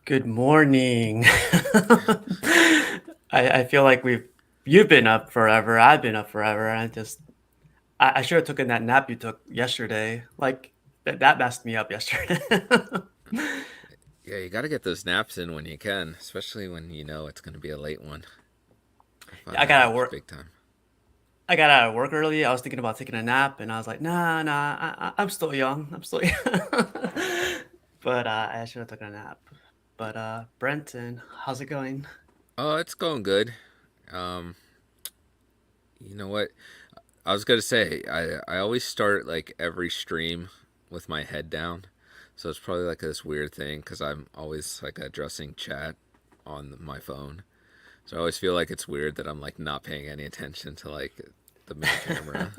Good morning. I feel like you've been up forever. I've been up forever. And I should have taken that nap you took yesterday. Like that messed me up yesterday. Yeah, you got to get those naps in when you can, especially when you know it's going to be a late one. I find I that got out of helps work. big time. I got out of work early. I was thinking about taking a nap, and I was like, nah. I'm still young. I'm still young. But I should have taken a nap. But Brenton, how's it going? Oh, it's going good. Um, you know what? I was going to say, I always start like every stream with my head down. So it's probably like this weird thing because I'm always like addressing chat on my phone. So I always feel like it's weird that I'm like not paying any attention to like the main camera.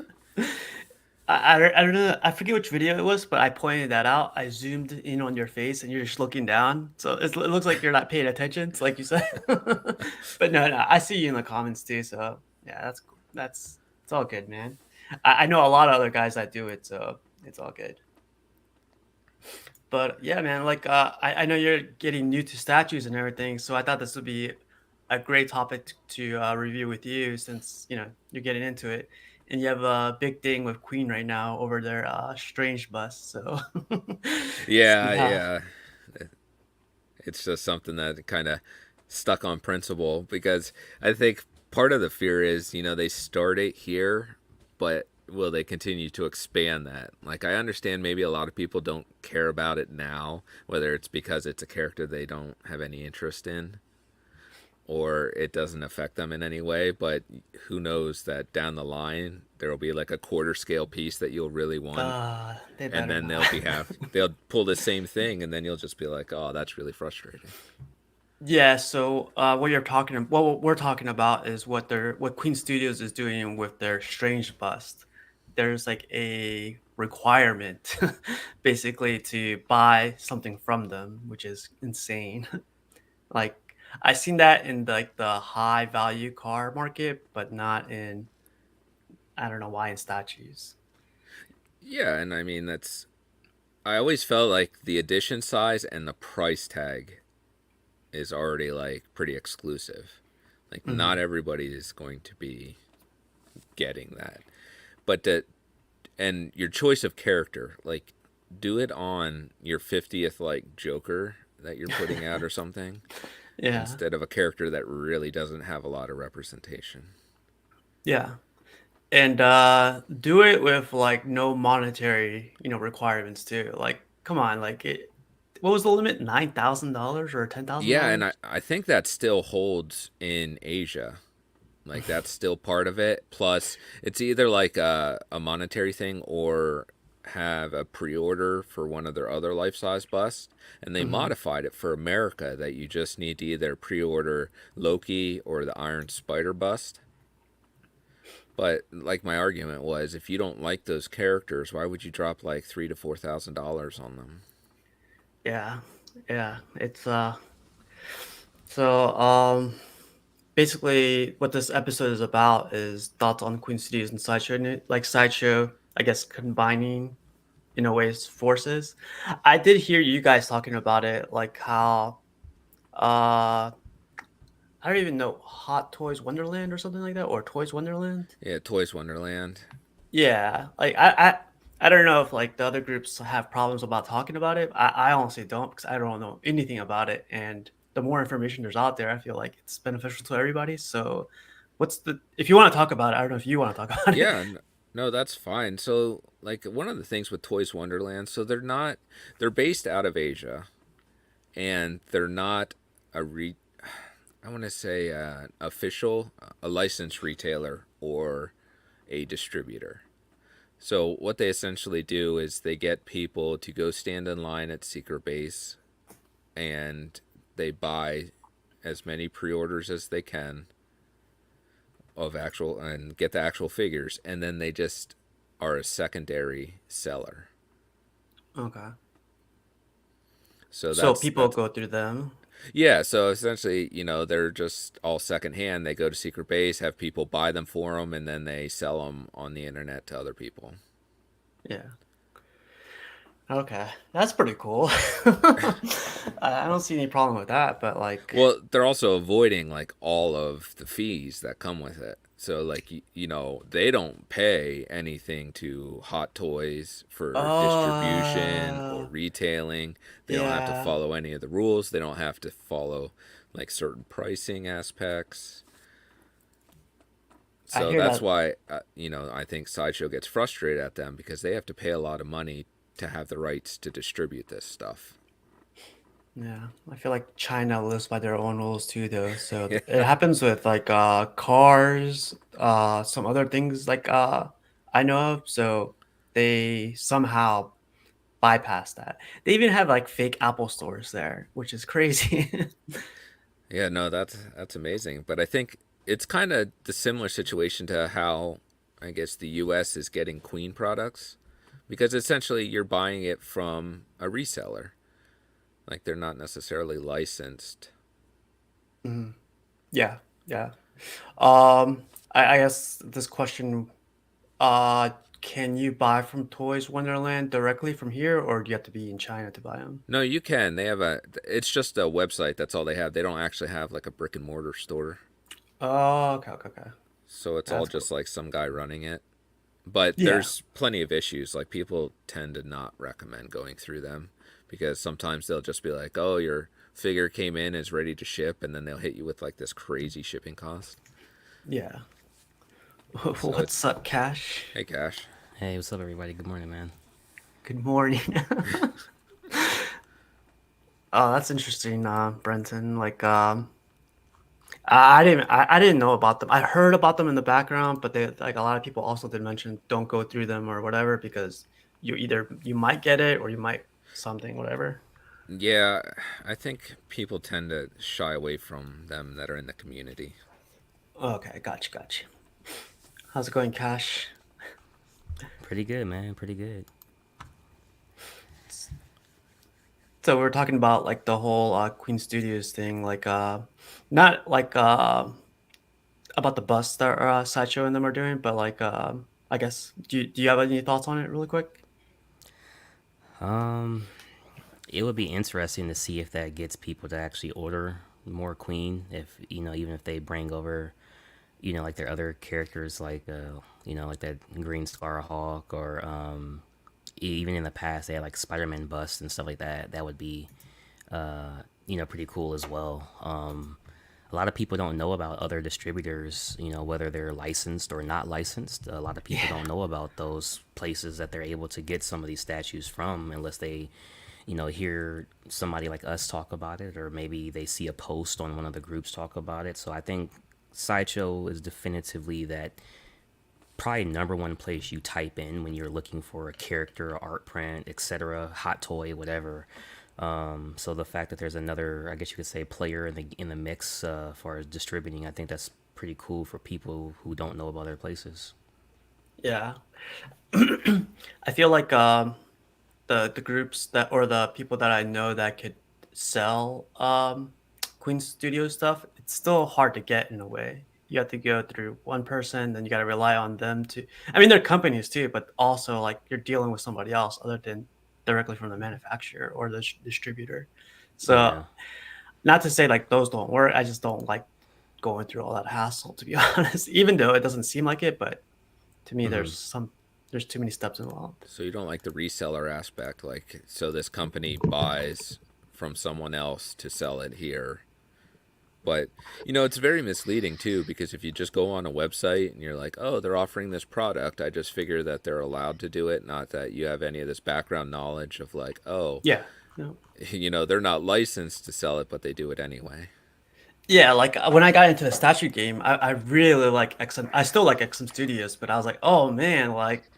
I don't know. I forget which video it was, but I pointed that out. I zoomed in on your face, and you're just looking down. So it looks like you're not paying attention. It's like you said. But no, I see you in the comments too. So yeah, that's cool. That's it's all good, man. I know a lot of other guys that do it, so it's all good. But yeah, man, like I know you're getting new to statues and everything, so I thought this would be a great topic to review with you since you're getting into it, and you have a big thing with Queen right now over their strange bust. So see Yeah, how. yeah. It's just something that kind of stuck on principle because I think part of the fear is, they start it here, but will they continue to expand that? Like, I understand maybe a lot of people don't care about it now, whether it's because it's a character they don't have any interest in or it doesn't affect them in any way, but who knows that down the line there will be like a quarter scale piece that you'll really want, They and better then not. they'll pull the same thing, and then you'll just be like, oh, that's really frustrating. Yeah, so what we're talking about is what Queen Studios is doing with their Strange Bust. There's like a requirement basically to buy something from them, which is insane. Like I seen that in the high value car market, but not in I don't know why in statues. Yeah, and I mean I always felt like the edition size and the price tag is already like pretty exclusive. Like not Hmm. everybody is going to be getting that. But that and your choice of character, like do it on your 50th like Joker that you're putting out or something Yeah. instead of a character that really doesn't have a lot of representation. Yeah. And do it with like no monetary, requirements too. Like, come on, like what was the limit? $9,000 or ten thousand Yeah, and I, dollars? I think that still holds in Asia. Like that's still part of it. Plus, it's either like a monetary thing or have a pre-order for one of their other life-size busts, and they Hmm. modified it for America that you just need to either pre-order Loki or the Iron Spider bust. But like my argument was, if you don't like those characters, why would you drop like $3,000 to $4,000 on them? Yeah, yeah. It's so basically what this episode is about is thoughts on Queen Studios and Sideshow, like Sideshow, I guess combining in a way forces. I did hear you guys talking about it, like how uh I don't even know Hot Toys Wonderland or something like that, or Toys Wonderland. Yeah, Toys Wonderland. Yeah, like I don't know if like the other groups have problems about talking about it. I honestly don't because I don't know anything about it, and the more information there's out there, I feel like it's beneficial to everybody. So, what's the if you want to talk about it? I don't know if you want to talk about it. Yeah, no, that's fine. So, like, one of the things with Toys Wonderland, so they're based out of Asia, and they're not a I want to say official, a licensed retailer or a distributor. So, what they essentially do is they get people to go stand in line at Secret Base, and they buy as many pre-orders as they can of actual and get the actual figures, and then they just are a secondary seller. Okay, So so that's people that's go through them. yeah. So essentially, they're just all secondhand. They go to Secret Base, have people buy them for them, and then they sell them on the internet to other people. Yeah. Okay, that's pretty cool. I don't see any problem with that, but like, Well, they're also avoiding like all of the fees that come with it. So like they don't pay anything to Hot Toys for distribution or uh, retailing. They don't have to yeah, follow any of the rules. They don't have to follow like certain pricing aspects. I So hear that's that. why I think Sideshow gets frustrated at them because they have to pay a lot of money to have the rights to distribute this stuff. Yeah, I feel like China lives by their own rules too, though. So it happens with like cars, some other things like I know of. So they somehow bypass that. They even have like fake Apple stores there, which is crazy. Yeah, no, that's amazing. But I think it's kind of the similar situation to how I guess the US is getting Queen products because essentially you're buying it from a reseller. Like they're not necessarily licensed. Mhm. Yeah, yeah. I guess this question, uh, can you buy from Toys Wonderland directly from here, or do you have to be in China to buy them? No, you can. They have it's just a website. That's all they have. They don't actually have like a brick and mortar store. Oh, okay, okay, okay. So it's all That's cool. just like some guy running it. But Yeah, there's plenty of issues. Like people tend to not recommend going through them because sometimes they'll just be like, "Oh, your figure came in, is ready to ship," and then they'll hit you with like this crazy shipping cost. yeah. So What's it's up, Cash? hey, Cash. Hey, what's up, everybody? Good morning, man. Good morning. Oh, that's interesting, Brenton. Like, I didn't know about them. I heard about them in the background, but they like a lot of people also did mention don't go through them or whatever because you might get it or you might something whatever. Yeah, I think people tend to shy away from them that are in the community. Okay, gotcha, gotcha. How's it going, Cash? Pretty good, man. Pretty good. So we were talking about like the whole Queen Studios thing, like not like about the bus that Sideshow and them are doing, but like I guess do you have any thoughts on it really quick? Um, it would be interesting to see if that gets people to actually order more Queen. If even if they bring over, like their other characters, like like that Green Scar Hawk, or even in the past they had like Spider-Man bust and stuff like that. That would be pretty cool as well. A lot of people don't know about other distributors, whether they're licensed or not licensed. A lot of people Yeah. don't know about those places that they're able to get some of these statues from unless they, hear somebody like us talk about it, or maybe they see a post on one of the groups talk about it. So I think Sideshow is definitively that probably number one place you type in when you're looking for a character, art print, etc., hot toy, whatever. So the fact that there's another, I guess you could say, player in the mix as far as distributing, I think that's pretty cool for people who don't know about other places. Yeah. I feel like the groups that or the people that I know that could sell Queen Studio stuff, it's still hard to get in a way. You have to go through one person, then you got to rely on them to. I mean, they're companies too, but also like you're dealing with somebody else other than directly from the manufacturer or the distributor. So, Yeah. not to say like those don't work. I just don't like going through all that hassle, to be honest. Even though it doesn't seem like it, but to me, Mm-hmm. there's too many steps involved. So you don't like the reseller aspect, like so this company buys from someone else to sell it here. But it's very misleading too because if you just go on a website and you're like, "Oh, they're offering this product," I just figure that they're allowed to do it, not that you have any of this background knowledge of like, "Oh, Yeah. No. they're not licensed to sell it, but they do it anyway." Yeah, like when I got into the statue game, I really like XM. I still like XM Studios, but I was like, oh man, like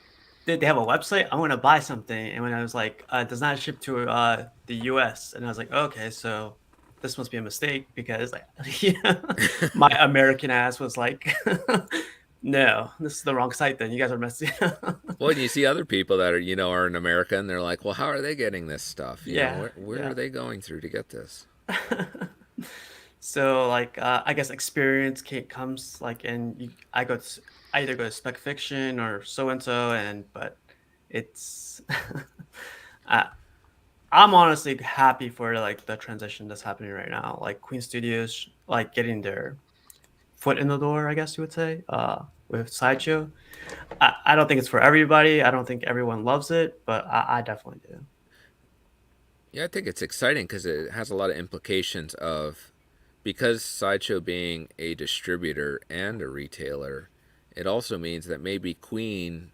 they have a website? I want to buy something. And when I was like, it does not ship to the US, and I was like, okay, so this must be a mistake because like, yeah, my American ass was like, no, this is the wrong site. Then you guys are messing. Well, and you see other people that are in America, and they're like, "Well, how are they getting this stuff? Yeah, Where yeah. are they going through to get this?" So like I guess experience comes like and I either go to spec fiction or so and so and but it's I, I'm honestly happy for like the transition that's happening right now. Like Queen Studios, like getting their foot in the door, I guess you would say, with Sideshow. I don't think it's for everybody. I don't think everyone loves it, but I definitely do. Yeah, I think it's exciting because it has a lot of implications of because Sideshow being a distributor and a retailer, it also means that maybe Queen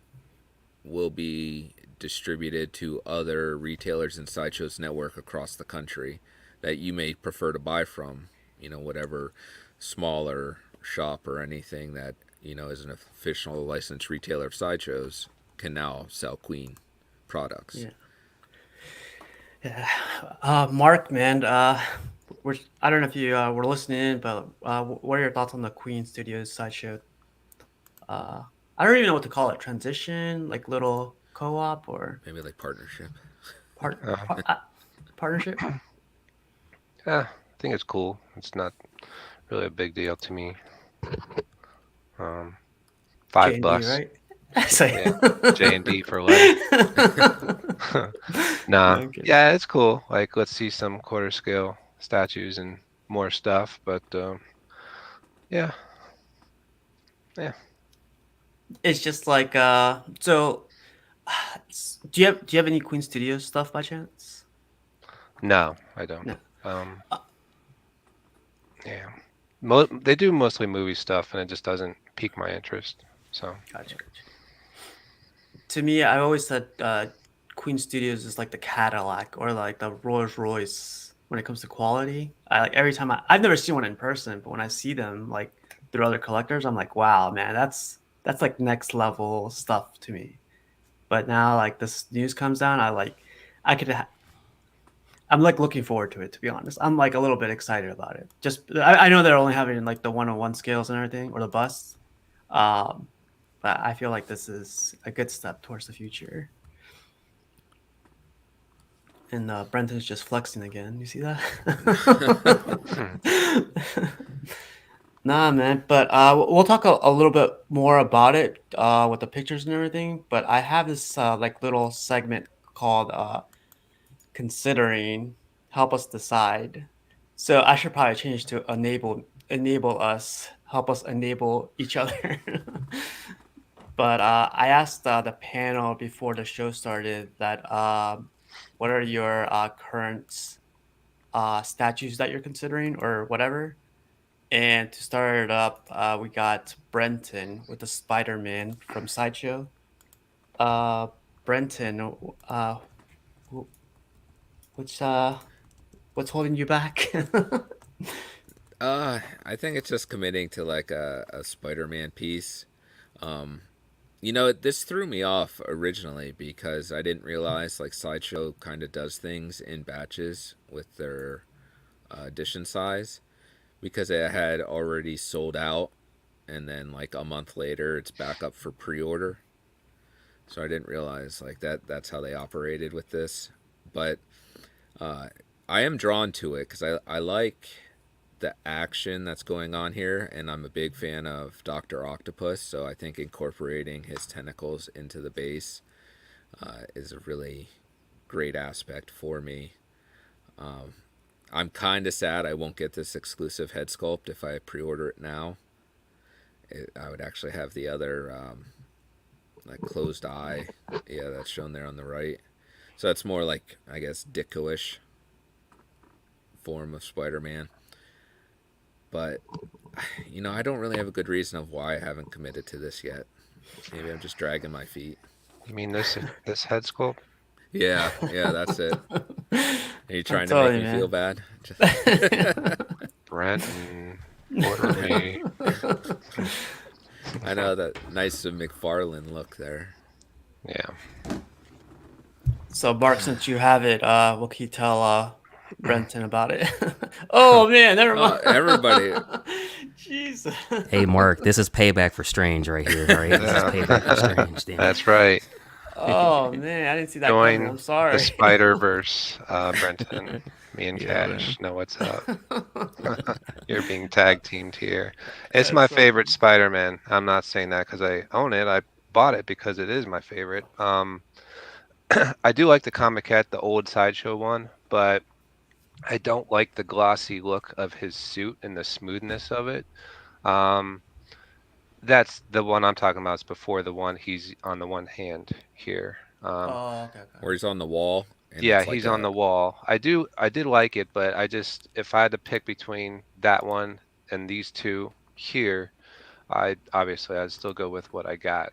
will be distributed to other retailers in Sideshow's network across the country that you may prefer to buy from. Whatever smaller shop or anything that is an official licensed retailer of Sideshows can now sell Queen products. Yeah. Yeah. Mark, man, I don't know if you were listening in, but what are your thoughts on the Queen Studios Sideshow? Uh, I don't even know what to call it. Transition, like little co-op or Maybe like partnership. part, Uh, partnership. yeah, I think it's cool. It's not really a big deal to me. Um, J five and D, bucks. right? Say. Yeah, J&D for life. No, Nah, I'm kidding. yeah, it's cool. Like, let's see some quarter scale statues and more stuff. But yeah, yeah. It's just like so. Do you have any Queen Studios stuff by chance? No, I don't. No. Um, Uh, yeah, they do mostly movie stuff, and it just doesn't pique my interest. So gotcha. To me, I always said Queen Studios is like the Cadillac or like the Rolls Royce when it comes to quality. I like every time I've never seen one in person, but when I see them like through other collectors, I'm like, wow, man, that's like next level stuff to me. But now like this news comes down, I could I'm like looking forward to it, to be honest. I'm like a little bit excited about it. Just I know they're only having like the 101 scales and everything or the busts. Um, but I feel like this is a good step towards the future. And Brenton's just flexing again. You see that? hmm. Nah, man. But we'll talk a little bit more about it with the pictures and everything. But I have this like little segment called "Considering." Help us decide. So I should probably change to enable us. Help us enable each other. But I asked the panel before the show started that what are your current statues that you're considering or whatever. And to start it up, we got Brenton with the Spider-Man from Sideshow. Uh, Brenton, wh- what's what's holding you back? I think it's just committing to like a Spider-Man piece. This threw me off originally because I didn't realize like Sideshow kind of does things in batches with their edition size because it had already sold out and then like a month later it's back up for pre-order. So I didn't realize like that's how they operated with this. But uh, I am drawn to it because I like the action that's going on here, and I'm a big fan of Doctor Octopus. So I think incorporating his tentacles into the base is a really great aspect for me. I'm kind of sad I won't get this exclusive head sculpt if I pre-order it now. I would actually have the other like closed eye, yeah, that's shown there on the right. So that's more like I guess Dicko-ish form of Spider-Man. But I don't really have a good reason of why I haven't committed to this yet. Maybe I'm just dragging my feet. You mean this head sculpt? Yeah, that's it. Are you I'm trying to make telling you, me feel man. bad? Brenton, order me. I know that nice McFarlane look there. Yeah. So, Mark, since you have it, what can you tell Brenton about it? Oh man, never mind. Everybody. Jesus. Hey, Mark, this is payback for Strange right here. All right, this is payback for Yeah. Strange. Damn it. That's right. Oh man, I didn't see that coming. I'm Join the sorry. Spider-Verse, Brenton. Me and Yeah, man. Cash know what's up. You're being tag teamed here. It's That's my so favorite funny. Spider-Man. I'm not saying that because I own it. I bought it because it is my favorite. I do like the Comiket, the old Sideshow one, but I don't like the glossy look of his suit and the smoothness of it. Um, that's the one I'm talking about. Is before the one he's on the one hand here. Oh, okay, okay. Where he's on the wall and Yeah, it's like he's on a the wall. I did like it, but I just if I had to pick between that one and these two here, I'd still go with what I got.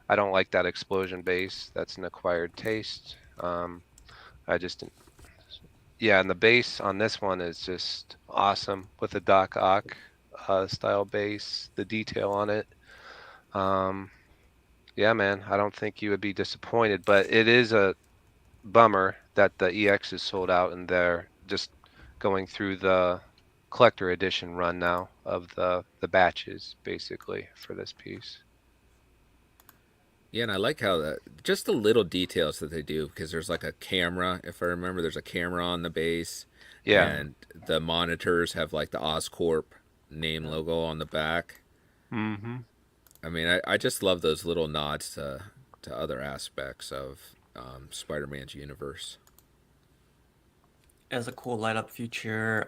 I don't like that explosion base. That's an acquired taste. I just Yeah, and the base on this one is just awesome with the Doc Ock style base, the detail on it. Um, yeah, man, I don't think you would be disappointed, but it is a bummer that the EX is sold out and they're just going through the collector edition run now of the batches basically for this piece. yeah, and I like how just the little details that they do because there's like a camera. If I remember, there's a camera on the base, Yeah. Yeah, and the monitors have like the Oscorp name yeah. logo on the back. Mm-hmm. I mean, I just love those little nods to other aspects of Spider-Man's universe. As a cool light up feature,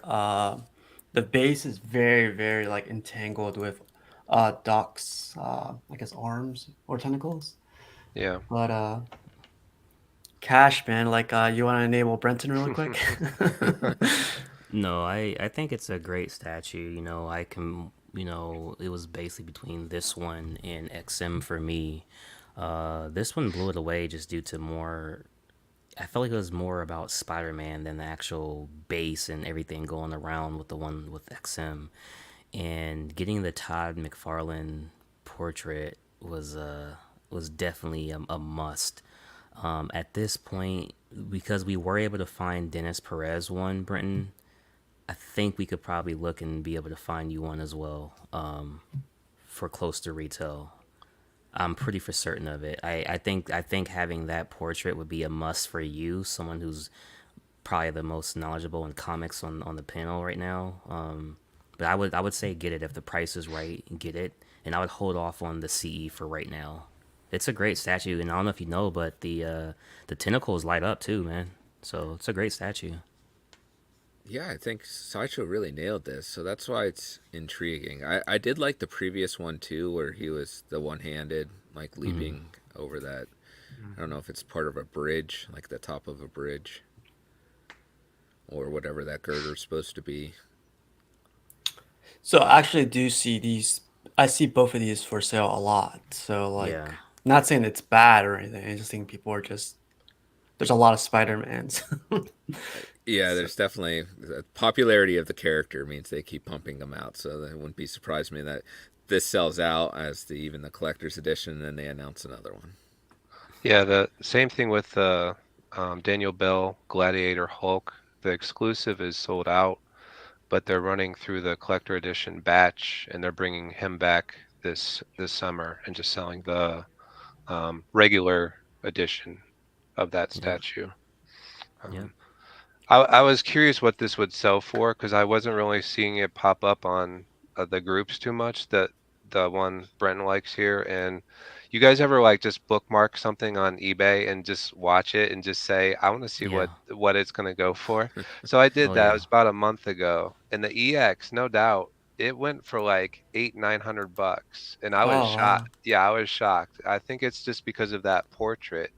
the base is very, very like entangled with Doc's I guess arms or tentacles. Yeah. But Cash, man, like you want to enable Brenton really quick? No, I think it's a great statue. I can, it was basically between this one and XM for me. This one blew it away just due to more. I felt like it was more about Spider Man than the actual base and everything going around with the one with XM. And getting the Todd McFarlane portrait was definitely a must. At this point, because we were able to find Dennis Perez one, Brenton, I think we could probably look and be able to find you one as well, for close to retail. I'm pretty for certain of it. I think having that portrait would be a must for you, someone who's probably the most knowledgeable in comics on the panel right now. But I would say get it if the price is right. Get it, and I would hold off on the CE for right now. It's a great statue, and I don't know if you know, but the tentacles light up too, man. So it's a great statue. Yeah, I think Sideshow really nailed this, so that's why it's intriguing. I did like the previous one too, where he was the one-handed, like Mm. leaping over that. I don't Mhm. know if it's part of a bridge, like the top of a bridge, or whatever that girder's supposed to be. So I actually do see these. I see both of these for sale a lot. So like, Yeah, not saying it's bad or anything. I just think people are just there's a lot of Spider Mans. Yeah, So there's definitely the popularity of the character means they keep pumping them out. So it wouldn't be surprised me that this sells out as even the collector's edition, and then they announce another one. Yeah, the same thing with Daniel Bell Gladiator Hulk. The exclusive is sold out, but they're running through the collector edition batch, and they're bringing him back this summer and just selling the regular edition of that yep, statue. yep. Um, I was curious what this would sell for because I wasn't really seeing it pop up on the groups too much. That the one Brent likes here, and you guys ever like just bookmark something on eBay and just watch it and just say, I want to see Yeah. what it's gonna go for. So I did Oh that. It yeah. was about a month ago, and the EX, no doubt, it went for like 800-900 bucks, and I was oh shocked. wow. Yeah, I was shocked. I think it's just because of that portrait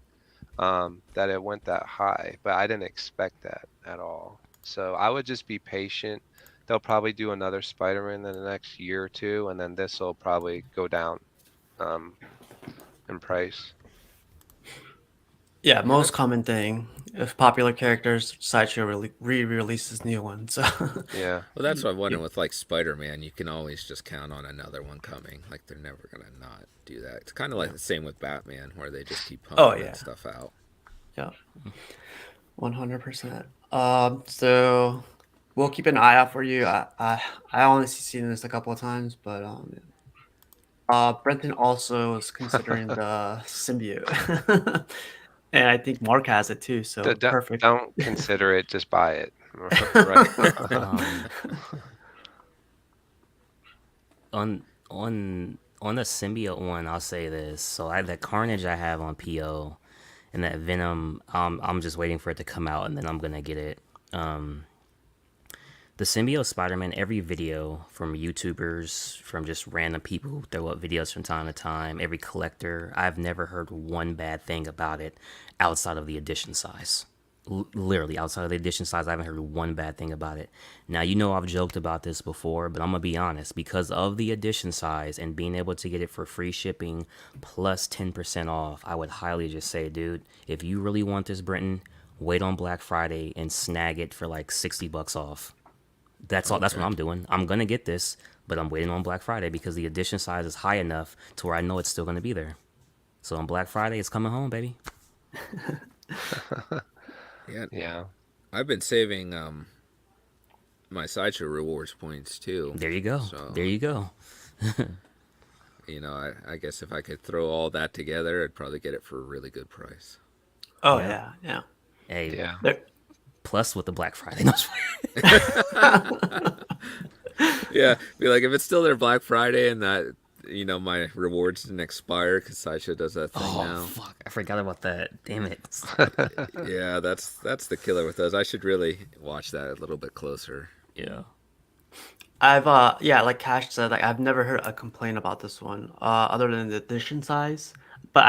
that it went that high, but I didn't expect that at all. So I would just be patient. They'll probably do another Spider-Man in the next year or two, and then this will probably go down um, in price. Yeah, Yeah, most that's common thing. If popular characters, Sideshow re-releases new ones. So Yeah. well, that's what I'm you, wondering with like Spider-Man. You can always just count on another one coming. Like they're never gonna not do that. It's kind of like yeah. the same with Batman, where they just keep Oh pumping that yeah. stuff out. Yeah. 100%. So we'll keep an eye out for you. I honestly seen this a couple of times, but yeah. Brenton also is considering the symbiote, and I think Mark has it too. D- So d- perfect. don't consider it, just buy it. Right. Um, on the symbiote one, I'll say this. So the Carnage I have on PO, And that Venom, I'm just waiting for it to come out, and then I'm gonna get it. Um, the symbiote Spider-Man, every video from YouTubers, from just random people who throw up videos from time to time, every collector, I've never heard one bad thing about it outside of the edition size. Literally, outside of the edition size, I haven't heard one bad thing about it. Now, you know I've joked about this before, but I'm gonna be honest. Because of the edition size and being able to get it for free shipping plus 10% off, I would highly just say, dude, if you really want this, Brenton, wait on Black Friday and snag it for like $60 off. That's all. That's what Okay. I'm doing. I'm gonna get this, but I'm waiting on Black Friday because the edition size is high enough to where I know it's still gonna be there. So on Black Friday, it's coming home, baby. Yeah, Yeah. I've been saving my Sideshow rewards points too. There you go. So, There you go. I guess if I could throw all that together, I'd probably get it for a really good price. Oh Yeah. yeah, yeah. Hey, Yeah. There, plus with the Black Friday. No, Yeah, be like if it's still there Black Friday and that my rewards didn't expire because Sideshow does that thing oh now. fuck, I forgot about that. Damn it. Yeah, that's the killer with those. I should really watch that a little bit closer. Yeah. I've yeah, like Cash said, like I've never heard a complaint about this one, other than the edition size. But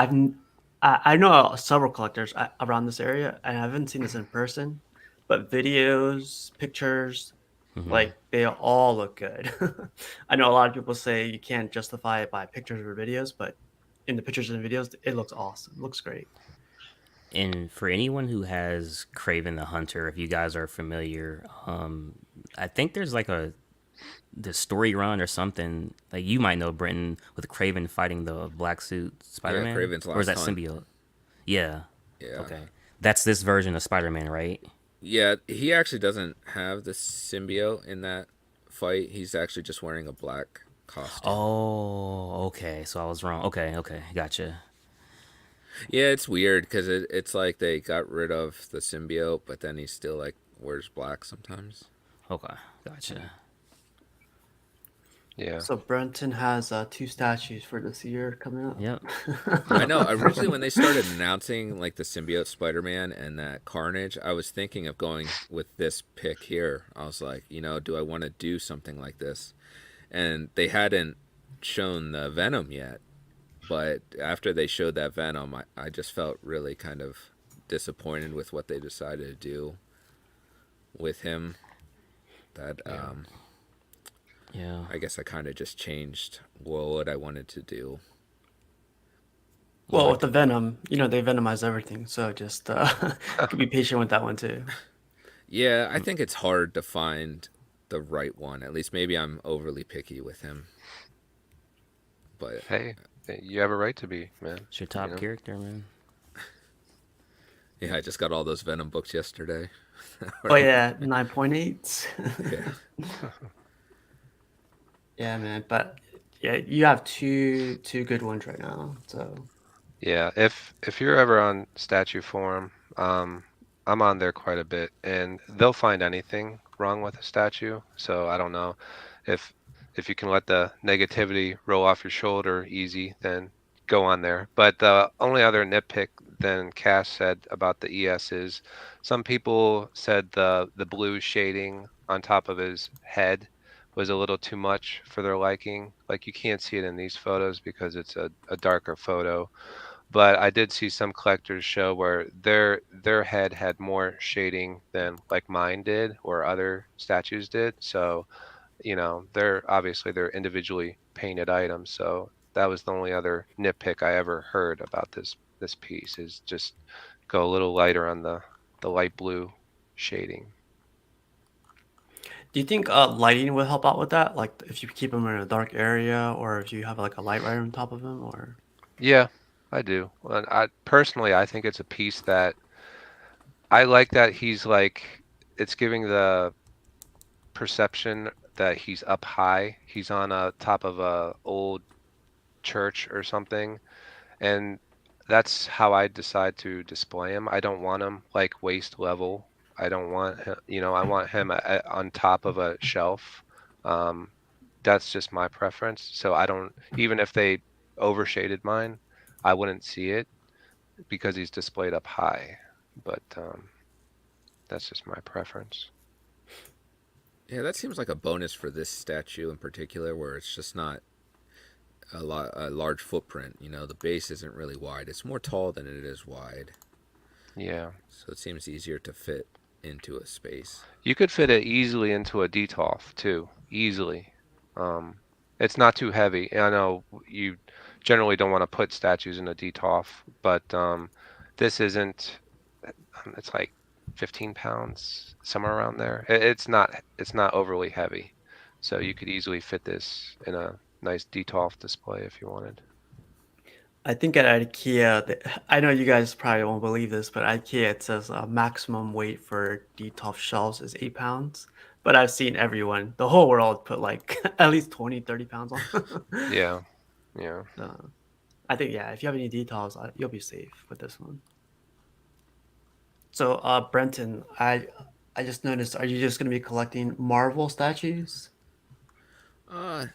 I know several collectors around this area, and I haven't seen this in person. But videos, pictures, like they all look good. I know a lot of people say you can't justify it by pictures or videos, but in the pictures and videos, it looks awesome. It looks great. And for anyone who has Craven the Hunter, if you guys are familiar, I think there's like the story run or something. Like you might know Brenton with Craven fighting the black suit Spider Yeah, Man, Craven's or is Last that Hunt. symbiote? Yeah. Yeah. Okay. That's this version of Spider Man, right? Yeah, he actually doesn't have the symbiote in that fight. He's actually just wearing a black costume. Oh, okay. So I was wrong. Okay, okay, gotcha. Yeah, it's weird because it's like they got rid of the symbiote, but then he still like wears black sometimes. Okay, gotcha. Yeah. So Brenton has two statues for this year coming up. Yep. I know. Originally, when they started announcing like the symbiote Spider-Man and that Carnage, I was thinking of going with this pick here. I was like, do I want to do something like this? And they hadn't shown the Venom yet, but after they showed that Venom, I just felt really kind of disappointed with what they decided to do with him. That Yeah. I guess I kind of just changed what I wanted to do. Well, with the Venom, they venomize everything, so just could be patient with that one too. Yeah, I think it's hard to find the right one. At least maybe I'm overly picky with him. But Hey, you have a right to be, man. It's your top You know? character, man. yeah, I just got all those Venom books yesterday. Oh yeah, 9.8. Yeah. Yeah, man. But yeah, you have two good ones right now. So Yeah. If you're ever on Statue Forum, I'm on there quite a bit, and they'll find anything wrong with a statue. So I don't know if you can let the negativity roll off your shoulder easy, then go on there. But the only other nitpick than Cass said about the ES is some people said the blue shading on top of his head was a little too much for their liking. Like you can't see it in these photos because it's a darker photo. But I did see some collectors show where their head had more shading than like mine did or other statues did. So, they're individually painted items. So that was the only other nitpick I ever heard about this piece is just go a little lighter on the light blue shading. do you think lighting will help out with that? Like if you keep them in a dark area, or if you have like a light right on top of them, or Yeah, I do. And I think it's a piece that I like that he's like it's giving the perception that he's up high. He's on a top of a old church or something, and that's how I decide to display him. I don't want him like waist level. I don't want him, I want him on top of a shelf. Um, that's just my preference. So I don't, even if they overshaded mine, I wouldn't see it. because he's displayed up high. But that's just my preference. Yeah, that seems like a bonus for this statue in particular, where it's just not a large footprint. You know, the base isn't really wide. It's more tall than it is wide, Yeah. so it seems easier to fit into a space. You could fit it easily into a DTOF too, easily. Um, it's not too heavy. I know you generally don't want to put statues in a DTOF, but this isn't. It's like 15 pounds, somewhere around there. It's not overly heavy, so you could easily fit this in a nice DTOF display if you wanted. I think at IKEA, I know you guys probably won't believe this, but IKEA it says maximum weight for detolf shelves is 8 pounds. But I've seen everyone, the whole world, put like at least 20, 30 pounds on. Yeah, yeah. So I think, yeah, if you have any details, you'll be safe with this one. So, Brenton, I just noticed, are you just going to be collecting Marvel statues? Uh,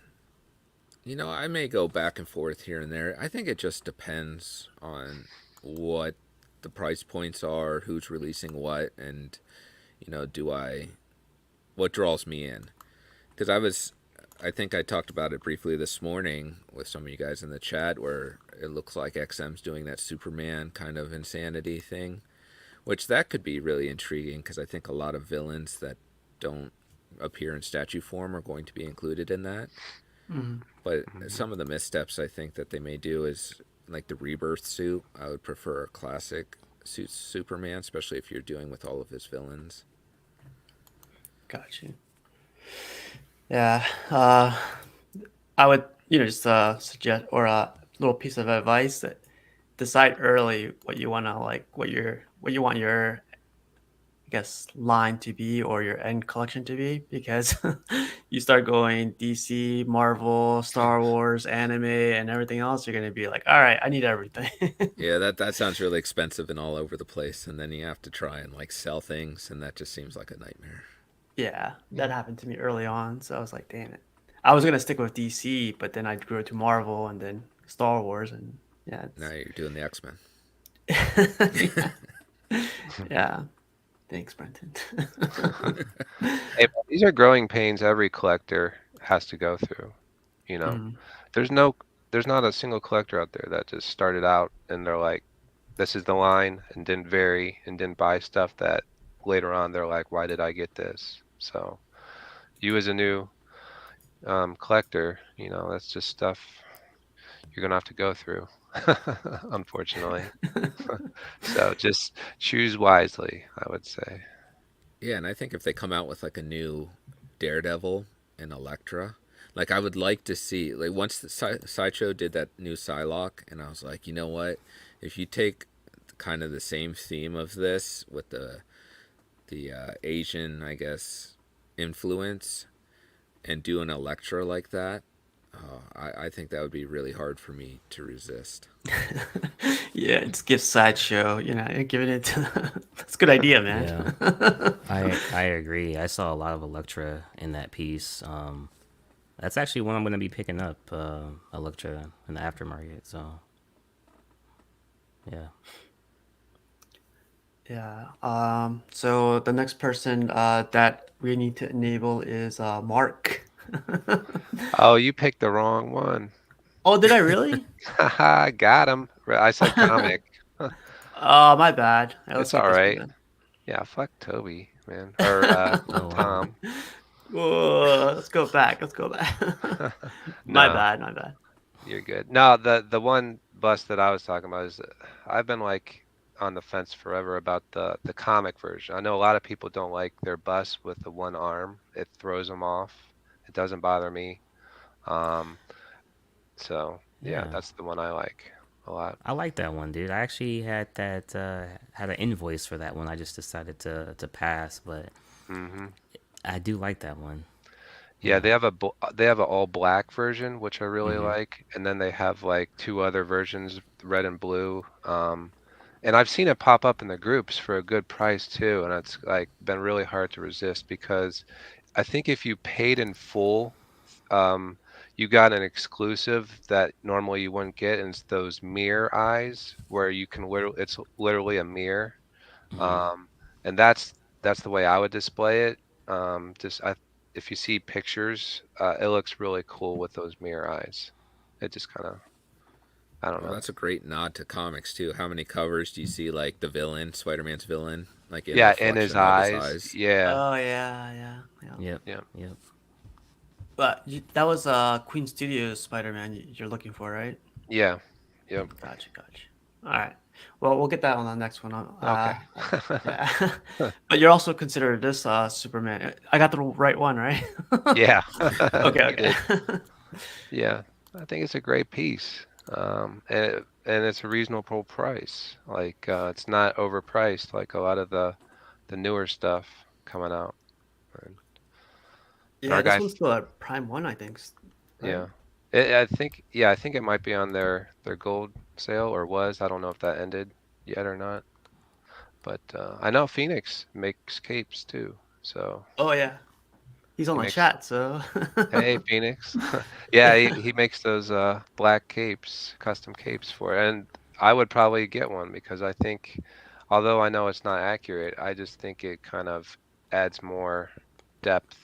you know, I may go back and forth here and there. I think it just depends on what the price points are, who's releasing what, and do I what draws me in? Because I think I talked about it briefly this morning with some of you guys in the chat, where it looks like XM's doing that Superman kind of insanity thing, which that could be really intriguing because I think a lot of villains that don't appear in statue form are going to be included in that. Mhm. But Mhm. some of the missteps I think that they may do is like the rebirth suit. I would prefer a classic suit Superman, especially if you're doing with all of his villains. Got you. Yeah. I would, just suggest or a little piece of advice that decide early what you want to like, what you want your, I guess, line to be or your end collection to be, because you start going DC, Marvel, Star Wars, anime, and everything else, you're gonna be like, all right, I need everything. Yeah, that sounds really expensive and all over the place, and then you have to try and like sell things, and that just seems like a nightmare. Yeah, that Yeah. happened to me early on, so I was like, damn it. I was gonna stick with DC, but then I grew to Marvel and then Star Wars, and yeah, Now it's you're doing the X-Men. yeah, yeah. Thanks, Brenton. Hey, these are growing pains every collector has to go through. You know, Mm, there's no, there's not a single collector out there that just started out and they're like, this is the line and didn't vary and didn't buy stuff that later on they're like, why did I get this? So you as a new collector, that's just stuff you're gonna have to go through, unfortunately. So just choose wisely, I would say. Yeah, and I think if they come out with like a new Daredevil and Elektra, like I would like to see like once the Sideshow did that new Psylocke, and I was like, you know what? If you take kind of the same theme of this with the Asian, I guess, influence, and do an Elektra like that, I think that would be really hard for me to resist. yeah, just give sideshow. Giving it to. That's a good idea, man. Yeah, I agree. I saw a lot of Electra in that piece. That's actually one I'm going to be picking up, Electra in the aftermarket. So yeah, Yeah. So the next person that we need to enable is Mark. Oh, you picked the wrong one. Oh, did I really? Haha, got him. I said comic. Oh, my bad. Yeah, let's It's skip all this one right. then. Yeah, fuck Toby, man. Or oh wow, Tom. Whoa, let's go back. Let's go back. My No, bad. My bad. you're good. No, the one bust that I was talking about is I've been like on the fence forever about the comic version. I know a lot of people don't like their bus with the one arm. It throws them off. It doesn't bother me. Um, so yeah, yeah. that's the one I like a lot. I like that one, dude. I actually had an invoice for that one. I just decided to pass, but Hmm. I do like that one. Yeah, Yeah. they have an all black version, which I really Mm-hmm. like, and then they have like two other versions, red and blue. And I've seen it pop up in the groups for a good price too, and it's like been really hard to resist because I think if you paid in full, um, you got an exclusive that normally you wouldn't get, and it's those mirror eyes where you can literally, it's literally a mirror. Hmm. Um, and that's the way I would display it. If you see pictures, it looks really cool with those mirror eyes. It just kind of, I don't Well, know. that's a great nod to comics too. How many covers do you see like the villain, Spider-Man's villain, like in Yeah, in his reflection of his eyes. eyes? Yeah, Oh yeah, yeah, yeah. Yep. yeah, Yep. But that was Queen Studios Spider-Man you're looking for, right? yeah, yep. Gotcha, gotcha. All right. Well, we'll get that on the next one. Okay. Yeah. But you're also considered this Superman. I got the right one, right? Yeah, Okay, you did. okay. Yeah, I think it's a great piece. And it's a reasonable price. Like it's not overpriced like a lot of the newer stuff coming out. And, and Yeah, our this guy, one's still at Prime One, I think, right? yeah, I think it might be on their gold sale or was. I don't know if that ended yet or not. But I know Phoenix makes capes too. So Oh yeah, he's on he the makes. chat, so Hey, Phoenix. Yeah, yeah. he makes those black capes, custom capes for it. And I would probably get one because I think, although I know it's not accurate, I just think it kind of adds more depth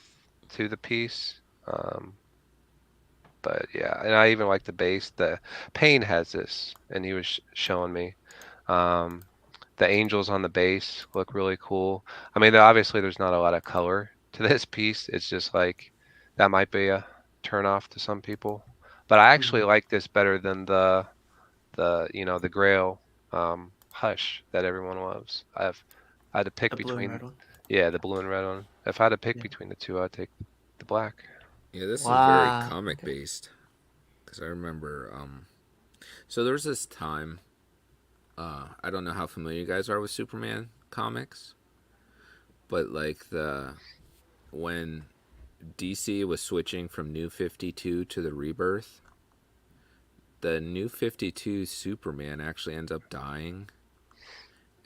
to the piece. Um, but yeah, and I even like the base. The Payne has this, and he was showing me. Um, the angels on the base look really cool. I mean, obviously there's not a lot of color to this piece. It's just like that might be a turn off to some people. But I actually Mhm. like this better than the Grail Hush that everyone loves. I had to pick The blue and between, red one. yeah, the blue and red one. If I had to pick Yeah. between the two, I'd take the black. Yeah, this is very Wow. comic Okay. based because I remember. So there was this time. I don't know how familiar you guys are with Superman comics, but like the when DC was switching from New 52 to the Rebirth, the New 52 Superman actually ends up dying,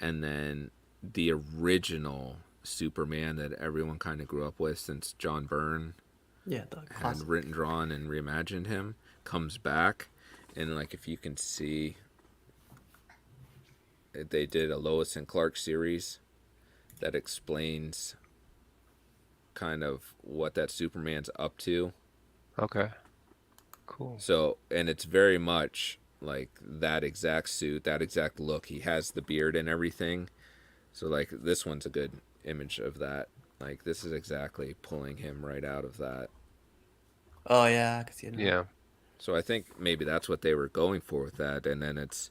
and then the original Superman that everyone kind of grew up with since John Byrne Yeah, the had classic. written, drawn, and reimagined him comes back. And like if you can see, they did a Lois and Clark series that explains kind of what that Superman's up to. Okay, cool. So, and it's very much like that exact suit, that exact look. He has the beard and everything. So, like, this one's a good image of that. Like, this is exactly pulling him right out of that. Oh yeah, I can see it now. Yeah, So, I think maybe that's what they were going for with that. And then it's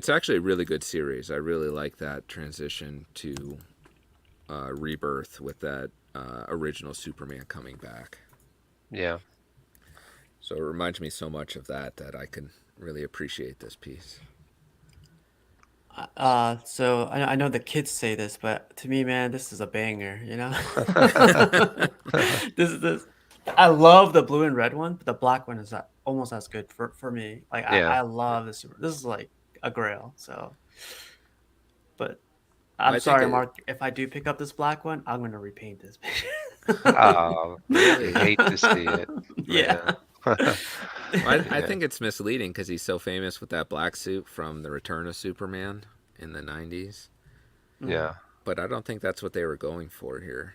actually a really good series. I really like that transition to Rebirth with that original Superman coming back. yeah. So it reminds me so much of that I can really appreciate this piece. So I know the kids say this, but to me, man, this is a banger. You know, this is this. I love the blue and red one, but the black one is almost as good for me. Like Yeah. I love this. This is like a grail. So, but I'm I think sorry, it Mark. If I do pick up this black one, I'm gonna repaint this Oh, you really. hate to see it, Yeah. man. I Yeah. think it's misleading because he's so famous with that black suit from The Return of Superman in the 90s. Mhm. Yeah. But I don't think that's what they were going for here.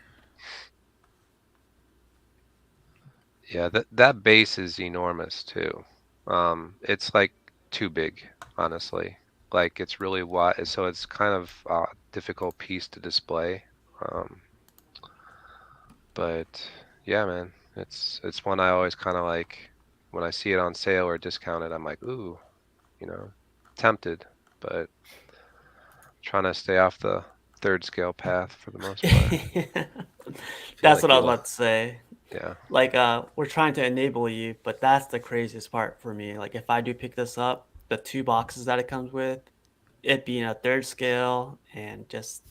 Yeah, that base is enormous too. It's like too big, honestly. Like it's really wide, so it's kind of a difficult piece to display. Um, but yeah, man, it's one I always kind of like when I see it on sale or discounted, I'm like, ooh, you know, tempted, but trying to stay off the third scale path for the most part. I feel That's like what I was you'll. about to say. Yeah. Like, we're trying to enable you, but that's the craziest part for me. Like, if I do pick this up, the two boxes that it comes with, it being a third scale and just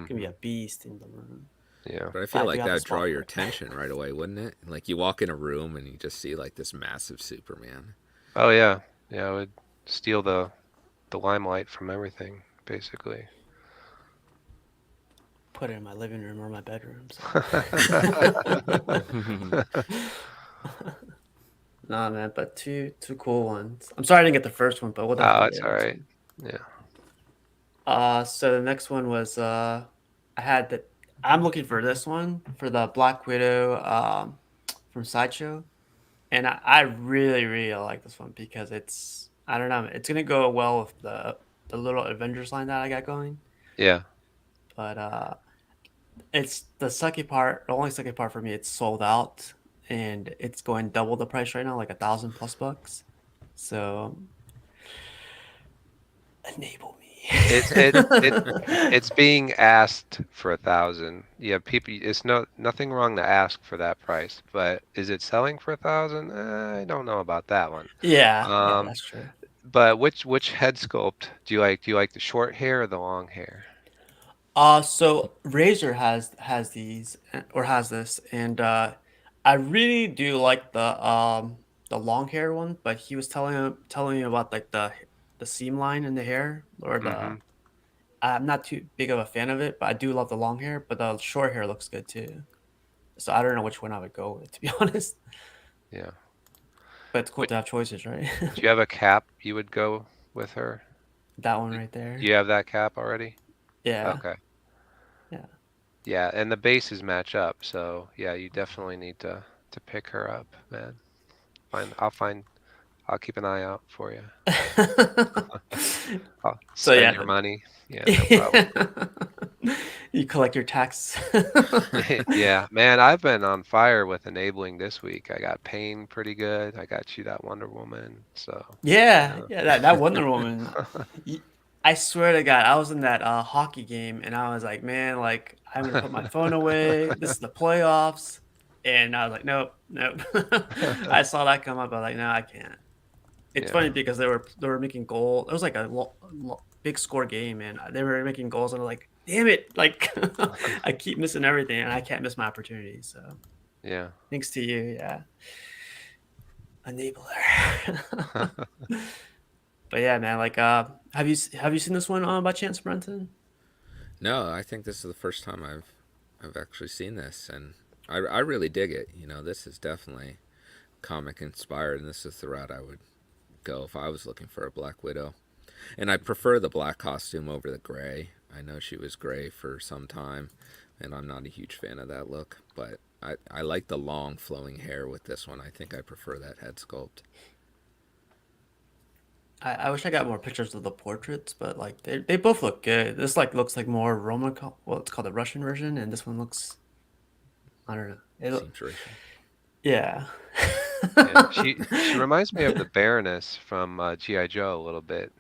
gonna be Hmm. a beast in the room. Yeah. But I But feel I do like have that the would draw spot your for it. attention right away, wouldn't it? Like you walk in a room and you just see like this massive Superman. Oh yeah. Yeah, I would steal the limelight from everything, basically. Put it in my living room or my bedroom. So Nah, man, but two cool ones. I'm sorry I didn't get the first one, but we'll Oh, definitely it's get all the next right. one. Yeah. So the next one was I had the I'm looking for this one for the Black Widow from Sideshow, and I really really like this one because it's I don't know it's gonna go well with the little Avengers line that I got going, Yeah. but it's the sucky part. The only sucky part for me, it's sold out, and it's going double the price right now, like 1,000 plus bucks. So enable It's it it me. it's being asked for 1,000. Yeah, people. It's nothing wrong to ask for that price, but is it selling for 1,000? I don't know about that one. Yeah, yeah, Um, that's true. but which head sculpt do you like? Do you like the short hair or the long hair? So Razer has these or has this, and I really do like the long hair one, but he was telling me about like the seam line in the hair or Mm-hmm. the I'm not too big of a fan of it, but I do love the long hair, but the short hair looks good too. So I don't know which one I would go with, to be honest. Yeah. But it's cool What, to have choices, right? do you have a cap you would go with her? That one right there. You have that cap already? Yeah, Okay. yeah. Yeah, and the bases match up, so yeah, you definitely need to pick her up, man. Find I'll keep an eye out for you. I'll So spend yeah, your money. Yeah, no problem. you collect your tax. Yeah, man, I've been on fire with enabling this week. I got Pain pretty good. I got you that Wonder Woman. So, Yeah, yeah. yeah, that Wonder Woman. y- I swear to God, I was in that hockey game and I was like, man, like I'm gonna put my phone away. This is the playoffs, and I was like, nope, nope. I saw that come up. I was like, no, I can't. It's Yeah, funny because they were making goal. It was like a big score game, and they were making goals, and I'm like, damn it, like I keep missing everything, and I can't miss my opportunities. So yeah. thanks to you, yeah, enabler. But yeah, man, like, have you seen this one by chance, Brenton? No, I think this is the first time I've actually seen this, and I really dig it. This is definitely comic inspired, and this is the route I would go if I was looking for a Black Widow. And I prefer the black costume over the gray. I know she was gray for some time, and I'm not a huge fan of that look, but I like the long flowing hair with this one. I think I prefer that head sculpt. I wish I got more pictures of the portraits, but like they both look good. This like looks like more Roman, well, it's called the Russian version, and this one looks I don't know. Seems racial. Yeah. Yeah, she reminds me of the Baroness from G.I. Joe a little bit,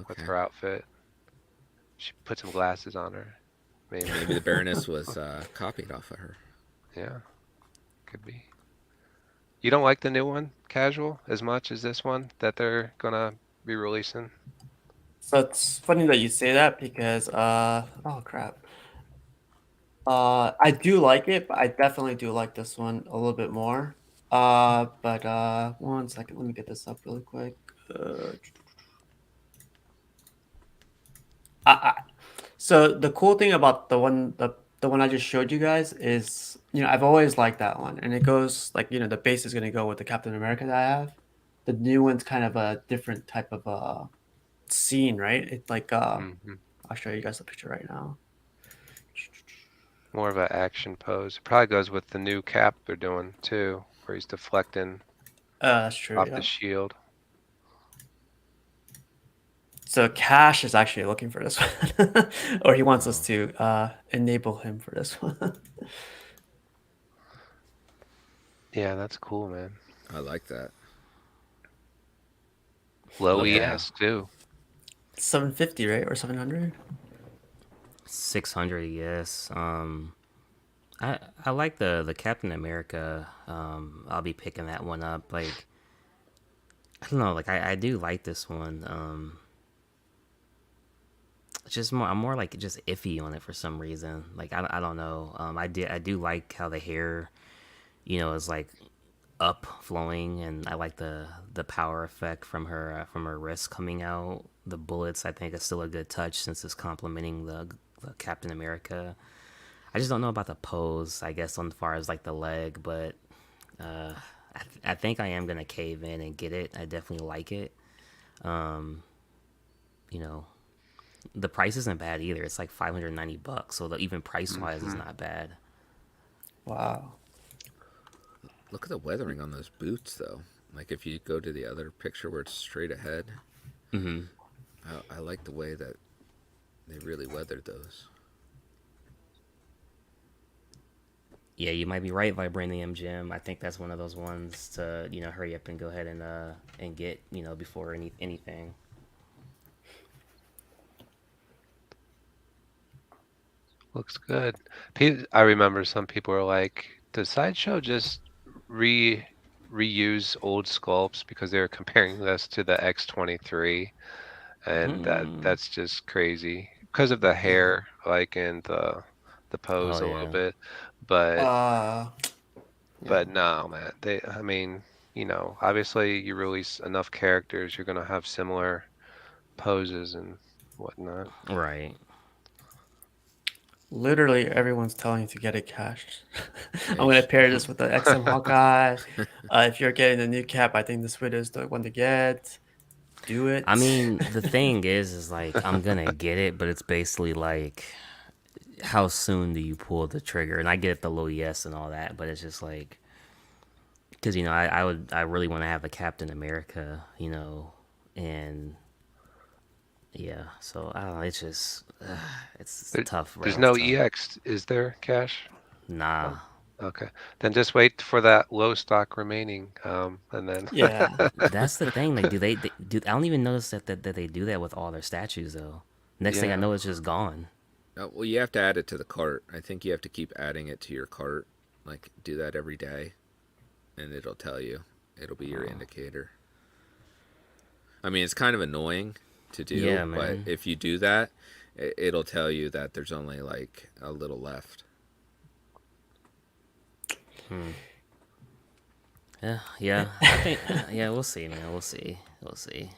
with Okay. her outfit. She put some glasses on her, maybe. Maybe the Baroness was copied off of her. Yeah, could be. You don't like the new one, Casual, as much as this one that they're gonna be releasing? So it's funny that you say that because oh crap. I do like it, but I definitely do like this one a little bit more. But one second, let me get this up really quick. Uh, I, so the cool thing about the one I just showed you guys is, I've always liked that one, and it goes like, the base is gonna go with the Captain America that I have. The new one's kind of a different type of scene, right? It's like Hmm. I'll show you guys the picture right now. More of an action pose. It probably goes with the new cap they're doing too, where he's deflecting That's true, off the yeah. shield. So Cash is actually looking for this one, or he wants us Oh, to enable him for this one. Yeah, that's cool, man. I like that. Low Yeah, ES too. 750, right, or 700? 600. Yes. I like the Captain America. I'll be picking that one up. Like, I don't know. Like, I do like this one. It's just more. I'm more like just iffy on it for some reason. Like, I don't know. I do like how the hair, is like up flowing, and I like the power effect from her wrist coming out. The bullets, I think, is still a good touch since it's complementing the Captain America. I just don't know about the pose, I guess, on far as like the leg, but I think I am gonna cave in and get it. I definitely like it. Um, you know, the price isn't bad either. It's like $590, so even price wise is Hmm. not bad. Wow. Look at the weathering on those boots, though. Like if you go to the other picture where it's straight ahead, Hmm. I like the way that they really weathered those. Yeah, you might be right, Vibranium Gym. I think that's one of those ones to hurry up and go ahead and get before anything. Looks good. I remember some people were like, "Does Sideshow just re reuse old sculpts because they were comparing this to the X23, and Hmm. that's just crazy because of the hair, like and the Oh pose a little yeah. bit, but Uh, yeah. no, man. I mean, obviously you release enough characters, you're gonna have similar poses and whatnot. Right. Literally everyone's telling you to get it cashed. I'm Hey, gonna pair this with the XM Hawkeye. If you're getting the new cap, I think this video is the one to get. Do I it. mean, the thing is like I'm gonna get it, but it's basically like how soon do you pull the trigger? And I get the low yes and all that, but it's just like because I really want to have a Captain America, and yeah. So I don't know. It's just it's There, tough, there's bro. It's no tough. EX, is there, Cash? Oh, Nah. okay. Then just wait for that low stock remaining, and then Yeah. That's the thing. Like, they do? I don't even notice that they do that with all their statues though. Next thing I yeah, know, it's just gone. well, you have to add it to the cart. I think you have to keep adding it to your cart. Like do that every day, and it'll tell you. It'll be your indicator. I mean, it's kind of annoying to do, Yeah, but man. if you do that, it'll tell you that there's only like a little left. Hmm. Yeah, yeah. I think. Yeah, we'll see, man. We'll see. We'll see.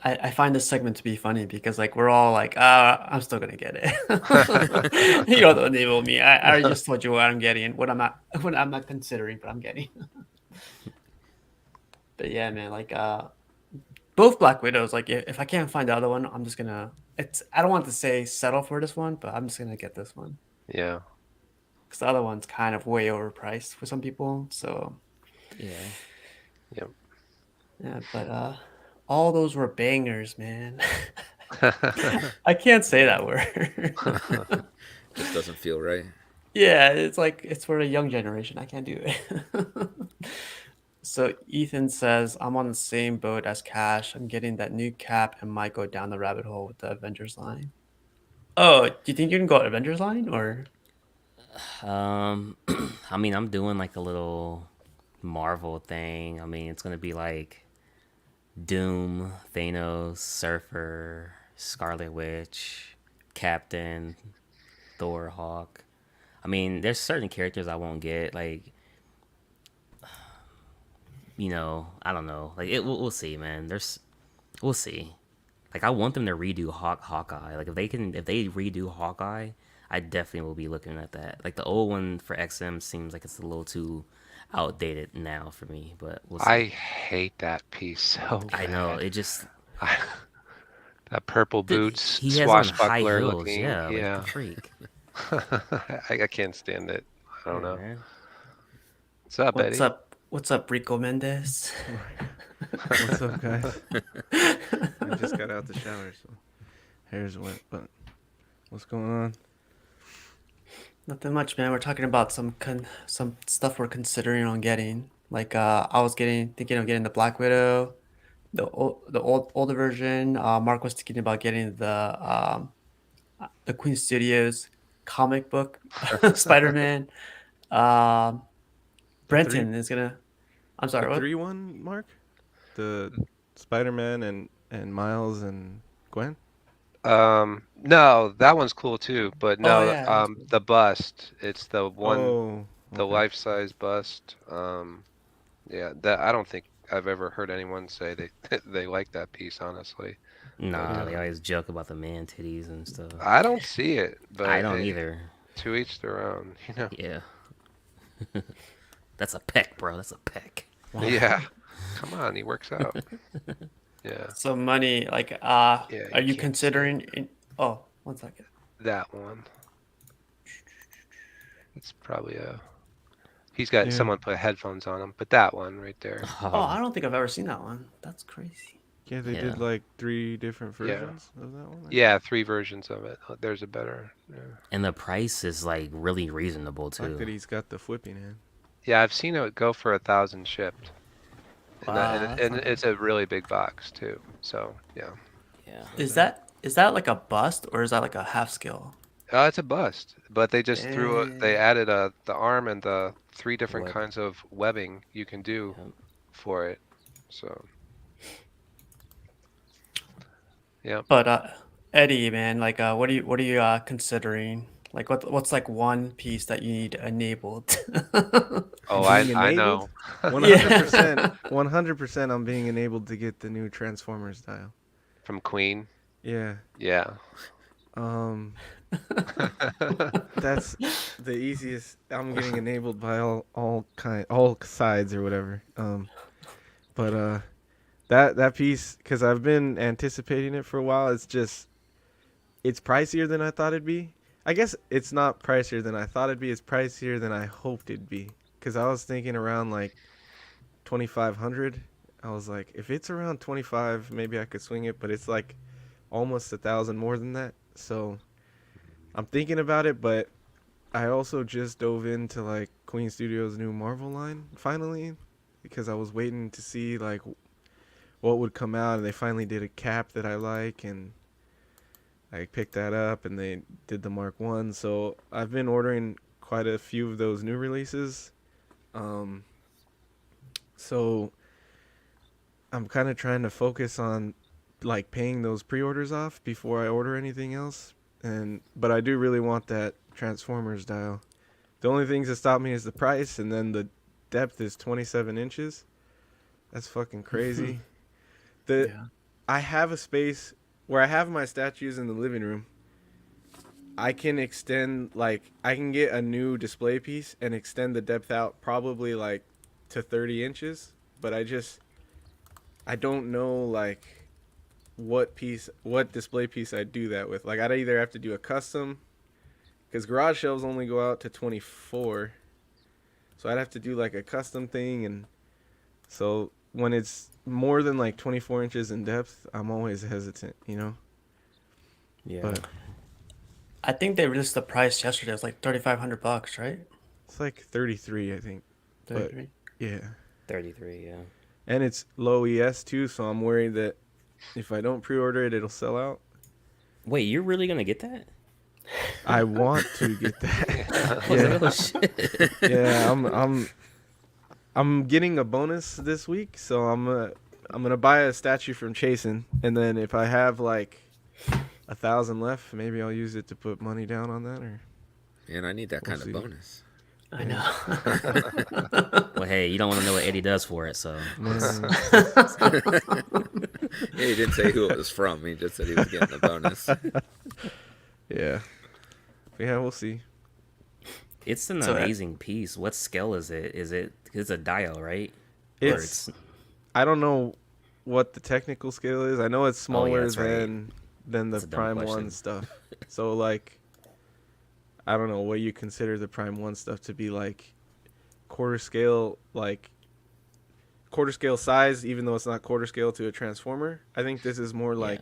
I find this segment to be funny because like we're all like, I'm still gonna get it. You don't enable me. I already just told you what I'm getting, what I'm not considering, but I'm getting. But yeah, man, like both Black Widows, like if I can't find the other one, I'm just gonna it's I don't want to say settle for this one, but I'm just gonna get this one. yeah. Because the other one's kind of way overpriced for some people. So Yeah. Yep. yeah, but all those were bangers, man. I can't say that word. Just doesn't feel right. Yeah, it's like it's for the young generation. I can't do it. So Ethan says, I'm on the same boat as Cash. I'm getting that new cap and might go down the rabbit hole with the Avengers line. Oh, do you think you can go Avengers line or? Um, I mean, I'm doing like a little Marvel thing. I mean, it's gonna be like Doom, Thanos, Surfer, Scarlet Witch, Captain, Thor, Hawk. I mean, there's certain characters I won't get. Like, I don't know. Like, we'll see, man. We'll see. Like, I want them to redo Hawkeye. Like, if they redo Hawkeye, I definitely will be looking at that. Like, the old one for XM seems like it's a little too outdated now for me, but we'll I see. hate that piece so I know bad. it just I, that purple boots, he has on high swashbuckler heels. looking. Yeah, like the Yeah. freak. I can't stand it. I don't Yeah, know. man. What's up, What's Eddie? up? What's up, Rico Mendez? What's up, guys? I just got out the shower, so hair's wet. But what's going on? Nothing much, man. We're talking about some stuff we're considering on getting. Like I was getting thinking of getting the Black Widow, the older version. Mark was thinking about getting the Queen Studios comic book Spider-Man. Um, The three, Brenton is gonna. I'm the sorry. What? three one, Mark. The Spider-Man and Miles and Gwen. No, that one's cool too, but Oh no, yeah, that's cool. the bust. It's the one, Oh, the okay. life-size bust. Yeah, that I don't think I've ever heard anyone say they they like that piece, honestly. But Nah, Yeah. they always joke about the man titties and stuff. I don't see it. I But don't hey, either. to each their own, you know. Yeah. That's a peck, bro. That's a peck. Wow. Yeah. Come on, he works out. Yeah. So money, like, Yeah, are you you can't see it. considering? Oh, 1 second. That one. It's probably a. He's got Yeah. someone put headphones on him, but that one right there. Oh, Oh, I don't think I've ever seen that one. That's crazy. Yeah, they yeah. did like 3 different Yeah. versions of that one, I think. Yeah, 3 versions of it. There's a better. Yeah. And the price is like really reasonable I like that too. he's got the flipping hand. Yeah, I've seen it go for 1,000 shipped, and that Wow, that's and not bad. it's a really big box too. So yeah, Yeah. Not Is bad. that like a bust or is that like a half scale? it's a bust. But they just threw it. They Dang. added the arm and the 3 different What? kinds of webbing you can do Yeah. for it. So yeah. But Eddie, man, like, what are you considering? Like, what's like one piece that you need enabled? Oh, Being I enabled? know. 100%. Yeah. 100% I'm being enabled to get the new Transformers dial. From Queen. Yeah. Yeah. Um, that's the easiest. I'm getting enabled by all sides or whatever. But that piece, because I've been anticipating it for a while. It's pricier than I thought it'd be. I guess it's not pricier than I thought it'd be. It's pricier than I hoped it'd be. Because I was thinking around like 2,500. I was like, if it's around 25, maybe I could swing it. But it's like almost 1,000 more than that. So I'm thinking about it. But I also just dove into like Queen Studios' new Marvel line finally, because I was waiting to see like what would come out, and they finally did a cap that I like, and I picked that up, and they did the Mark One. So I've been ordering quite a few of those new releases. Um, so I'm kind of trying to focus on like paying those pre-orders off before I order anything else. But I do really want that Transformers dial. The only things that stop me is the price, and then the depth is 27 inches. That's fucking crazy. The Yeah. I have a space where I have my statues in the living room. I can extend, like, I can get a new display piece and extend the depth out probably like to 30 inches, but I don't know like what display piece I'd do that with. Like, I'd either have to do a custom, because garage shelves only go out to 24, so I'd have to do like a custom thing. And so when it's more than like 24 inches in depth, I'm always hesitant, you know? Yeah. But I think they released the price yesterday. It was like $3,500, right? it's like 33, I think. But 33. yeah. 33, yeah. And it's low ES too, so I'm worried that if I don't pre-order it, it'll sell out. Wait, you're really gonna get that? I want to get that. I was like, oh shit. Yeah, I'm getting a bonus this week, so I'm gonna buy a statue from Chasen, and then if I have like 1,000 left, maybe I'll use it to put money down on that. Or And I need that We'll kind see. of bonus. I know. Well, hey, you don't want to know what Eddie does for it, so man, Yeah, he didn't say who it was from. He just said he was getting a bonus. yeah, we'll see. it's an So, amazing piece. What scale is it? It's a dial, right? Or It's I don't know what the technical scale is. I know it's smaller that's right. than the That's a dumb Prime question. 1 stuff. So like, I don't know what you consider the Prime 1 stuff to be, like quarter scale, like quarter scale size, even though it's not quarter scale to a Transformer. I think this is more like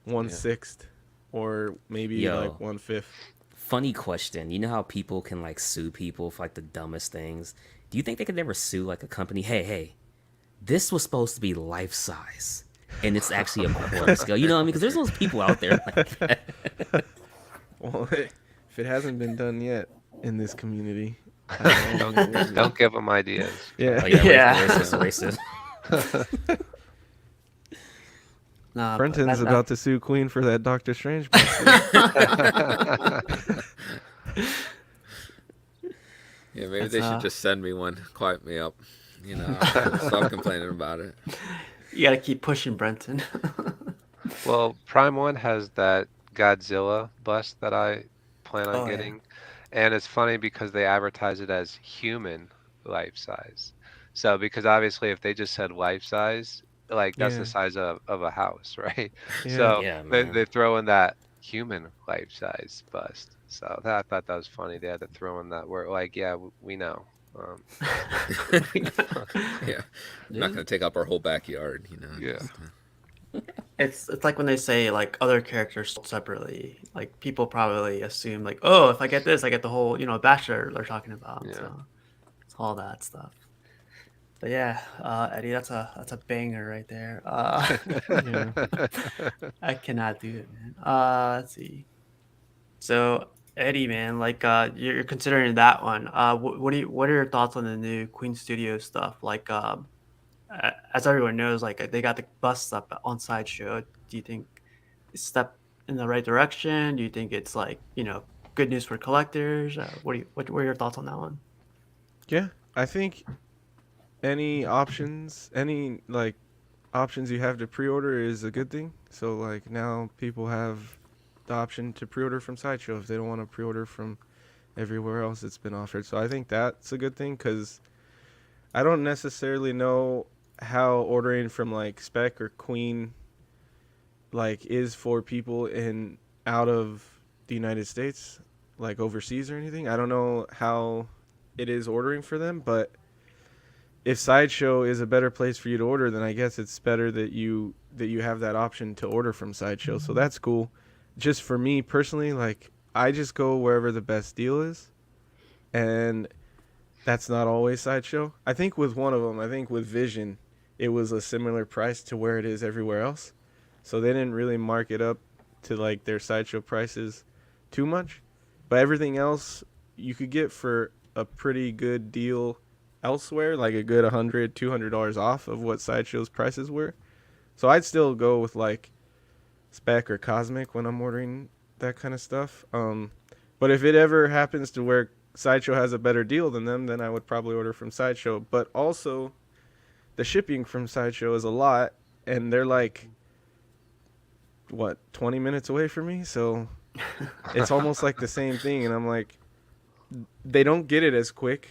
Yeah. 1/6 or maybe Yo. like 1/5. Funny question. You know how people can like sue people for like the dumbest things? Do you think they could ever sue like a company? Hey, this was supposed to be life size, and it's actually a quarter scale. You know what I mean? Because there's those people out there like that. Well, if it hasn't been done yet in this community, I don't know. Don't give them ideas. Yeah. Oh, yeah, Yeah. racist. Nah, but Brenton's that- about to sue Queen for that Doctor Strange book. Yeah, maybe That's, they should just send me one. Quiet me up. You know, stop complaining about it. You gotta keep pushing, Brenton. Well, Prime One has that Godzilla bust that I plan on Oh, yeah. getting, and it's funny because they advertise it as human, life size. So because obviously if they just said life size, like that's the Yeah, size of a house, right? yeah, So Yeah, they man. throw in that human life size bust. So that I thought that was funny. They had to throw in that word like, yeah, we know. Um, Yeah, not Yeah. going to take up our whole backyard, you know. yeah. Just It's like when they say like other characters sold separately. Like people probably assume like, oh, if I get this, I get the whole bachelor they're talking about. Yeah. So it's all that stuff. But yeah, Eddie, that's a banger right there. yeah. I cannot do it, man. Let's see. So Eddie, man, like you're considering that one. What are your thoughts on the new Queen Studio stuff? Like as everyone knows, like they got the bus up on Sideshow. Do you think it's a step in the right direction? Do you think it's like good news for collectors? What are your thoughts on that one? Yeah, I think any like options you have to pre-order is a good thing. So like now people have the option to pre-order from Sideshow if they don't want to pre-order from everywhere else it's been offered. So I think that's a good thing because I don't necessarily know how ordering from like Spec or Queen like is for people in out of the United States, like overseas or anything. I don't know how it is ordering for them, but if Sideshow is a better place for you to order, then I guess it's better that you have that option to order from Sideshow. So that's cool. Just for me personally, like I just go wherever the best deal is, and that's not always Sideshow. I think with one of them, I think with Vision, it was a similar price to where it is everywhere else. So they didn't really mark it up to like their Sideshow prices too much. But everything else you could get for a pretty good deal elsewhere, like a good $100, $200 off of what Sideshow's prices were. So I'd still go with like Spec or Cosmic when I'm ordering that kind of stuff. But if it ever happens to where Sideshow has a better deal than them, then I would probably order from Sideshow. But also, the shipping from Sideshow is a lot, and they're like, what, 20 minutes away from me? So it's almost like the same thing. And I'm like, they don't get it as quick,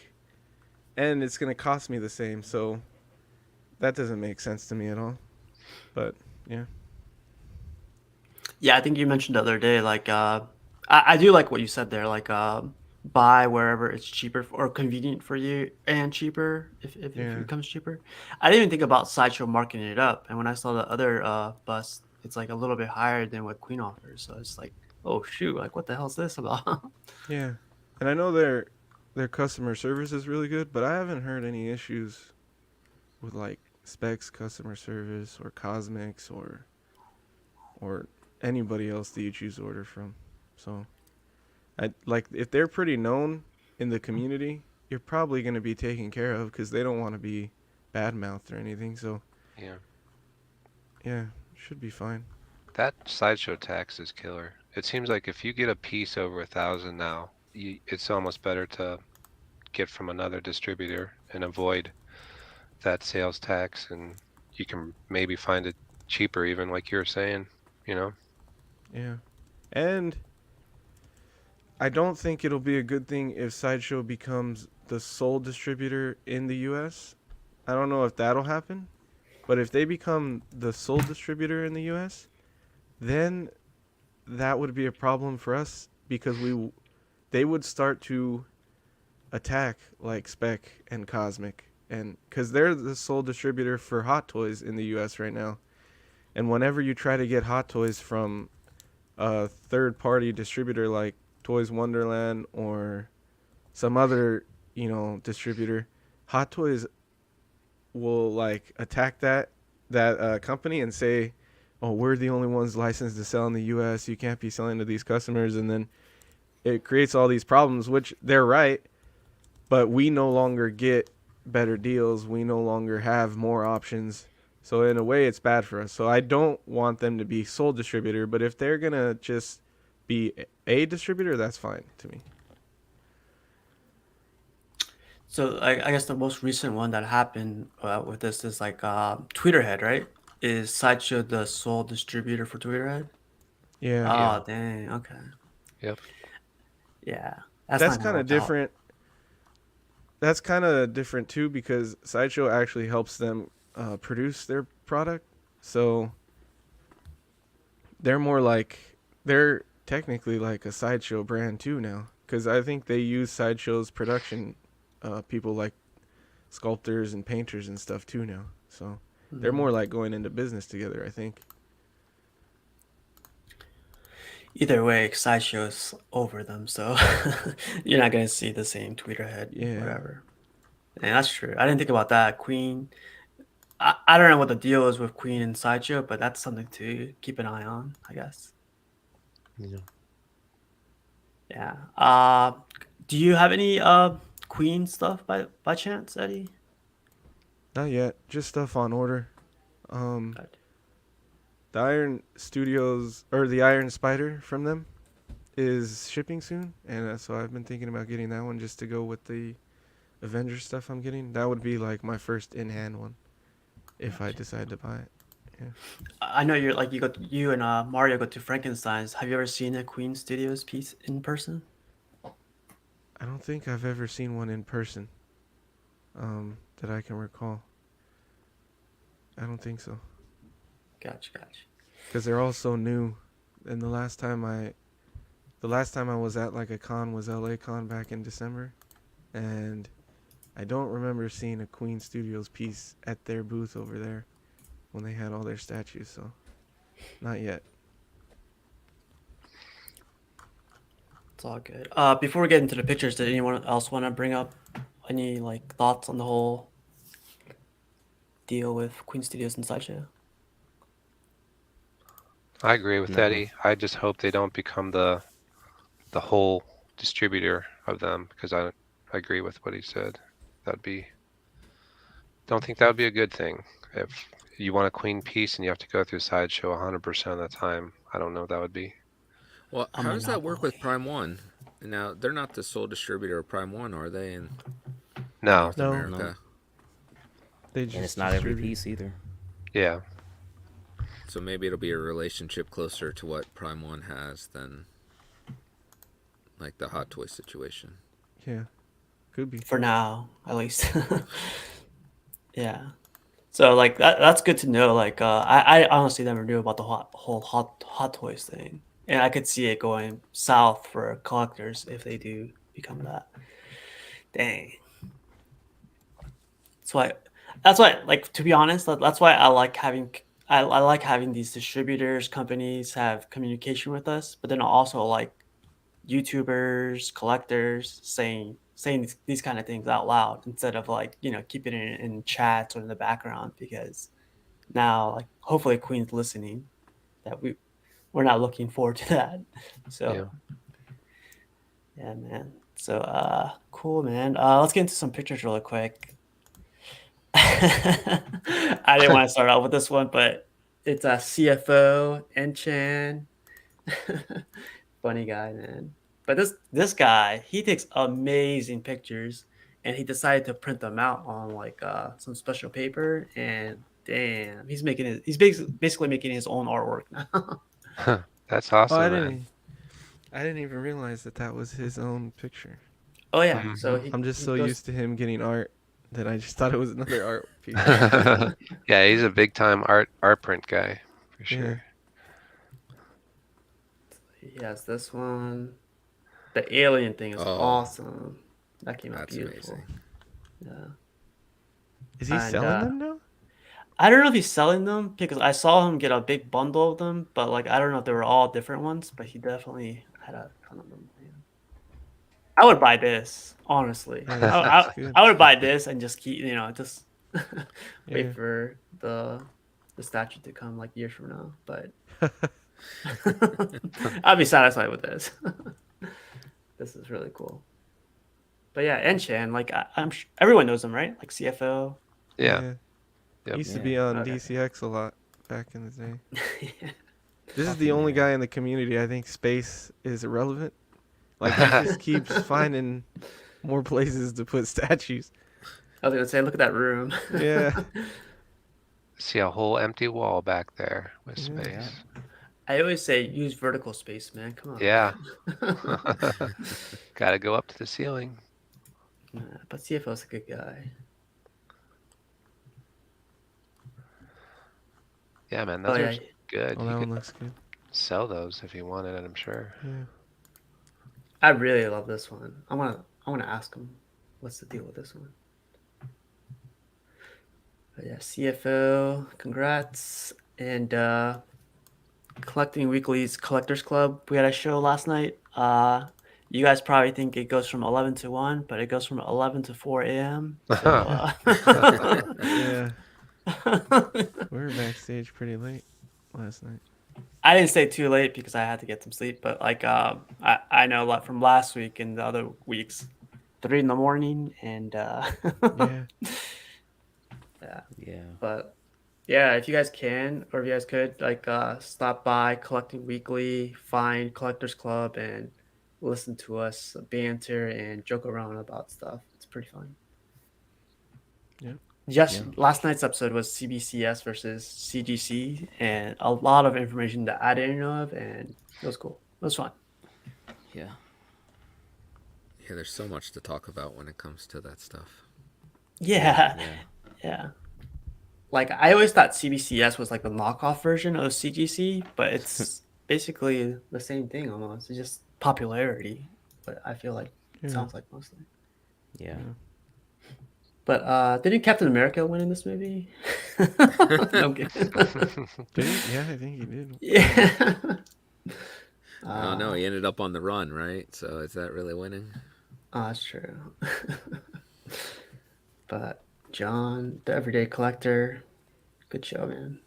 and it's going to cost me the same. So that doesn't make sense to me at all. But yeah. Yeah, I think you mentioned the other day, like I do like what you said there, like buy wherever it's cheaper or convenient for you and cheaper if it Yeah. becomes cheaper. I didn't even think about Sideshow marking it up, and when I saw the other bus, it's like a little bit higher than what Queen offers. So it's like, oh shoot, like what the hell is this about? Yeah. And I know their customer service is really good, but I haven't heard any issues with like Specs customer service or Cosmics or anybody else that you choose to order from. So I like if they're pretty known in the community, you're probably going to be taken care of because they don't want to be bad mouthed or anything. So Yeah. yeah, should be fine. That sideshow tax is killer. It seems like if you get a piece over 1,000 now, it's almost better to get from another distributor and avoid that sales tax, and you can maybe find it cheaper, even like you were saying, you know? Yeah, and I don't think it'll be a good thing if Sideshow becomes the sole distributor in the U.S. I don't know if that'll happen, but if they become the sole distributor in the U.S., then that would be a problem for us because they would start to attack like Spec and Cosmic, and because they're the sole distributor for Hot Toys in the U.S. right now. And whenever you try to get Hot Toys from a third party distributor like Toys Wonderland or some other distributor, Hot Toys will like attack that company and say, "Oh, we're the only ones licensed to sell in the U.S. You can't be selling to these customers," and then it creates all these problems. Which they're right, but we no longer get better deals. We no longer have more options. So in a way, it's bad for us. So I don't want them to be sole distributor, but if they're gonna just be a distributor, that's fine to me. So I guess the most recent one that happened with this is like Tweeterhead, right? Is Sideshow the sole distributor for Tweeterhead? Yeah, Yeah. Oh, dang. Okay. Yep. Yeah. That's that's not gonna kind of work out. different. that's kind of different too because Sideshow actually helps them produce their product. So they're more like they're technically like a Sideshow brand too now because I think they use Sideshow's production people like sculptors and painters and stuff too now. So they're Mhm. more like going into business together, I think. Either way, Sideshow's over them, so you're not gonna see the same Twitter head, Yeah. whatever. And that's true. I didn't think about that. Queen. I don't know what the deal is with Queen and Sideshow, but that's something to keep an eye on, I guess. Yeah. Yeah. Do you have any Queen stuff by chance, Eddie? Not yet. Just stuff on order. Um Good. the Iron Studios or the Iron Spider from them is shipping soon, and so I've been thinking about getting that one just to go with the Avengers stuff I'm getting. That would be like my first in-hand one if I Gotcha. decide to buy it. Yeah. I know you're like you and Mario go to Frankenstein's. Have you ever seen a Queen Studios piece in person? I don't think I've ever seen one in person that I can recall. I don't think so. Gotcha, gotcha. Because they're all so new. And the last time I was at like a con was LA Con back in December, and I don't remember seeing a Queen Studios piece at their booth over there when they had all their statues. So not yet. It's all good. Before we get into the pictures, did anyone else want to bring up any like thoughts on the whole deal with Queen Studios and Sideshow? I agree with No. Eddie. I just hope they don't become the whole distributor of them because I agree with what he said. That'd be don't think that would be a good thing. If you want a Queen piece and you have to go through Sideshow 100% of the time, I don't know what that would be. Well, A how does that work with monopoly. Prime One? Now they're not the sole distributor of Prime One, are they? In No. North No, No. America. they And it's just not every distribute. piece either. Yeah. So maybe it'll be a relationship closer to what Prime One has than like the Hot Toy situation. Yeah, could be. For now, at least. Yeah. So like that's good to know. Like I honestly never knew about the whole hot toys thing, and I could see it going south for collectors if they do become that. Dang. That's why. That's why. Like to be honest, that's why I like having. I like having these distributors, companies have communication with us, but then also like YouTubers, collectors saying these kind of things out loud instead of like keeping it in chats or in the background because now like hopefully Queen's listening that we're not looking forward to that. Yeah. So yeah, man. So cool, man. Let's get into some pictures really quick. I didn't want to start out with this one, but it's a CFO Enchan. Funny guy, man. But this guy, he takes amazing pictures, and he decided to print them out on like some special paper. And damn, he's basically making his own artwork now. That's Oh, awesome, man. I didn't even realize that that was his own picture. Oh yeah, so Hmm. I'm just he so goes. used to him getting art that I just thought it was another art piece. Yeah, he's a big time art print guy for Yeah. sure. He has this one. The alien thing is Oh, awesome. That came out that's beautiful. amazing. Yeah, Is he and selling them now? I don't know if he's selling them because I saw him get a big bundle of them, but like I don't know if they were all different ones, but he definitely had a ton of them. Man. I would buy this, honestly. Yeah, this I, looks I, good. I would buy this and just keep, just wait Yeah. for the statue to come like years from now. But I'd be satisfied with this. This is really cool. But yeah, Enchan, like everyone knows him, right? Like CFO. Yeah. Yeah. He Yep. used to Yeah. be on Okay. DCX a lot back in the day. Yeah. This is the Coffee only Man. guy in the community I think space is irrelevant. Like he just keeps finding more places to put statues. I was gonna say, look at that room. Yeah. See a whole empty wall back there with Yeah. Yeah. space. I always say use vertical space, man. Come Yeah. on. Got to go up to the ceiling. But CFO's a good guy. Yeah, man, Oh those are yeah, good. Oh, You that could one looks good. sell those if you wanted it, I'm sure. Yeah. I really love this one. I wanna ask him what's the deal with this one. But yeah, CFO, congrats. And Collecting Weekly's Collectors Club. We had a show last night. You guys probably think it goes from 11 to 1, but it goes from 11 to 4 a.m. So Yeah. We were backstage pretty late last night. I didn't stay too late because I had to get some sleep. But like, I know a lot from last week and the other weeks, 3 in the morning, and Yeah. yeah. Yeah. But yeah, if you guys can, or if you guys could, like, stop by Collecting Weekly, find Collectors Club, and listen to us banter and joke around about stuff. It's pretty fun. Yeah. Yeah. Just last night's episode was CBCS versus CGC, and a lot of information that I didn't know of, and it was cool. It was fun. Yeah. Yeah, there's so much to talk about when it comes to that stuff. Yeah, Yeah. yeah. Like I always thought CBCS was like the knockoff version of CGC, but it's basically the same thing almost. It's just popularity, but I feel like it Yeah. sounds like mostly. Yeah. But didn't Captain America win in this movie? No, I'm kidding. Did he? Yeah, I think he did. Yeah. I don't know. He ended up on the run, right? So is that really winning? That's true. But John, the Everyday Collector, good show, man.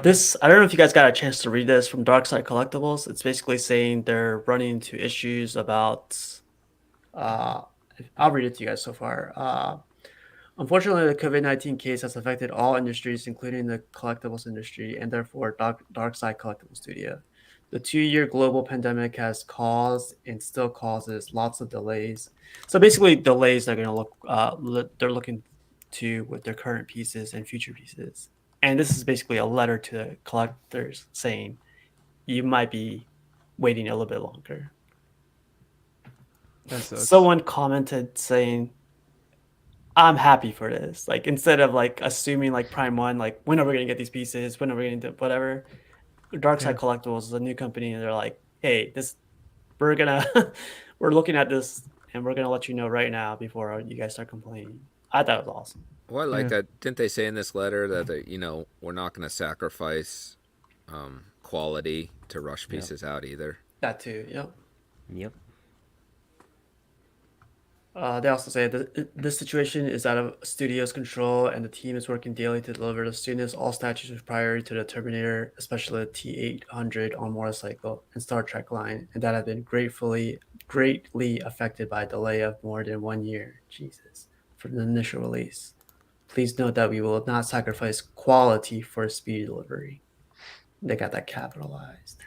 This I don't know if you guys got a chance to read this from Dark Side Collectibles. It's basically saying they're running into issues about. Uh, I'll read it to you guys so far. Unfortunately, the COVID-19 case has affected all industries, including the collectibles industry, and therefore Dark Side Collectibles Studio. The 2-year global pandemic has caused and still causes lots of delays. So basically, delays they're going to they're looking to with their current pieces and future pieces. And this is basically a letter to the collectors saying you might be waiting a little bit longer. That sucks. Someone commented saying, I'm happy for this. Like instead of like assuming like Prime One, like when are we gonna get these pieces? When are we gonna do whatever? Dark Side Yeah. Collectibles is a new company, and they're like, hey, this we're gonna we're looking at this, and we're gonna let you know right now before you guys start complaining. I thought it was awesome. Well, I like Yeah. that. Didn't they say in this letter that we're not going to sacrifice quality to rush Yep. pieces out either? That too. Yep. Yep. They also say that this situation is out of studio's control, and the team is working daily to deliver the students all statues with priority to the Terminator, especially the T-800 on motorcycle and Star Trek line, and that have been greatly affected by a delay of more than 1 year. Jesus, for the initial release. Please note that we will not sacrifice quality for speedy delivery. They got that capitalized.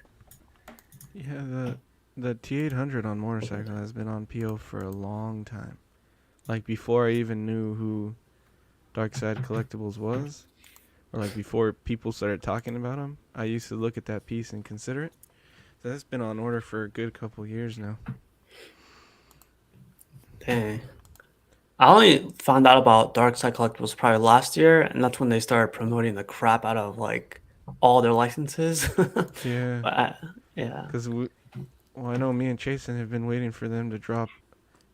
Yeah. The T800 on motorcycle has been on PO for a long time. Like before I even knew who Dark Side Collectibles was, or like before people started talking about him, I used to look at that piece and consider it. So that's been on order for a good couple years now. Dang. I only found out about Dark Side Collectibles probably last year, and that's when they started promoting the crap out of like all their licenses. Yeah. But yeah, Because I know me and Chasen have been waiting for them to drop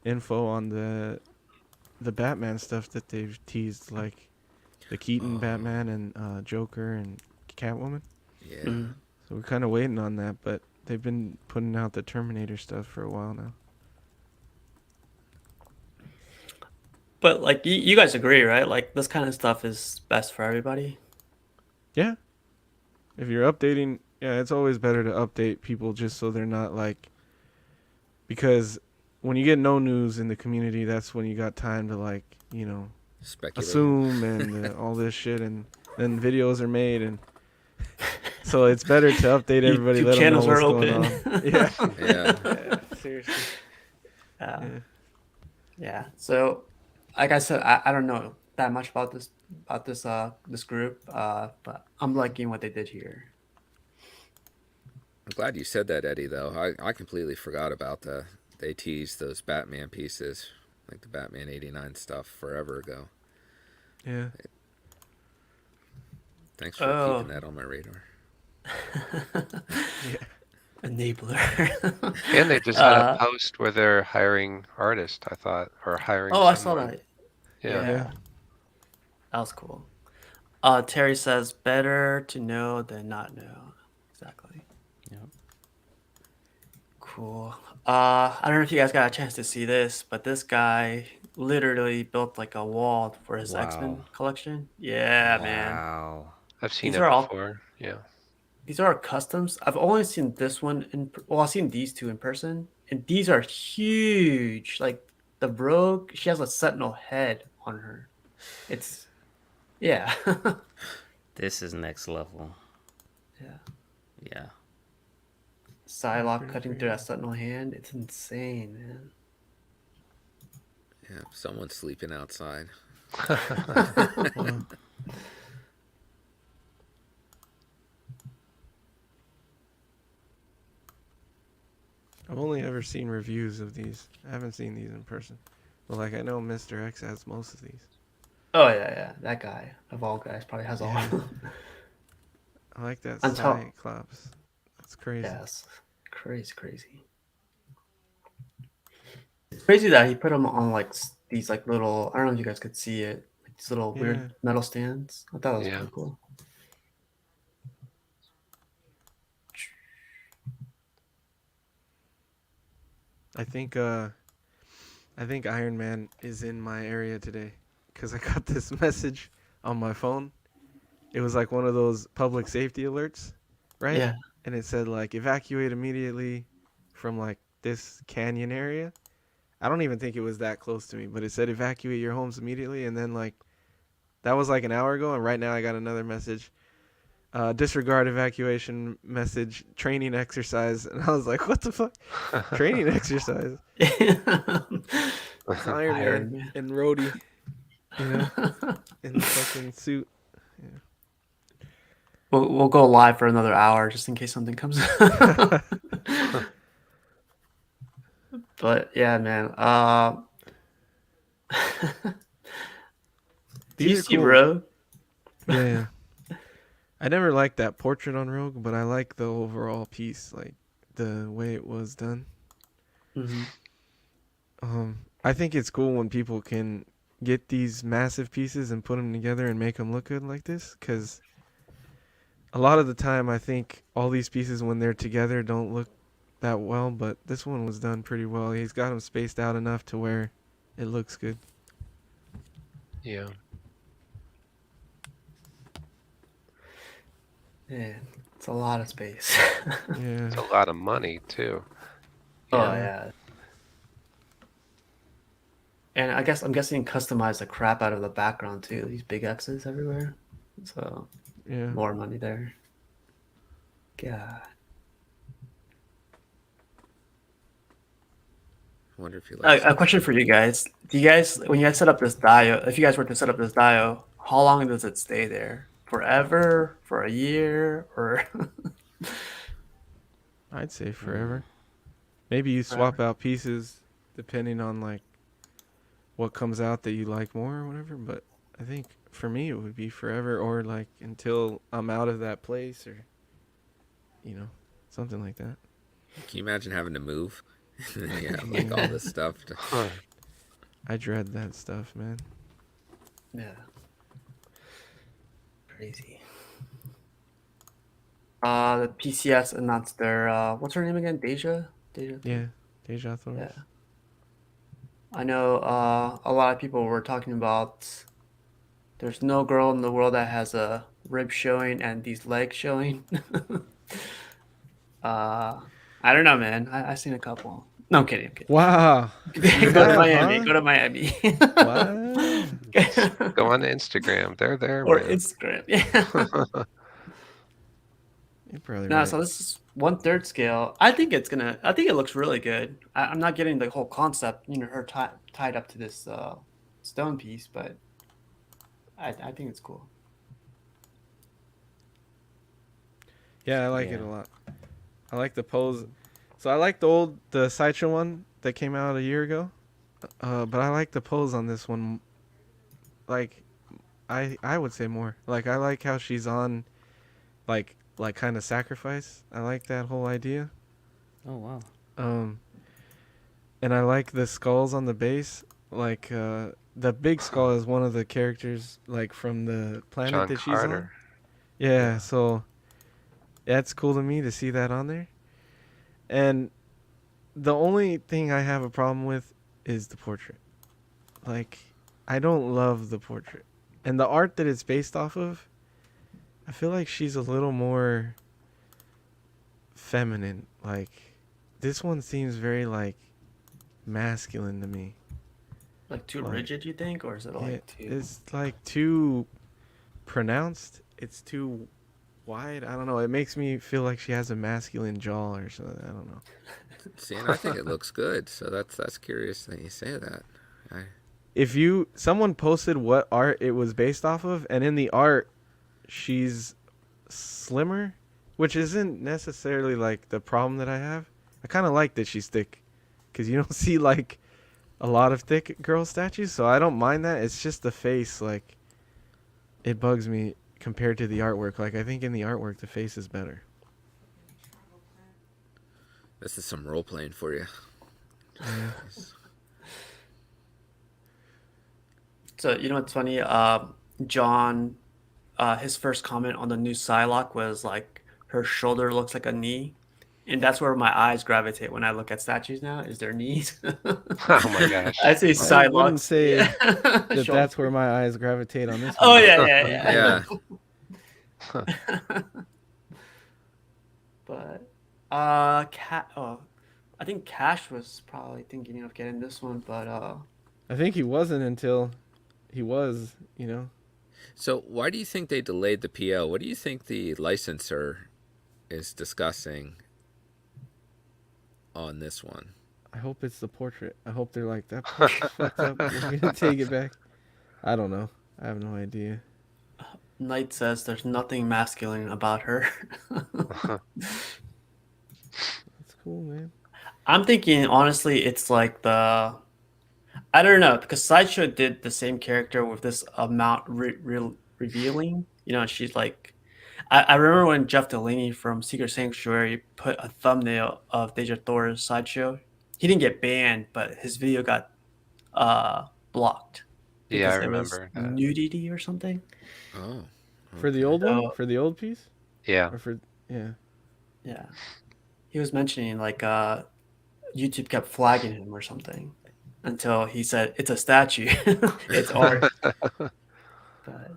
info on the Batman stuff that they've teased, like the Keaton Batman and Joker and Catwoman. Yeah. Mhm. So we're kind of waiting on that, but they've been putting out the Terminator stuff for a while now. But like you guys agree, right? Like this kind of stuff is best for everybody. Yeah. If you're updating, yeah, it's always better to update people just so they're not like, because when you get no news in the community, that's when you got time to like, Speculate. assume and all this shit, and then videos are made, and so it's better to update everybody, YouTube let them know channels what's are going open. on. Yeah. Yeah. Yeah, seriously. Yeah. Yeah. Yeah. So, like I said, I don't know that much about this group, but I'm liking what they did here. I'm glad you said that, Eddie. Though I completely forgot about they teased those Batman pieces, like the Batman '89 stuff, forever ago. Yeah. Thanks for Oh, keeping that on my radar. Yeah. enabler. And they just had a uh, post where they're hiring artists, I thought, or hiring oh, I saw someone. that. Yeah. Yeah. Yeah, that was cool. Terry says, better to know than not know. Exactly. Yep. Cool. I don't know if you guys got a chance to see this, but this guy literally built like a wall for his Wow. X-Men collection. Yeah, man. Wow. I've seen These it are all before. Yeah. these are customs. I've only seen this one well, I've seen these two in person, and these are huge. Like the Rogue, she has a Sentinel head on her. It's yeah. This is next level. Yeah. Yeah. That's Psylocke pretty cutting through that crazy. Sentinel hand. It's insane, man. Yeah, someone's sleeping outside. Wow. I've only ever seen reviews of these. I haven't seen these in person. But like I know Mr. X has most of these. Oh yeah, yeah. That guy of all guys probably has all. Yeah. I like that Until Cyclops. That's crazy. yes, crazy, crazy. It's crazy that he put them on like these like little. I don't know if you guys could see it. Like these little weird Yeah. metal stands. I thought that was Yeah. pretty cool. I think uh I think Iron Man is in my area today cuz I got this message on my phone. It was like one of those public safety alerts, right? Yeah. And it said like evacuate immediately from like this canyon area. I don't even think it was that close to me, but it said evacuate your homes immediately and then like that was like an hour ago and right now I got another message. Disregard evacuation message training exercise and I was like what the fuck training exercise it's Iron Man Iron Man. and Rhodey, you know, in the fucking suit. Yeah. We'll go live for another hour just in case something comes up. But yeah, man. Do you These are see cool. Rogue? Yeah, yeah. I never liked that portrait on Rogue, but I like the overall piece, like the way it was done. Mm-hmm. I think it's cool when people can get these massive pieces and put them together and make them look good like this, because a lot of the time I think all these pieces when they're together don't look that well, but this one was done pretty well. He's got them spaced out enough to where it looks good. Yeah. Yeah, it's a lot of space. Yeah, It's a lot of money too. Oh yeah, yeah. And I guess I'm guessing customize the crap out of the background too. These big X's everywhere. So yeah. more money there. God. I wonder if he likes A those. question for you guys. Do you guys, when you guys set up this dio, if you guys were to set up this dio, how long does it stay there? Forever? For a year? Or I'd say Mm. forever. Maybe you swap forever? out pieces depending on like what comes out that you like more or whatever, but I think for me it would be forever or like until I'm out of that place or you know, something like that. Can you imagine having to move? And then you have like all Yeah. this stuff. Huh. I dread that stuff, man. Yeah. Crazy. The PCS announced their what's her name again? Deja? Deja? Yeah. Deja Thorns. Yeah. I know a lot of people were talking about there's no girl in the world that has a rib showing and these legs showing. I don't know, man. I seen a couple. No, I'm kidding. I'm Wow. You kidding. Go to have, Miami. huh? Go to Miami. What? Just go on to Instagram. They're there, Or man. Instagram. Yeah. You're probably No, right. so this is 1/3 scale. I think it's gonna. I think it looks really good. I'm not getting the whole concept. Her tied up to this stone piece, but I think it's cool. Yeah, I like it Yeah. a lot. I like the pose. So I like the Sideshow one that came out a year ago. But I like the pose on this one. Like I would say more. Like I like how she's on like kind of sacrifice. I like that whole idea. Oh wow. Um, and I like the skulls on the base. Like the big skull is one of the characters like from the planet John that she's on. Carter. Yeah, Yeah. so that's cool to me to see that on there. And the only thing I have a problem with is the portrait. Like I don't love the portrait. And the art that it's based off of, I feel like she's a little more feminine. Like this one seems very like masculine to me. Like too Like rigid, you think, or is it yeah, like too? it's like too pronounced. It's too wide. I don't know. It makes me feel like she has a masculine jaw or something. I don't know. See, and I think it looks good. So that's curious that you say that. I, If you someone posted what art it was based off of, and in the art she's slimmer, which isn't necessarily like the problem that I have. I kind of like that she's thick, because you don't see like a lot of thick girl statues, so I don't mind that. It's just the face, like it bugs me compared to the artwork. Like I think in the artwork the face is better. this is some role playing for you. Yeah. So you know what's funny? John, his first comment on the new Psylocke was like her shoulder looks like a knee, and that's where my eyes gravitate when I look at statues now. Is their knees? Oh my gosh. I see I wouldn't Psylocke's, say yeah. that Shoulder. that's where my eyes gravitate on this Oh one. yeah, yeah, Yeah. yeah. But oh, I think Cash was probably thinking of getting this one, but I think he wasn't until he was, you know. So why do you think they delayed the PO? What do you think the licensor is discussing on this one? I hope it's the portrait. I hope they're like that portrait's fucked up. We're gonna take it back. I don't know. I have no idea. Knight says there's nothing masculine about her. That's cool, man. I'm thinking honestly, it's like I don't know because Sideshow did the same character with this amount revealing. You know, she's like, I remember when Jeff Delaney from Secret Sanctuary put a thumbnail of Deja Thor's Sideshow. He didn't get banned, but his video got blocked Yeah, I because it was remember that. nudity or something. Oh, For the okay. old one, So for the old piece, Yeah. or for yeah. yeah, he was mentioning like YouTube kept flagging him or something until he said it's a statue, it's art. But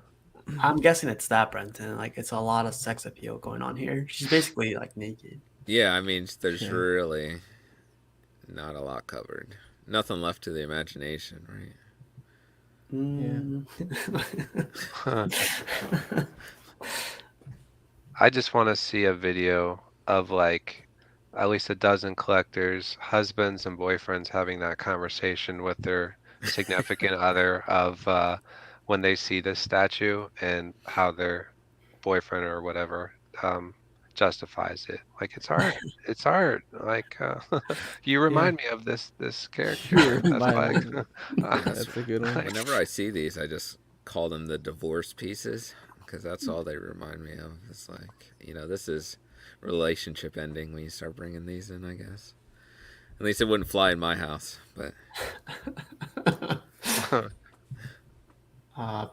I'm guessing it's that, Brenton. Like it's a lot of sex appeal going on here. She's basically like naked. Yeah, I mean, there's Yeah. really not a lot covered. Nothing left to the imagination, right? Mm. I just want to see a video of like at least a dozen collectors, husbands and boyfriends having that conversation with their significant other of when they see this statue and how their boyfriend or whatever justifies it. Like it's art. It's art. Like you remind me of this character. You That's remind like me. Yeah, That's a good one. like, whenever I see these, I just call them the divorce pieces because that's all they remind me of. It's like, this is relationship ending when you start bringing these in, I guess. At least it wouldn't fly in my house, but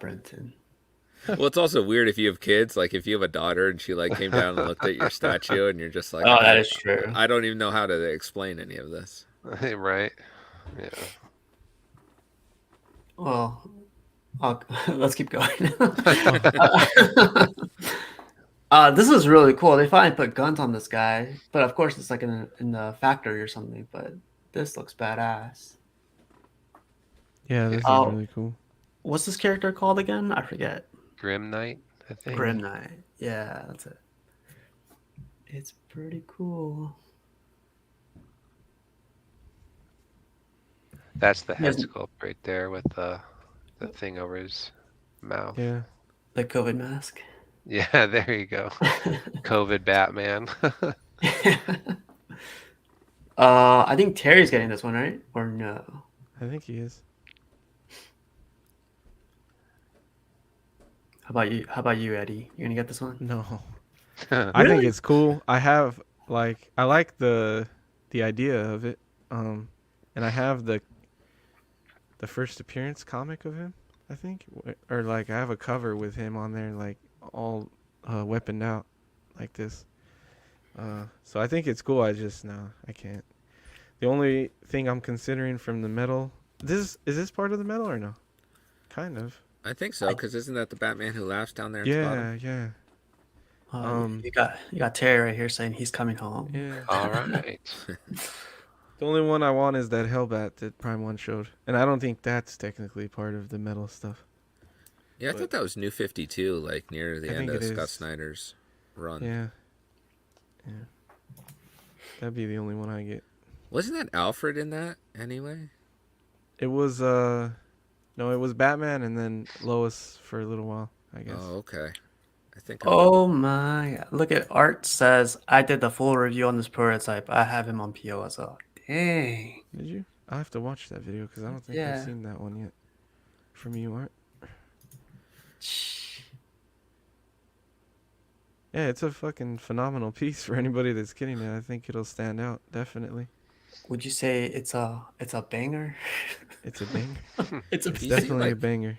Brenton. well, it's also weird if you have kids. Like if you have a daughter and she like came down and looked at your statue and you're just like, Oh, that is true. I don't even know how to explain any of this. right? Yeah. Well, let's keep going. This is really cool. They finally put guns on this guy, but of course it's like in the factory or something. But this looks badass. Yeah, this is Oh, really cool. what's this character called again? I forget. Grim Knight, I think. Grim Knight. Yeah, that's it. It's pretty cool. That's the head Yes. sculpt right there with the thing over his mouth. Yeah. The COVID mask. Yeah, there you go. COVID Batman. I think Terry's getting this one, right? Or no? I think he is. How about you? How about you, Eddie? You gonna get this one? No. I think Really? it's cool. I like the idea of it. Um and I have the first appearance comic of him, I think. Or like I have a cover with him on there like all weaponed out like this. So I think it's cool. No, I can't. The only thing I'm considering from the metal, this is this part of the metal or no? Kind of. I think so, because isn't that the Batman Who Laughs down there at the bottom? Yeah, yeah. Yeah, Um, you got Terry right here saying he's coming home. yeah. All right. The only one I want is that Hellbat that Prime One showed, and I don't think that's technically part of the metal stuff. Yeah, I But thought that was New 52, like near the I end think of it Scott is. Snyder's run. Yeah, yeah. That'd be the only one I get. Wasn't that Alfred in that anyway? It was no, it was Batman and then Lois for a little while, I guess. Oh, okay. I think I'm. Oh my! Look at Art says I did the full review on this prototype. I have him on PO as well. Dang. Did you? I have to watch that video because I don't think I've Yeah. seen that one yet. From you, Art. Yeah, it's a fucking phenomenal piece for anybody that's getting it. I think it'll stand out definitely. Would you say it's a banger? It's a banger. It's a It's Do you see, definitely a like, banger.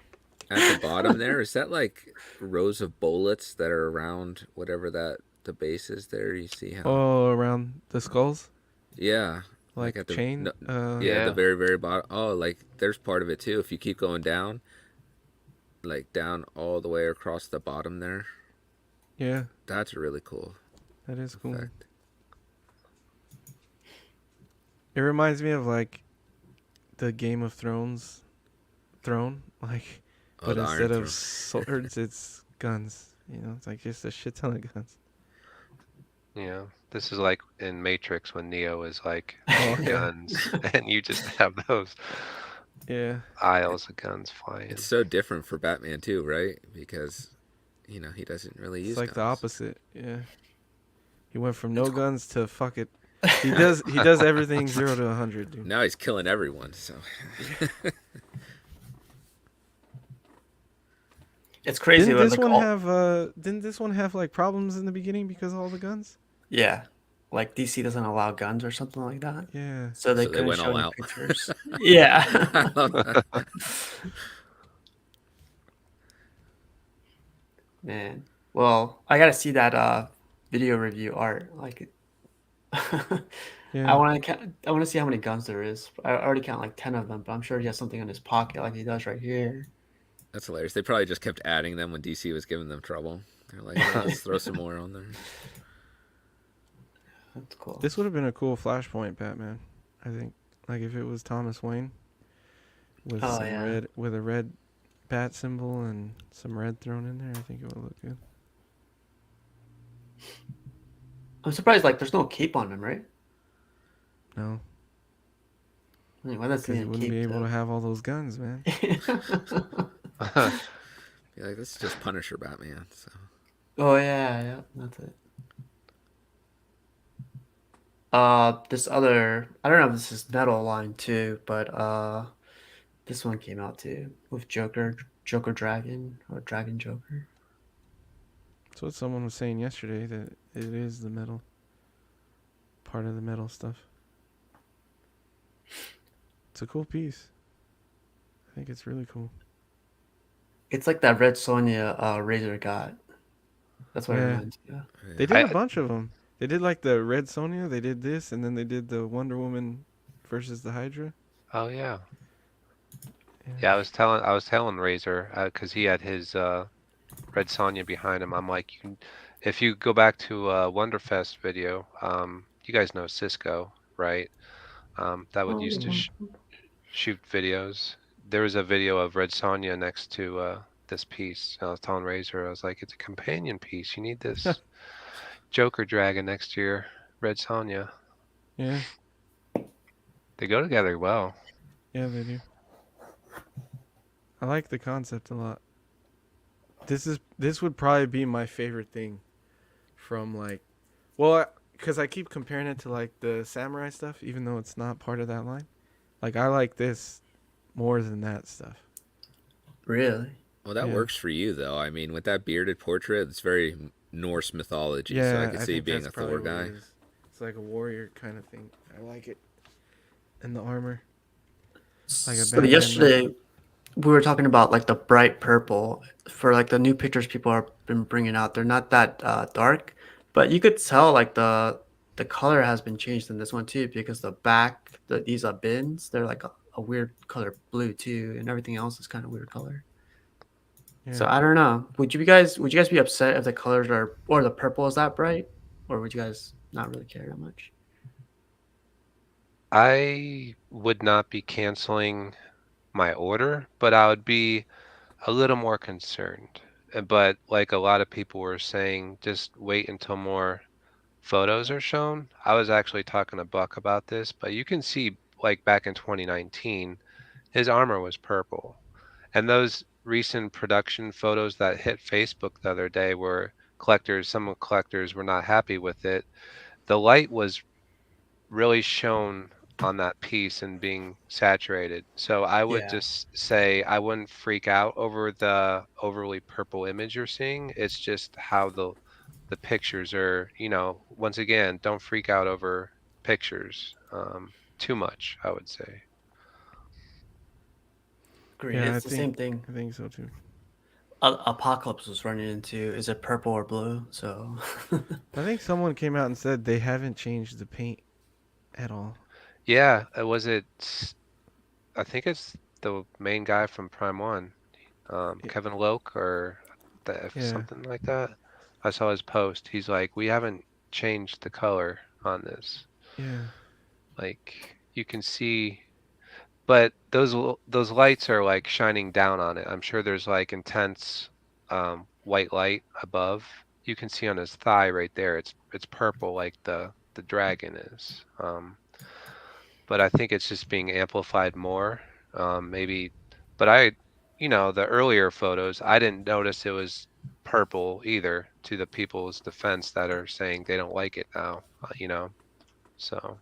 at the bottom there, is that like rows of bullets that are around whatever that the base is there? You see how? Oh, around the skulls, Yeah, like like at the chain. no, yeah, the Yeah. very very bottom. Oh, like there's part of it too. If you keep going down, like down all the way across the bottom there, Yeah, that's a really cool that is cool. effect. It reminds me of like the Game of Thrones throne, like, Oh, but the instead Iron of Throne. swords, it's guns. You know, it's like just a shit ton of guns. Yeah. This is like in Matrix when Neo is like Oh yeah, guns, and you just have those yeah. aisles of guns flying. It's so different for Batman too, right? Because he doesn't really It's use like the guns. opposite. Yeah, he went from no It's cool. guns to fuck it. He does everything 0 to 100, dude. Now he's killing everyone. So It's crazy. Like Didn't this one have like problems in the beginning because of all the guns? yeah, like DC doesn't allow guns or something like that, Yeah. so they so they couldn't went show all any out. pictures. Yeah. I love that. Man. Well, I gotta see that video review Art. Like I Yeah. want to see how many guns there is. I already count like 10 of them, but I'm sure he has something in his pocket like he does right here. That's hilarious. They probably just kept adding them when DC was giving them trouble. They're like, "Oh, let's throw some more on there." That's cool. This would have been a cool Flashpoint Batman, I think. Like if it was Thomas Wayne with Oh some yeah. red with a red bat symbol and some red thrown in there, I think it would look good. I'm surprised like there's no cape on him, right? No, I mean, why does he because need you a wouldn't be cape able to have all those guns, man. Be like, "This is just Punisher Batman." So Oh yeah, that's it. This other I don't know if this is Metal Line too, but this one came out too with Joker Dragon or Dragon Joker. That's what someone was saying yesterday, that it is the metal part of the metal stuff. It's a cool piece. I think it's really cool. It's like that Red Sonja Razor got. That's what it Yeah, reminds me of. they yeah. did a I bunch of them. They did like the Red Sonja. They did this, and then they did the Wonder Woman versus the Hydra. oh yeah. Yeah. Yeah, I was telling Razor because he had his Red Sonja behind him. I'm like, if you go back to Wonderfest video, you guys know Cisco, right? That would used to shoot videos. There was a video of Red Sonja next to this piece. I was telling Razor, I was like, it's a companion piece. You need this Joker dragon next to your Red Sonja. Yeah, They go together well. yeah, they do. I like the concept a lot. This would probably be my favorite thing from like, well, because I keep comparing it to like the samurai stuff, even though it's not part of that line. Like I like this more than that stuff. Really? Well, that Yeah, works for you though. I mean, with that bearded portrait, it's very Norse mythology, so I yeah. could I see you think being that's a probably Thor what it guy. is. It's like a warrior kind of thing. I like it, and the armor, like a So bandana. yesterday we were talking about like the bright purple for like the new pictures people are been bringing out. They're not that dark, but you could tell like the color has been changed in this one too because the back these are bins. They're like a weird color blue too, and everything else is kind of weird color. Yeah, So I don't know. Would you guys be upset if the colors are or the purple is that bright, or would you guys not really care that much? I would not be canceling my order, but I would be a little more concerned. But like a lot of people were saying, just wait until more photos are shown. I was actually talking to Buck about this, but you can see like back in 2019, his armor was purple. And those recent production photos that hit Facebook the other day were some collectors were not happy with it. The light was really shown on that piece and being saturated. So I would Yeah. just say I wouldn't freak out over the overly purple image you're seeing. It's just how the pictures are, once again, don't freak out over pictures too much, I would say. Agreed. yeah. It's the same thing. I think so too. Apocalypse was running into is it purple or blue? So I think someone came out and said they haven't changed the paint at all. Yeah, I think it's the main guy from Prime One, Y- Kevin Loke or Yeah, something like that. I saw his post. He's like, we haven't changed the color on this. yeah, Like you can see, but those lights are like shining down on it. I'm sure there's like intense white light above. You can see on his thigh right there. It's purple like the dragon is. But I think it's just being amplified more. Maybe, but the earlier photos, I didn't notice it was purple either. To the people's defense that are saying they don't like it now, so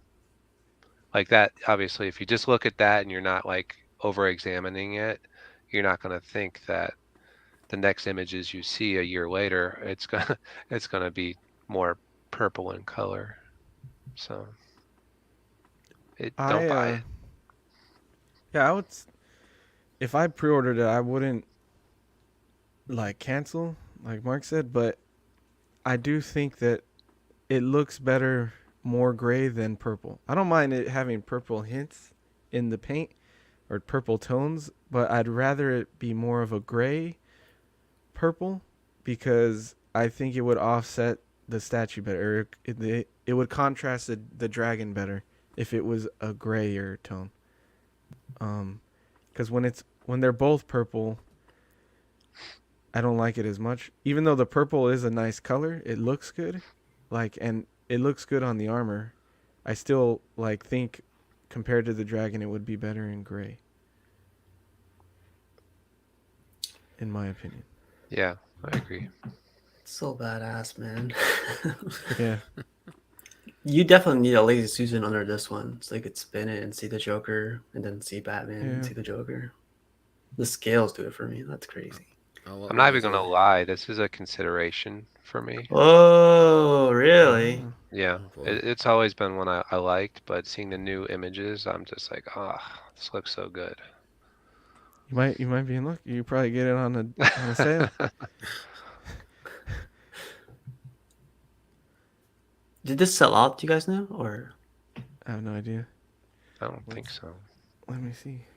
like that. Obviously, if you just look at that and you're not like over examining it, you're not going to think that the next images you see a year later, it's gonna be more purple in color. So don't I buy it. yeah. If I pre-ordered it, I wouldn't like cancel, like Mark said, but I do think that it looks better more gray than purple. I don't mind it having purple hints in the paint or purple tones, but I'd rather it be more of a gray purple because I think it would offset the statue better. Or it would contrast the dragon better if it was a grayer tone. Because when they're both purple, I don't like it as much. Even though the purple is a nice color, it looks good, and it looks good on the armor. I still think compared to the dragon, it would be better in gray, in my opinion. Yeah, I agree. so badass, man. Yeah, You definitely need a lazy Susan under this one, so you could spin it and see the Joker, and then see Batman and yeah. see the Joker. The scales do it for me. That's crazy. Oh, I'm what not would you even gonna do? lie, this is a consideration for me. Oh, really? Oh, Yeah, Oh boy. it's always been one I liked, but seeing the new images, I'm just like, ah, this looks so good. you might be in luck. You probably get it on a sale. Did this sell out? Do you guys know? Or I have no idea. I don't think Let's so. let me see.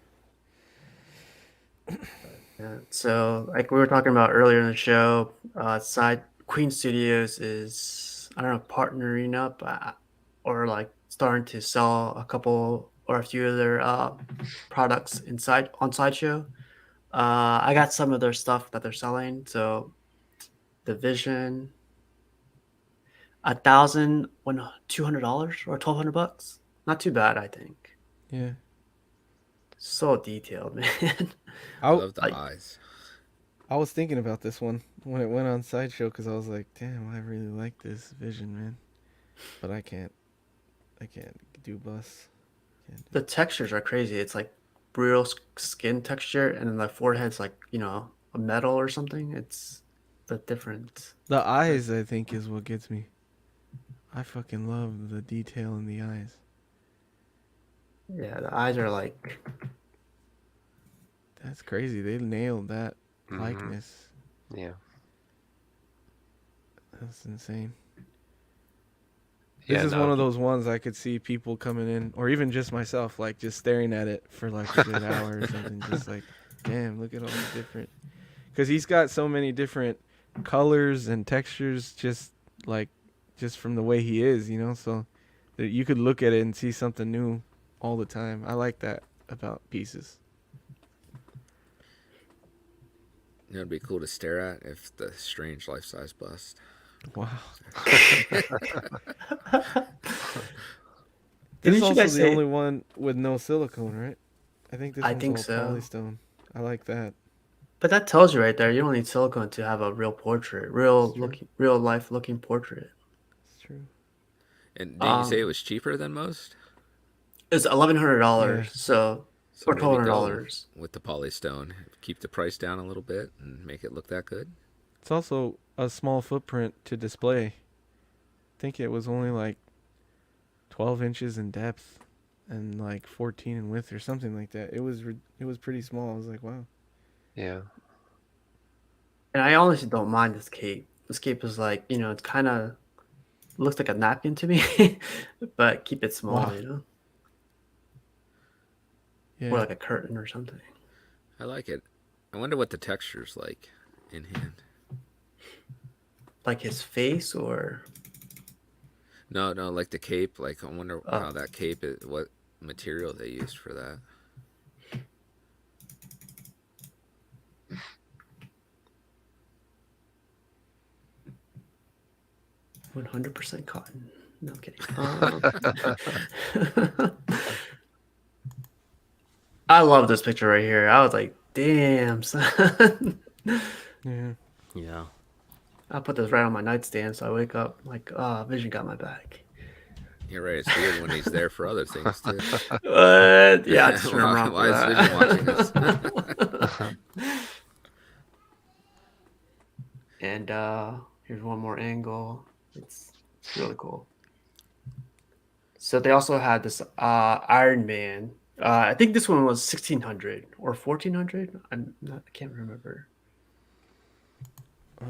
yeah. So, like we were talking about earlier in the show, side Queen Studios is I don't know partnering up or like starting to sell a couple or a few of their products inside on Sideshow. I got some of their stuff that they're selling. So the Vision, 1,200 or 1,200 bucks. Not too bad, I think. Yeah, So detailed, man. I I love the like eyes. I was thinking about this one when it went on Sideshow because I was like, damn, I really like this Vision, man. but I can't do busts. Can't do The textures are crazy. It's like real skin texture, and then the forehead's like a metal or something. It's the different. The Like, eyes, I think, is what gets me. I fucking love the detail in the eyes. yeah, the eyes are like. That's crazy. They nailed that Hmm. likeness. Yeah. That's insane. This Yeah. is one No. of those ones I could see people coming in, or even just myself, like just staring at it for like a good hour or something. Just like, damn, look at all the different. Because he's got so many different colors and textures, like, just from the way he is, So that you could look at it and see something new all the time. I like that about pieces. It'd be cool to stare at if the strange life size bust. Wow. This is Didn't you also guys the only say? one with no silicone, right? I think this I one's think all so. polystone. I like that. But that tells you right there, you don't need silicone to have a real portrait, It's true. real life looking portrait. It's true. And didn't you say it Um, was cheaper than most? it's $1,100, Yeah. so So or maybe go $1,200. with the polystone. Keep the price down a little bit and make it look that good. It's also a small footprint to display. I think it was only like 12 inches in depth and like 14 in width or something like that. It was pretty small. I was like, wow. Yeah. And I honestly don't mind this cape. This cape is like, it's kind of looks like a napkin to me, but keep it Wow. small, or Yeah. like a curtain or something. I like it. I wonder what the texture's like in hand. Like his face, or No, no, like the cape. Like I wonder uh, how that cape is. What material they used for that. 100% cotton. No, I'm kidding. I love this picture right here. I was like, damn, son. Yeah. Yeah. I put this right on my nightstand, so I wake up like, Vision got my back. You're right. It's weird when he's there for other things too. What? Yeah, I just remember why, around for why is Vision watching us? that. And here's one more angle. It's really cool. So they also had this Iron Man. I think this one was 1600 or 1400. I can't remember. Uh,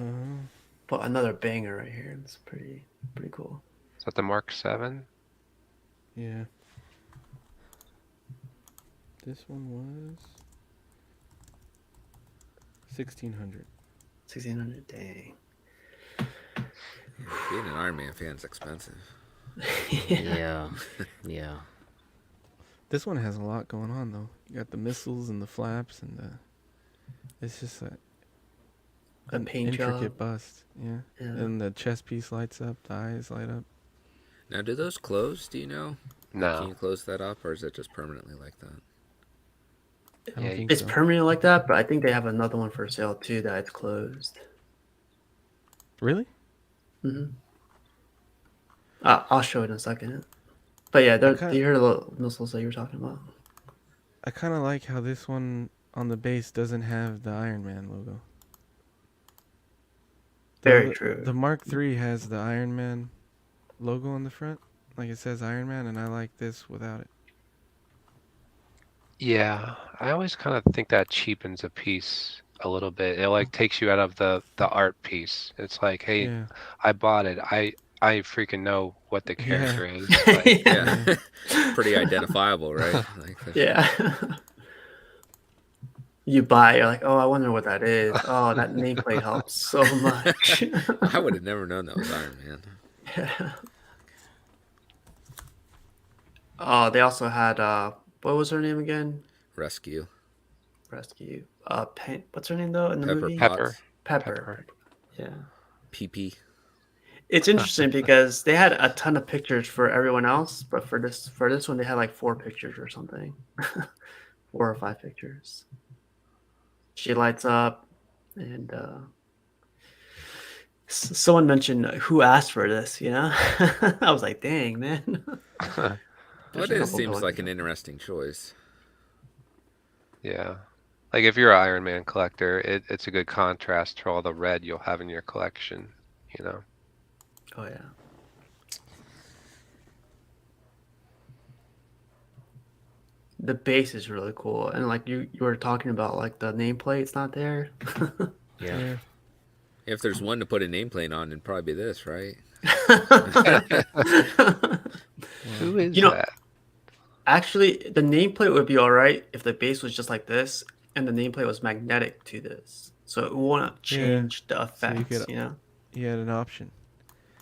But another banger right here. It's pretty cool. Is that the Mark 7? yeah. This one was 1600. 1600. Dang. Being an Iron Man fan is expensive. Yeah. Yeah. Yeah. This one has a lot going on though. You got the missiles and the flaps and it's just A an paint intricate job. bust. Yeah. Yeah. And the chest piece lights up, the eyes light up. Now, do those close? Do you know? Like, can No. you close that up, or is it just permanently like that? I Yeah. don't think It's so. permanent like that, but I think they have another one for sale too that it's closed. Really? Hmm. I'll show it in a second. But yeah, I do kind you hear the little missiles that you were talking about? I kind of like how this one on the base doesn't have the Iron Man logo. Very The true. Mark III has the Iron Man logo on the front, like it says Iron Man, and I like this without it. Yeah. I always kind of think that cheapens a piece a little bit. It like takes you out of the art piece. It's like, hey, Yeah. I bought it. I freaking know what the Yeah. character is. Like, Yeah, Yeah. it's pretty identifiable, right? Like, Yeah. You buy, you're like, oh, I wonder what that is. Oh, that nameplate helps so much. I would have never known that was Iron Man. Yeah. Oh, they also had what was her name again? Rescue. Rescue. What's her name though in the Pepper movie? Pepper. Potts. Pepper. Pepper. Pepper. Yeah. PP. It's interesting because they had a ton of pictures for everyone else, but for this one they had like 4 pictures or something. 4 or 5 pictures. She lights up and Someone mentioned who asked for this, you know? I was like, dang, man. There's But a it couple seems going like through. an interesting choice. Yeah. Like if you're an Iron Man collector, it's a good contrast to all the red you'll have in your collection, you know. Oh yeah. The base is really cool. And like you were talking about like the nameplate's not there. Yeah. Yeah. If there's one to put a nameplate on, it'd probably be this, right? Wow. Who You is know, that? actually the nameplate would be all right if the base was just like this and the nameplate was magnetic to this. So it won't Yeah. change the So effects, you know? you had an option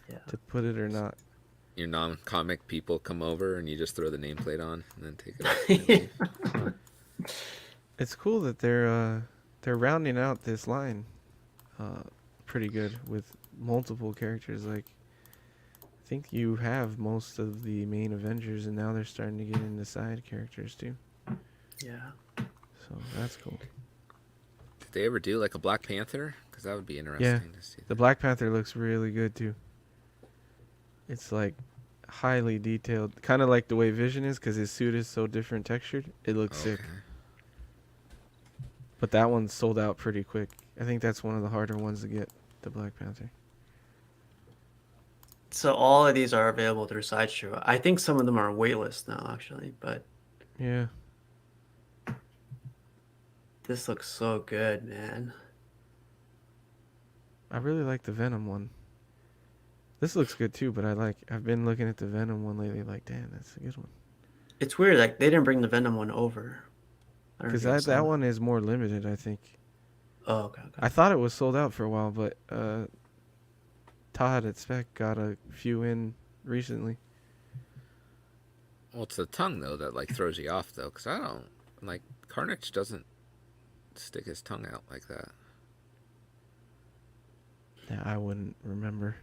Yeah. to put it or not. Your non-comic people come over and you just throw the nameplate on and then take it off and leave. It's cool that they're rounding out this line uh pretty good with multiple characters. Like I think you have most of the main Avengers, and now they're starting to get into side characters too. Yeah. So that's cool. Did they ever do like a Black Panther? Because that would be Yeah, interesting to see. the Black Panther looks really good too. It's like highly detailed, kind of like the way Vision is, because his suit is so different textured. It looks sick. Okay. But that one's sold out pretty quick. I think that's one of the harder ones to get, the Black Panther. So all of these are available through Sideshow. I think some of them are waitlist now, actually, but Yeah, this looks so good, man. I really like the Venom one. This looks good too, but I've been looking at the Venom one lately, like, damn, that's a good one. It's weird, like they didn't bring the Venom one over. I don't know Because if you saw that one is more limited, I think. Oh, okay, okay. I thought it was sold out for a while, but Todd at Spec got a few in recently. Well, it's the tongue though that like throws you off though, because I don't like Carnage doesn't stick his tongue out like that. Yeah, I wouldn't remember.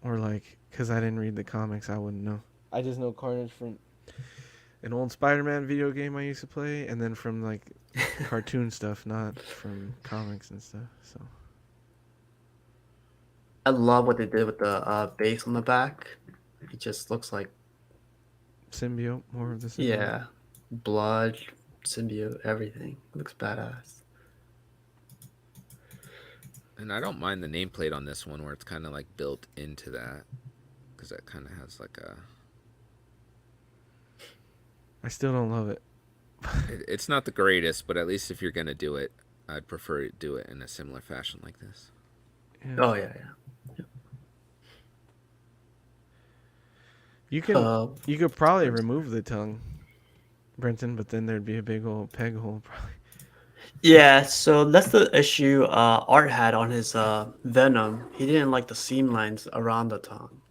Or like, because I didn't read the comics, I wouldn't know. I just know Carnage from an old Spider-Man video game I used to play, and then from like cartoon stuff, not from comics and stuff. So I love what they did with the base on the back. It just looks like symbiote, more of the symbiote. yeah, blood, symbiote, everything. It looks badass. And I don't mind the nameplate on this one where it's kind of like built into that, because that kind of has like a. I still don't love it. It's not the greatest, but at least if you're gonna do it, I'd prefer to do it in a similar fashion like this. Yeah. Oh yeah, yeah. You could probably remove the tongue, Brenton, but then there'd be a big old peg hole probably. Yeah, so that's the issue Art had on his Venom. He didn't like the seam lines around the tongue.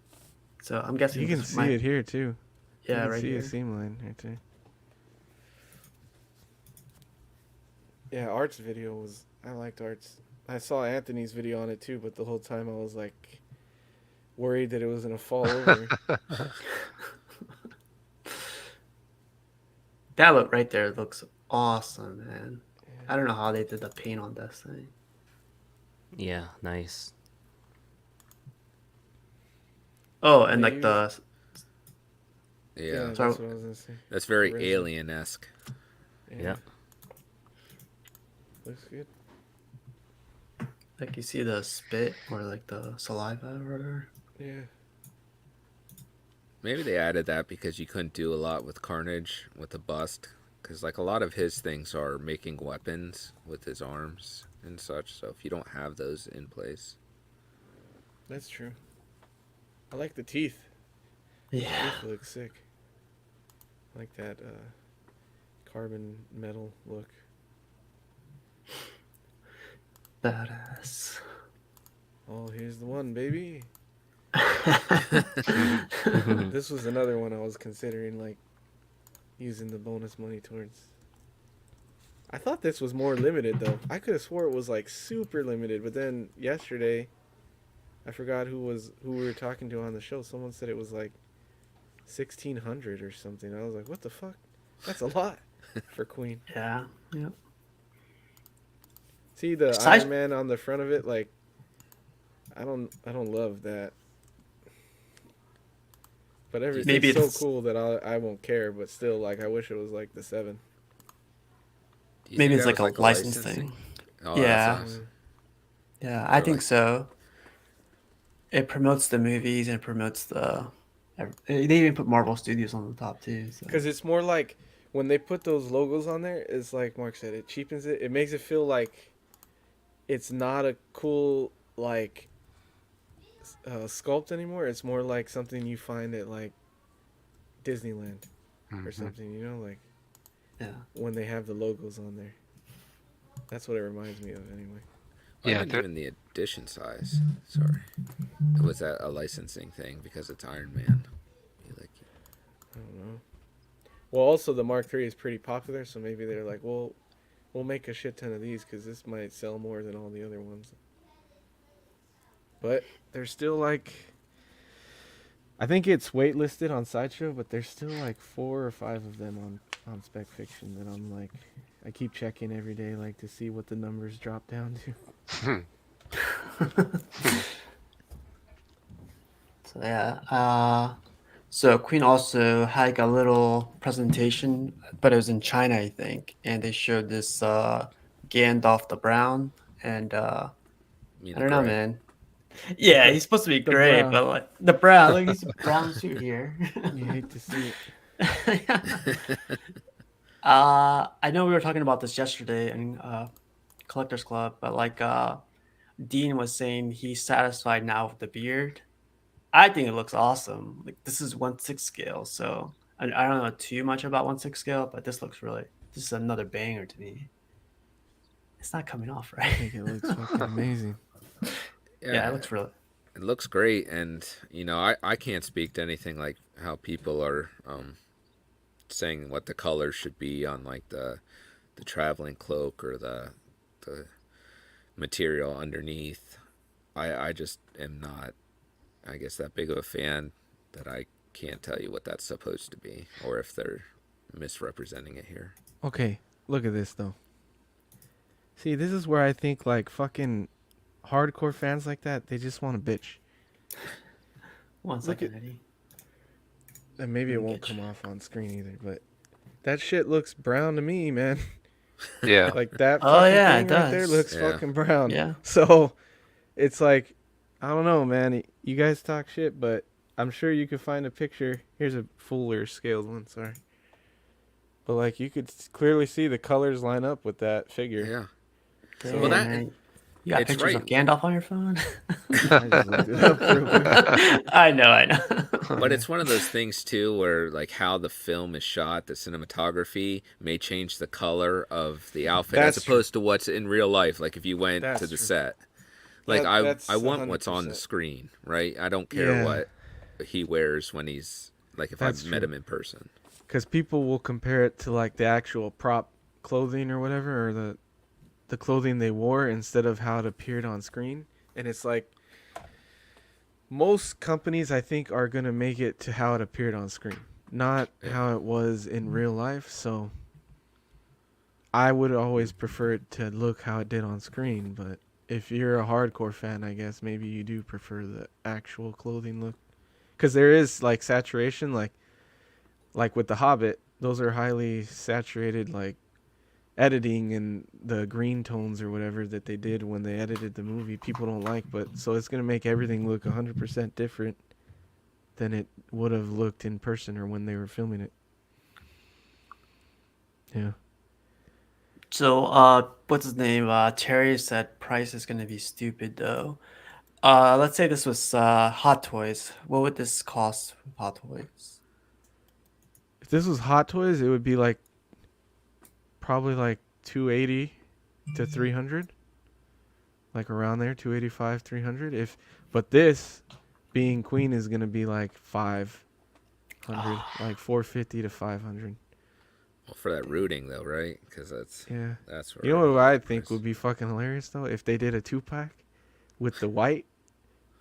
So I'm guessing You can this see might, it here too. You yeah, can right see here. a seam line right there. Yeah, Art's video was. I liked Art's. I saw Anthony's video on it too, but the whole time I was like worried that it was gonna fall over. That look right there looks awesome, man. I don't know how they did the paint on this thing. Yeah, nice. Oh, and They like used- the Yeah, that's So- what I was gonna say. That's very Resin. alien-esque. Yeah. Looks good. like you see the spit or like the saliva or whatever. Yeah. Maybe they added that because you couldn't do a lot with Carnage with the bust, because like a lot of his things are making weapons with his arms and such. So if you don't have those in place, That's true. I like the teeth. Yeah. Teeth look sick. I like that carbon metal look. Badass. Oh, here's the one, baby. This was another one I was considering, like, using the bonus money towards. I thought this was more limited, though. I could have swore it was, like, super limited, but then yesterday, I forgot who we were talking to on the show. Someone said it was, like, 1,600 or something. I was like, what the fuck? That's a lot for Queen. Yeah. Yeah. See the Side- Iron Man on the front of it, like, I don't love that. But Maybe it's so it's cool that I won't care. But still, like I wish it was like the 7. Do you maybe think it's that like was a like a license thing. licensing? Oh, that's Yeah, awesome. yeah, I Or think like, so. It promotes the movies and promotes they even put Marvel Studios on the top too. So Because it's more like when they put those logos on there, it's like Mark said, it cheapens it. It makes it feel like it's not a cool like sculpt anymore. It's more like something you find at like Disneyland or Hmm. something. You know, like yeah. when they have the logos on there. That's what it reminds me of, anyway. well, Yeah, not even the edition size. Sorry, was that a licensing thing because it's Iron Man? Like, I don't know. Well, also the Mark III is pretty popular, so maybe they're like, well, we'll make a shit ton of these because this might sell more than all the other ones. But they're still like, I think it's waitlisted on Sideshow, but there's still like 4 or 5 of them on Spec Fiction that I'm like, I keep checking every day, like to see what the numbers drop down to. So yeah. So Queen also had like a little presentation, but it was in China, I think, and they showed this Gandalf the Brown, and I mean I the don't know, gray. man. Yeah, The he's supposed to be the gray, brown, but like the brown, look, he's a brown suit here. you hate to see it. I know we were talking about this yesterday in Collectors Club, but like Dean was saying, he's satisfied now with the beard. I think it looks awesome. Like this is 1/6 scale, so I don't know too much about 1/6 scale, but this is another banger to me. It's not coming off I right. think it looks fucking amazing. Yeah, it Yeah, looks really. it looks great, and I can't speak to anything like how people are saying what the colors should be on like the traveling cloak or the material underneath. I just am not, I guess, that big of a fan that I can't tell you what that's supposed to be or if they're misrepresenting it here. Okay, look at this though. See, this is where I think like fucking hardcore fans like that, they just want to bitch. One Look at, second, Eddie. and maybe Let it me won't get you. come off on screen either, but that shit looks brown to me, man. Yeah. Like that Oh fucking yeah, thing it right there does. looks Yeah. fucking brown. Yeah. So it's like, I don't know, man. You guys talk shit, but I'm sure you could find a picture. Here's a fuller scaled one, sorry. But like you could clearly see the colors line up with that figure. Yeah. Damn, Well, that man. You got it's pictures right, of Gandalf on your phone? I just looked it up real quick. I know. but Yeah, it's one of those things too where like how the film is shot, the cinematography may change the color of the outfit as that's true. opposed to what's in real life. Like if you went to That's the true. set, like That's I want what's on the 100%. screen, right? I don't care Yeah, what he wears when he's like if I that's met true. him in person. Because people will compare it to like the actual prop clothing or whatever, or the clothing they wore instead of how it appeared on screen. And it's like most companies, I think, are gonna make it to how it appeared on screen, not Yeah. how it was in real life. So I would always prefer it to look how it did on screen. But if you're a hardcore fan, I guess maybe you do prefer the actual clothing look, because there is like saturation, like with the Hobbit. Those are highly saturated, like editing and the green tones or whatever that they did when they edited the movie. People don't like, but so it's gonna make everything look 100% different than it would have looked in person or when they were filming it. Yeah. So, what's his name? Terry said price is gonna be stupid though. Let's say this was Hot Toys. What would this cost from Hot Toys? If this was Hot Toys, it would be like probably like 280 to 300, like around there, 285, 300. But this being Queen is gonna be like 500, like 450 to 500. Well, for that rooting though, right? Because Yeah. that's where You know what I think price- would be fucking hilarious though? If they did a 2-pack with the white,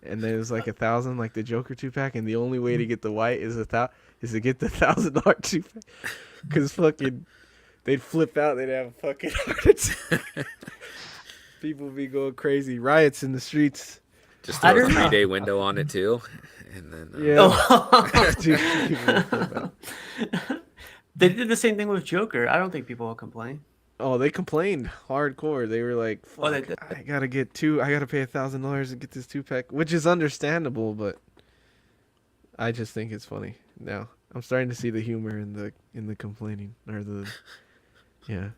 and there's like 1,000, like the Joker 2-pack, and the only way to get the white is to get the $1,000 2-pack, because fucking they'd flip out, they'd have a fucking heart attack. People be going crazy, riots in the streets. Just I throw a don't know. 3-day window on it too, and then Yeah, Oh. dude, people will flip out. They did the same thing with Joker. I don't think people will complain. Oh, they complained hardcore. They were like, Oh, they "Fuck, did. I gotta get two. I gotta pay $1,000 to get this 2-pack," which is understandable, but I just think it's funny now. I'm starting to see the humor in the complaining or the yeah.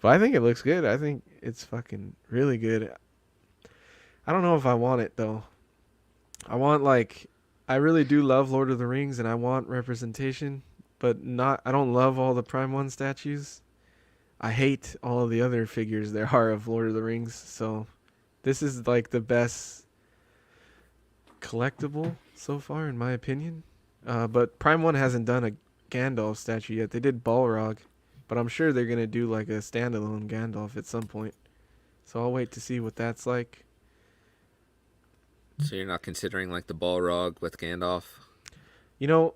But I think it looks good. I think it's fucking really good. I don't know if I want it though. I want like I really do love Lord of the Rings and I want representation, but not I don't love all the Prime 1 statues. I hate all of the other figures there are of Lord of the Rings, so this is like the best collectible so far in my opinion. But Prime 1 hasn't done a Gandalf statue yet. They did Balrog, but I'm sure they're going to do like a standalone Gandalf at some point. So I'll wait to see what that's like. so you're not considering like the Balrog with Gandalf? You know,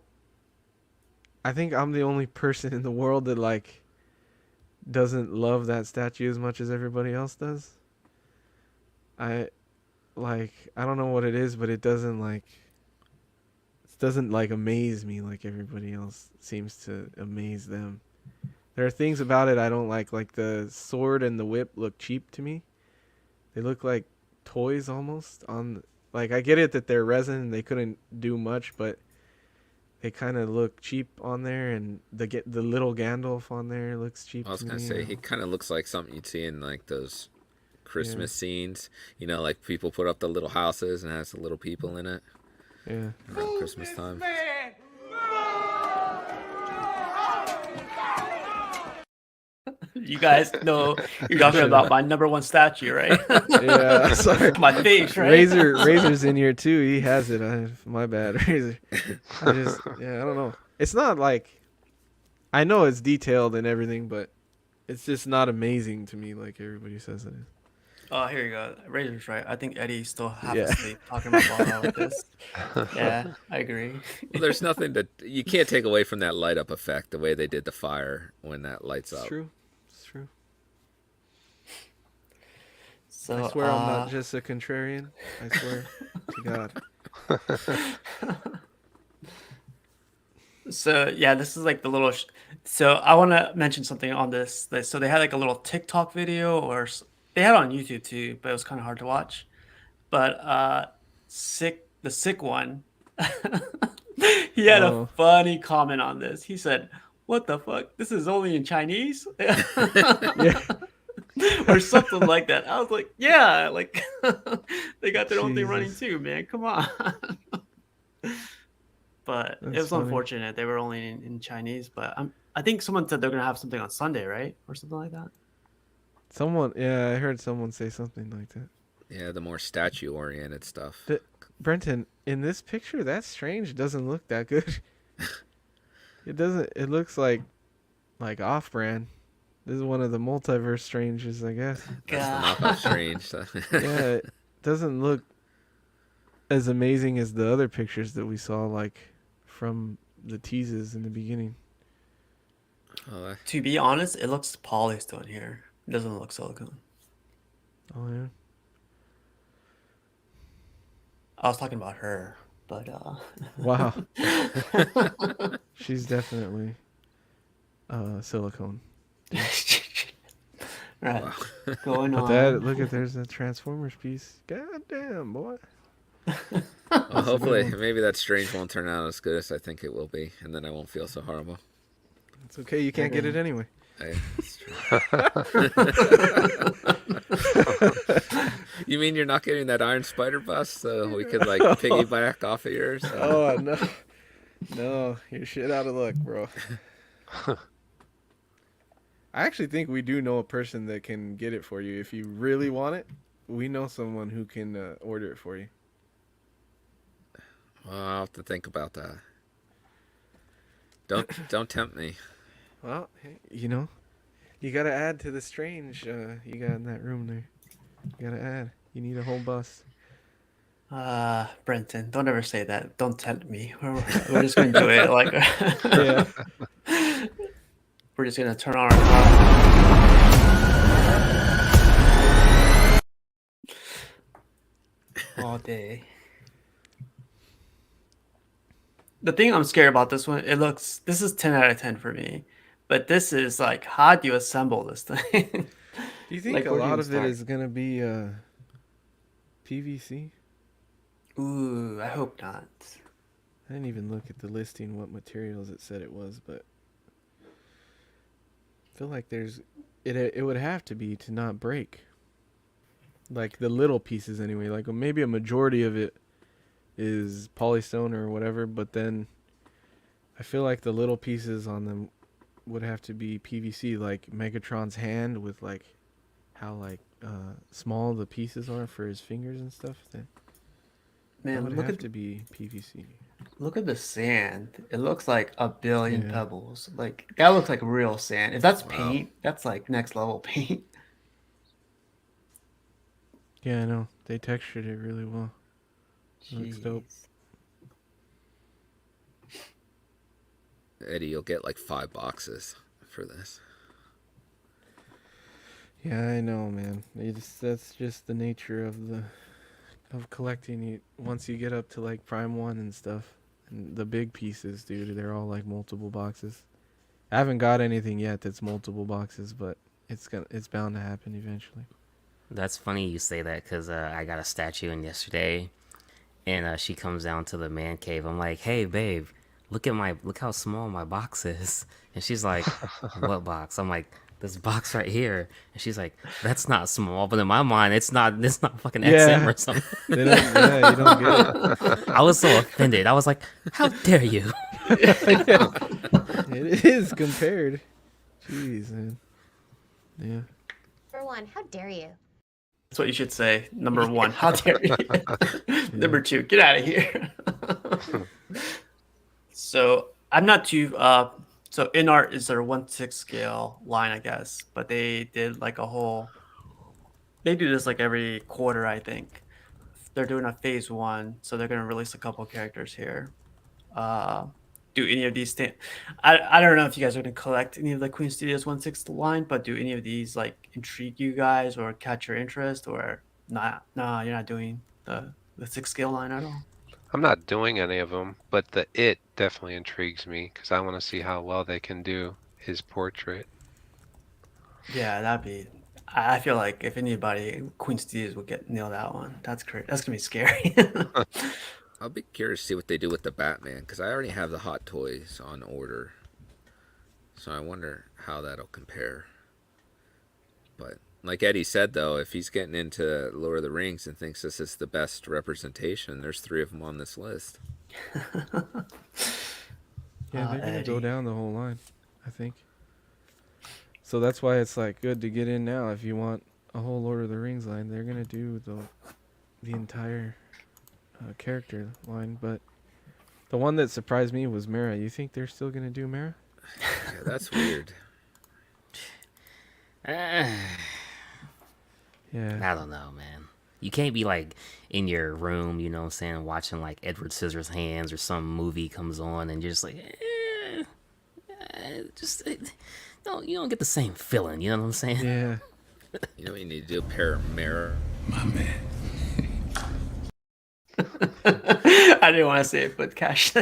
I think I'm the only person in the world that like doesn't love that statue as much as everybody else does. I don't know what it is, but it doesn't like amaze me like everybody else seems to amaze them. There are things about it I don't like the sword and the whip look cheap to me. They look like toys almost on like I get it that they're resin and they couldn't do much, but they kind of look cheap on there, and the little Gandalf on there looks cheap I was to gonna me. say he kind of looks like something you'd see in like those Christmas scenes. You know, like people put up the little houses and has the little people in it Yeah. around Christmas time. You guys know you're talking about my number one statue, right? Yeah, sorry. My face, right? Razor's in here too. He has it. My bad, Razor. I don't know. It's not like I know it's detailed and everything, but it's just not amazing to me like everybody says it is. Oh, here you go. Razor's right. I think Eddie's still half Yeah. asleep talking about Balrog with this. Yeah, I agree. Well, there's nothing that you can't take away from that light up effect. The way they did the fire when that lights It's up. true. It's true. So I swear I'm not just a contrarian. I swear to God. So yeah, this is like the little. So I want to mention something on this. So they had like a little TikTok video, or they had it on YouTube too, but it was kind of hard to watch. But the sick one, he had a Oh. funny comment on this. He said, "What the fuck? This is only in Chinese." Yeah. Or something like that. I was like, yeah, like they got their own thing running Jesus. too, man. Come on. But it That's was funny. unfortunate. They were only in Chinese, but I think someone said they're gonna have something on Sunday, right, or something like that. I heard someone say something like that. Yeah, the more statue oriented stuff. Brenton, in this picture, that Strange doesn't look that good. It doesn't. It looks like off-brand. This is one of the multiverse Stranges, I guess. That's the knockoff Strange. So. Yeah, it doesn't look as amazing as the other pictures that we saw, like from the teases in the beginning. Oh, To be honest, it looks polished on here. It doesn't look silicone. Oh yeah. I was talking about her, but Wow. She's definitely silicone. right. Going But on. look at there's a Transformers piece. God damn, boy. well, hopefully, maybe that Strange won't turn out as good as I think it will be, and then I won't feel so horrible. It's okay. You can't get it anyway. That's true. You mean you're not getting that Iron Spider bust, so we could like piggyback off of yours? Oh no, no, you're shit out of luck, bro. I actually think we do know a person that can get it for you if you really want it. We know someone who can order it for you. Well, I'll have to think about that. Don't tempt me. Well, hey, you gotta add to the Strange you got in that room there. You gotta add. You need a whole bus. Brenton, don't ever say that. Don't tempt me. We're just gonna do it. Like, Yeah. we're just gonna turn on our car. all day. The thing I'm scared about this one, this is 10 out of 10 for me. But this is like, how do you assemble this thing? Do you think Like, a where do you lot even of it start? is gonna be PVC? Ooh, I hope not. I didn't even look at the listing what materials it said it was, but I feel like it would have to be to not break. Like the little pieces anyway. Like maybe a majority of it is polystone or whatever, but then I feel like the little pieces on them would have to be PVC, like Megatron's hand with like how like small the pieces are for his fingers and stuff. Then that would Man, have to be PVC. look at the sand. It looks like a billion Yeah. pebbles. Like that looks like real sand. If that's Wow. paint, that's like next level paint. Yeah, I know. They textured it really well. Looks dope. Jeez. Eddie, you'll get like 5 boxes for this. Yeah, I know, man. That's just the nature of collecting. Once you get up to like Prime One and stuff, and the big pieces, dude, they're all like multiple boxes. I haven't got anything yet that's multiple boxes, but it's bound to happen eventually. That's funny you say that because I got a statue in yesterday, and she comes down to the man cave. I'm like, "Hey, babe, look how small my box is." And she's like, "What box?" I'm like, "This box right here." And she's like, "That's not small," but in my mind, it's not fucking XM Yeah, or something. they don't. Yeah, you don't get it. I was so offended. I was like, "How dare you?" Yeah, it is compared. Jeez, man. Yeah. For one, how dare you? That's what you should say. Number one, how dare you? Number two, get out of here. So I'm not too so in art is their 1/6 scale line, I guess, but they did like a whole they do this like every quarter, I think. They're doing a phase one, so they're gonna release a couple characters here. Uh do any of these I don't know if you guys are gonna collect any of the Queen Studios 1/6 line, but do any of these like intrigue you guys or catch your interest or not? No, you're not doing the 6 scale line at all. I'm not doing any of them, but the it definitely intrigues me because I want to see how well they can do his portrait. Yeah, that'd be. I feel like if anybody, Queen Studios would get nail that one. That's great. That's gonna be scary. I'll be curious to see what they do with the Batman because I already have the Hot Toys on order. So I wonder how that'll compare. But like Eddie said, though, if he's getting into Lord of the Rings and thinks this is the best representation, there's 3 of them on this list. Yeah, they're gonna go Eddie. down the whole line, I think. So that's why it's like good to get in now if you want a whole Lord of the Rings line. They're gonna do the entire character line, but the one that surprised me was Mara. You think they're still gonna do Mara? Yeah, that's weird. I Yeah. don't know, man. You can't be like in your room, you know what I'm saying, watching like Edward Scissorhands or some movie comes on and you're just like, just don't you don't get the same feeling, you know what I'm saying? Yeah. You know what you need to do? Pair of mirror. I didn't want to say it, but cash.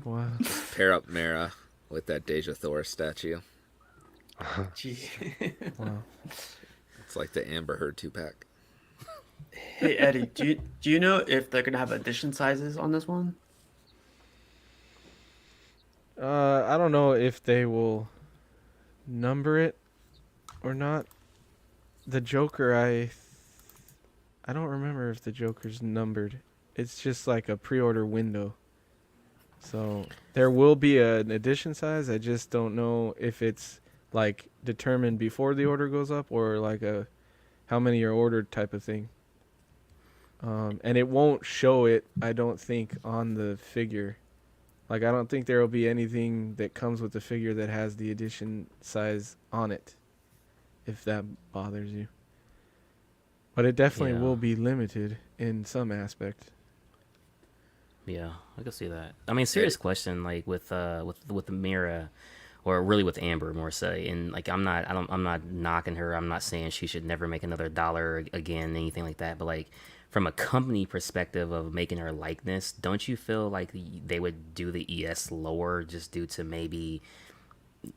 Wow. Pair up Mara with that Deja Thor statue. Gee. Wow. It's like the Amber Heard 2-pack. Hey Eddie, do you know if they're gonna have edition sizes on this one? I don't know if they will number it or not. The Joker, I don't remember if the Joker's numbered. It's just like a pre-order window. So there will be an edition size. I just don't know if it's like determined before the order goes up or like a how many are ordered type of thing. And it won't show it, I don't think, on the figure. Like I don't think there will be anything that comes with the figure that has the edition size on it, if that bothers you. But it definitely Yeah. will be limited in some aspect. Yeah, I can see that. I mean, serious question, like with the Mira, or really with Amber more so. And like, I'm not knocking her. I'm not saying she should never make another dollar again, anything like that. But like, from a company perspective of making her likeness, don't you feel like they would do the ES lower just due to maybe,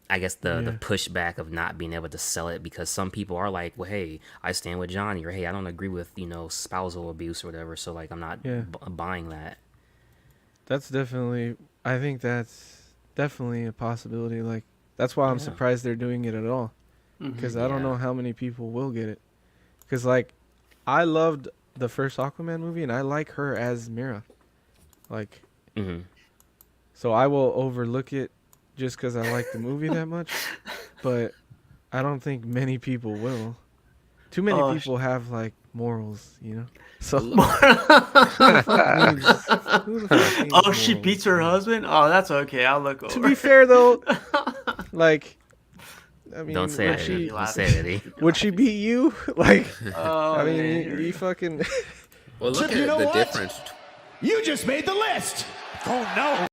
I guess, the Yeah, pushback of not being able to sell it? Because some people are like, well, hey, I stand with Johnny, or hey, I don't agree with, spousal abuse or whatever, so like I'm not yeah. buying that. That's definitely. I think that's definitely a possibility. Like that's why I'm Yeah. surprised they're doing it at all. Hmm. Because I don't Yeah. know how many people will get it. Because like, I loved the first Aquaman movie, and I like her as Mira. Like, Hmm. so I will overlook it just because I like the movie that much. But I don't think many people will. Too many Oh, people have like morals, you know. So Well, who the fuck needs who the fuck needs oh, she morals, beats her man? husband. Oh, that's okay. I'll look To over. be fair though, like I Don't mean, say Oh, would it, she'd Eddie. be she Don't say laughing. it, Eddie. She'd be would she laughing. beat you? Like Oh I mean, man, here we you go. fucking well, look Chip, you at know the what? difference. You just made the list. Oh no.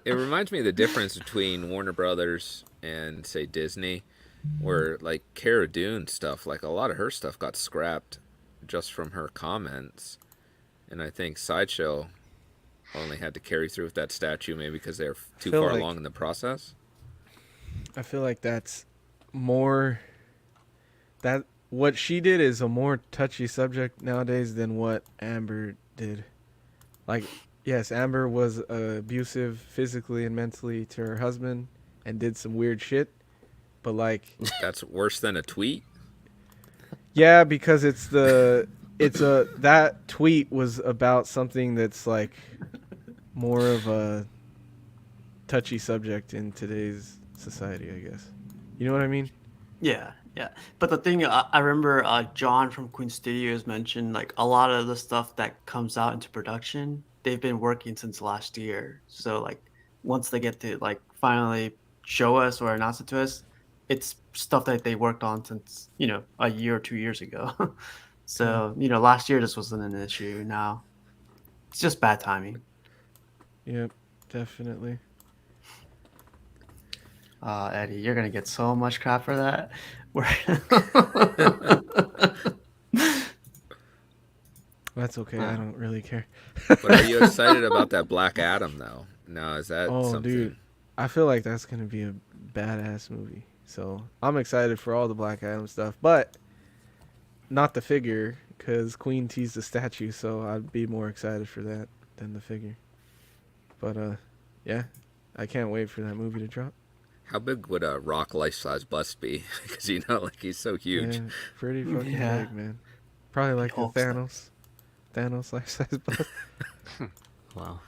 It reminds me of the difference between Warner Brothers and say Disney, where like Cara Dune stuff, like a lot of her stuff got scrapped just from her comments, and I think Sideshow only had to carry through with that statue maybe because they're I too feel far like along in the process. I feel like that's more that what she did is a more touchy subject nowadays than what Amber did. Like, yes, Amber was abusive physically and mentally to her husband and did some weird shit. But like, That's worse than a tweet. yeah, because it's a that tweet was about something that's like more of a touchy subject in today's society, I guess. You know what I mean? Yeah, yeah. But the thing, I remember John from Queen Studios mentioned like a lot of the stuff that comes out into production, they've been working since last year. So like once they get to like finally show us or announce it to us, it's stuff that they worked on since, a year or 2 years ago. Yeah. So, last year this wasn't an issue. Now it's just bad timing. Yep. Definitely. Eddie, you're gonna get so much crap for that. That's okay. I Uh, don't really care. But are you excited about that Black Adam though? Now is that Oh, dude. something? I feel like that's going to be a badass movie. So I'm excited for all the Black Adam stuff, but not the figure because Queen teased the statue. So I'd be more excited for that than the figure. But yeah, I can't wait for that movie to drop. How big would a Rock life-size bust be? Because like he's so huge. Yeah, pretty fucking Yeah. big, man. Probably like the Hulk stuff. Thanos life size bust. Wow.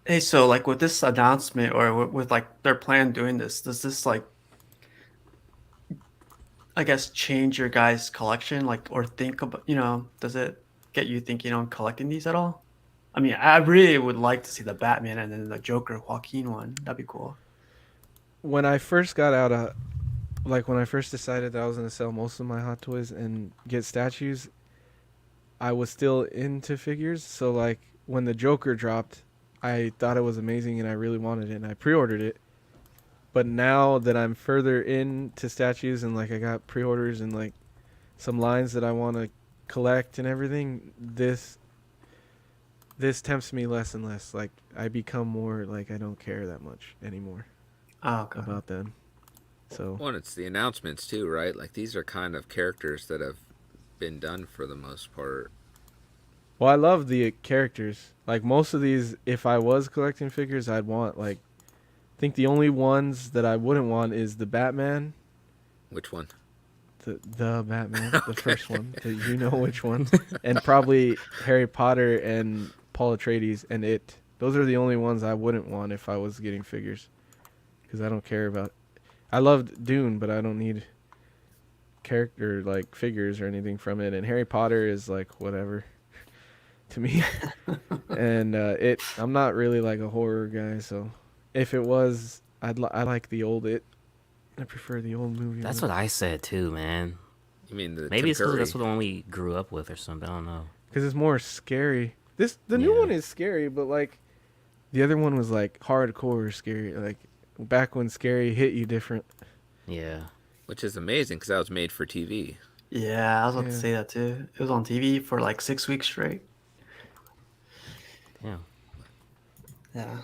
Hey, so like with this announcement or with like their plan doing this, does this like I guess change your guys' collection, like or think about does it get you thinking on collecting these at all? I mean, I really would like to see the Batman and then the Joker Joaquin one. That'd be cool. When I first got out of like when I first decided that I was gonna sell most of my Hot Toys and get statues, I was still into figures. So like when the Joker dropped, I thought it was amazing and I really wanted it and I pre-ordered it. But now that I'm further into statues and like I got pre-orders and like some lines that I want to collect and everything, this tempts me less and less. Like I become more like I don't care that much anymore Oh, okay. about them. So Well, and it's the announcements too, right? Like these are kind of characters that have been done for the most part. well, I love the characters. Like most of these, if I was collecting figures, I'd want like. I think the only ones that I wouldn't want is the Batman, Which one? the Batman, the Okay. first one, you know which one, and probably Harry Potter and Paul Atreides and It. Those are the only ones I wouldn't want if I was getting figures, because I don't care about. I loved Dune, but I don't need character like figures or anything from it. And Harry Potter is like whatever to me. And It, I'm not really like a horror guy, so if it was, I like the old It. I prefer the old movie. That's one. what I said too, man. You mean the Maybe Tim it's because Curry? that's what the one we grew up with or something. I don't know. Because it's more scary. The new Yeah. one is scary, but like the other one was like hardcore scary. Like back when scary hit you different. Yeah. Which is amazing because that was made for TV. Yeah, I was about to Yeah. say that too. It was on TV for like 6 weeks straight. Yeah. Yeah.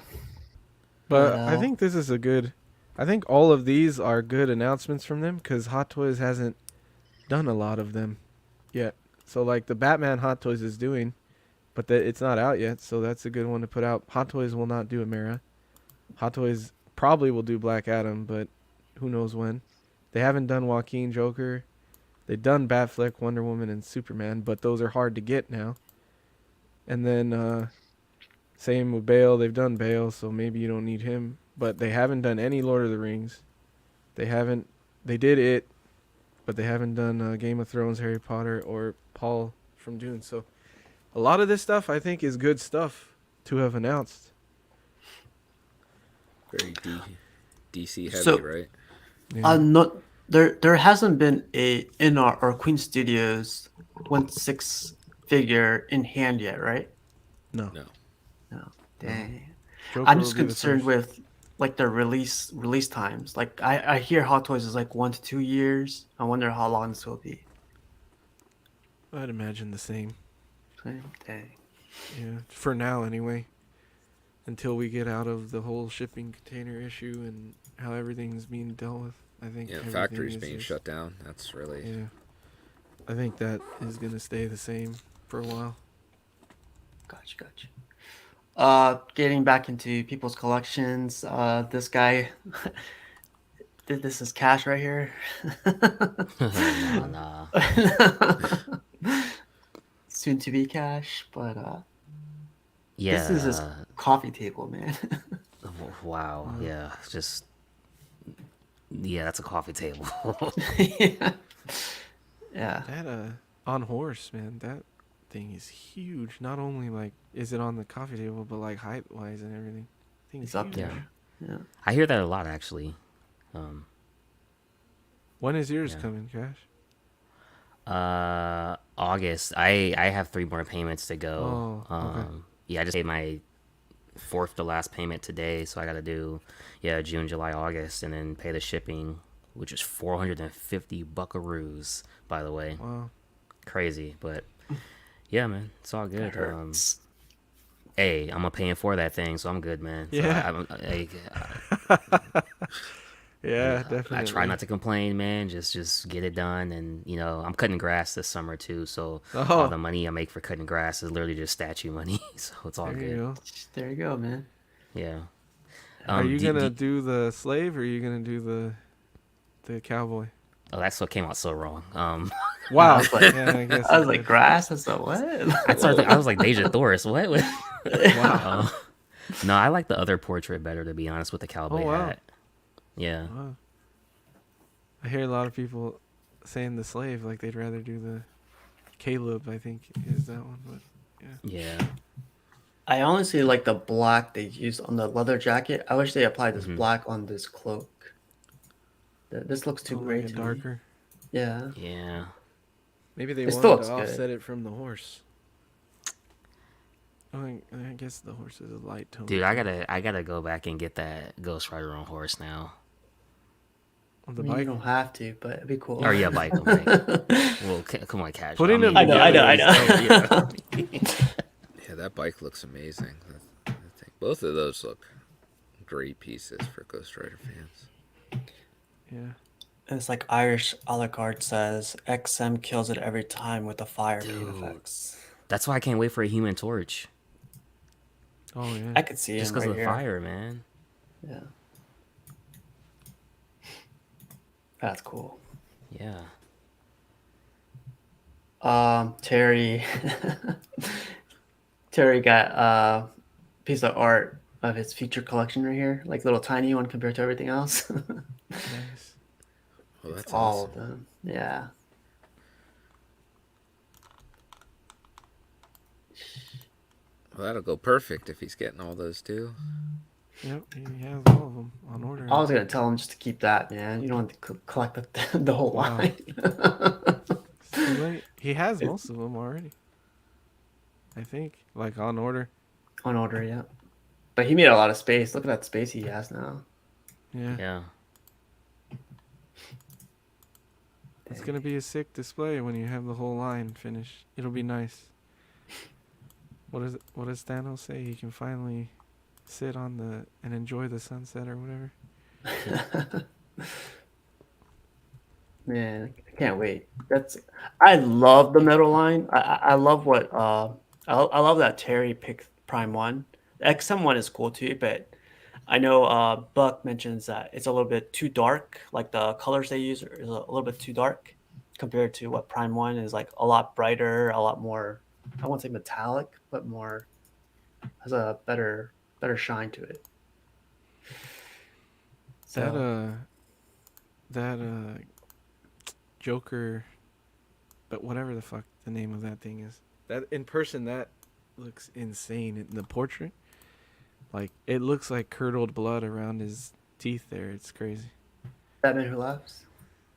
But But I think this is a good. I think all of these are good announcements from them because Hot Toys hasn't done a lot of them yet. So like the Batman Hot Toys is doing, but it's not out yet. So that's a good one to put out. Hot Toys will not do Amara. Hot Toys probably will do Black Adam, but who knows when. They haven't done Joaquin Joker. They've done Batfleck, Wonder Woman, and Superman, but those are hard to get now. And then same with Bale. They've done Bale, so maybe you don't need him. But they haven't done any Lord of the Rings. They haven't. They did it, but they haven't done Game of Thrones, Harry Potter, or Paul from Dune. So a lot of this stuff I think is good stuff to have announced. Very DC heavy, So right? Yeah. no, there hasn't been a in our Queen Studios 1/6 figure in hand yet, right? No. No. No. Dang. Joker I'm will just be the concerned first. with like their release times. Like I hear Hot Toys is like 1 to 2 years. I wonder how long this will be. I'd imagine the same. Dang. Yeah. For now, anyway. Until we get out of the whole shipping container issue and how everything's being dealt with. I think Yeah, everything factories is being just- shut down. That's really. Yeah. I think that is gonna stay the same for a while. Gotcha. Getting back into people's collections. This guy, this is Cash right here. Nah. Soon to be Cash, but Yeah. this is his coffee table, man. Wow. Yeah. Just. Yeah, that's a coffee table. yeah. Yeah. That on horse, man, that thing is huge. Not only like is it on the coffee table, but like height wise and everything. Thing's It's up huge. there. Yeah. I hear that a lot, actually. When is yours Yeah. coming, Cash? August. I have 3 more payments to go. Oh, okay. Yeah, I just paid my fourth to last payment today, so I got to do June, July, August, and then pay the shipping, which is 450 buckaroos, by the way. Wow. Crazy, but yeah, man, it's all good. Hurts. Hey, I'm paying for that thing, so I'm good, man. So Yeah. Yeah, definitely. I try not to complain, man. Just get it done, and I'm cutting grass this summer too. So all the money I make for cutting grass is literally just statue money. So it's all There good. you go. There you go, man. Yeah. Are you gonna do the slave or are you gonna do the cowboy? Oh, that's what came out so wrong. Wow. I was like, Yeah, I guess I was it like did. grass. I said what? I was like Deja Thoris. What? Wow. No, I like the other portrait better, to be honest, with the cowboy Oh, wow. hat. Yeah. Wow. I hear a lot of people saying the slave, like they'd rather do the Caleb, I think is that one, but Yeah. I honestly like the black they used on the leather jacket. I wish they applied this Mhm. black on this cloak. This looks too oh, gray like to a darker. me. Yeah. Yeah. Maybe they It still wanted to looks good. offset it from the horse. Oh, I guess the horse is a light tone. Dude, I gotta go back and get that Ghost Rider on horse now. On I the mean, you bike. don't have to, but it'd be cool. Or yeah, bike. Well, come on, Cash. Putting them I know. together is dope. Yeah, that bike looks amazing. I think both of those look great pieces for Ghost Rider fans. Yeah. It's like Irish a la carte says, XM kills it every time with the fire paint Dude. effects. That's why I can't wait for a Human Torch. Oh yeah. I could see Just him because right of the here. fire, man. Yeah. That's cool. Yeah. Terry Terry got a piece of art of his feature collection right here, like little tiny one compared to everything else. Nice. Well, that's All awesome. of them. Yeah. Well, that'll go perfect if he's getting all those too. Yep, he has all of them on order. I was gonna tell him just to keep that, man. You don't want to collect the whole Wow. line. It's too late. He has most of them already. I think, like on order. On order, yeah. But he made a lot of space. Look at that space he has now. Yeah. Yeah. It's gonna be a sick display when you have the whole line finished. It'll be nice. What does Thanos say? He can finally sit on the and enjoy the sunset or whatever. Man, I can't wait. I love the metal line. I love what I love that Terry picked Prime One. XM1 is cool too, but I know Buck mentions that it's a little bit too dark. Like the colors they use is a little bit too dark compared to what Prime One is, like a lot brighter, a lot more. I won't say metallic, but more has a better shine to it. That So that Joker, but whatever the fuck the name of that thing is. That in person that looks insane in the portrait. Like it looks like curdled blood around his teeth there. It's crazy. Batman Who Laughs.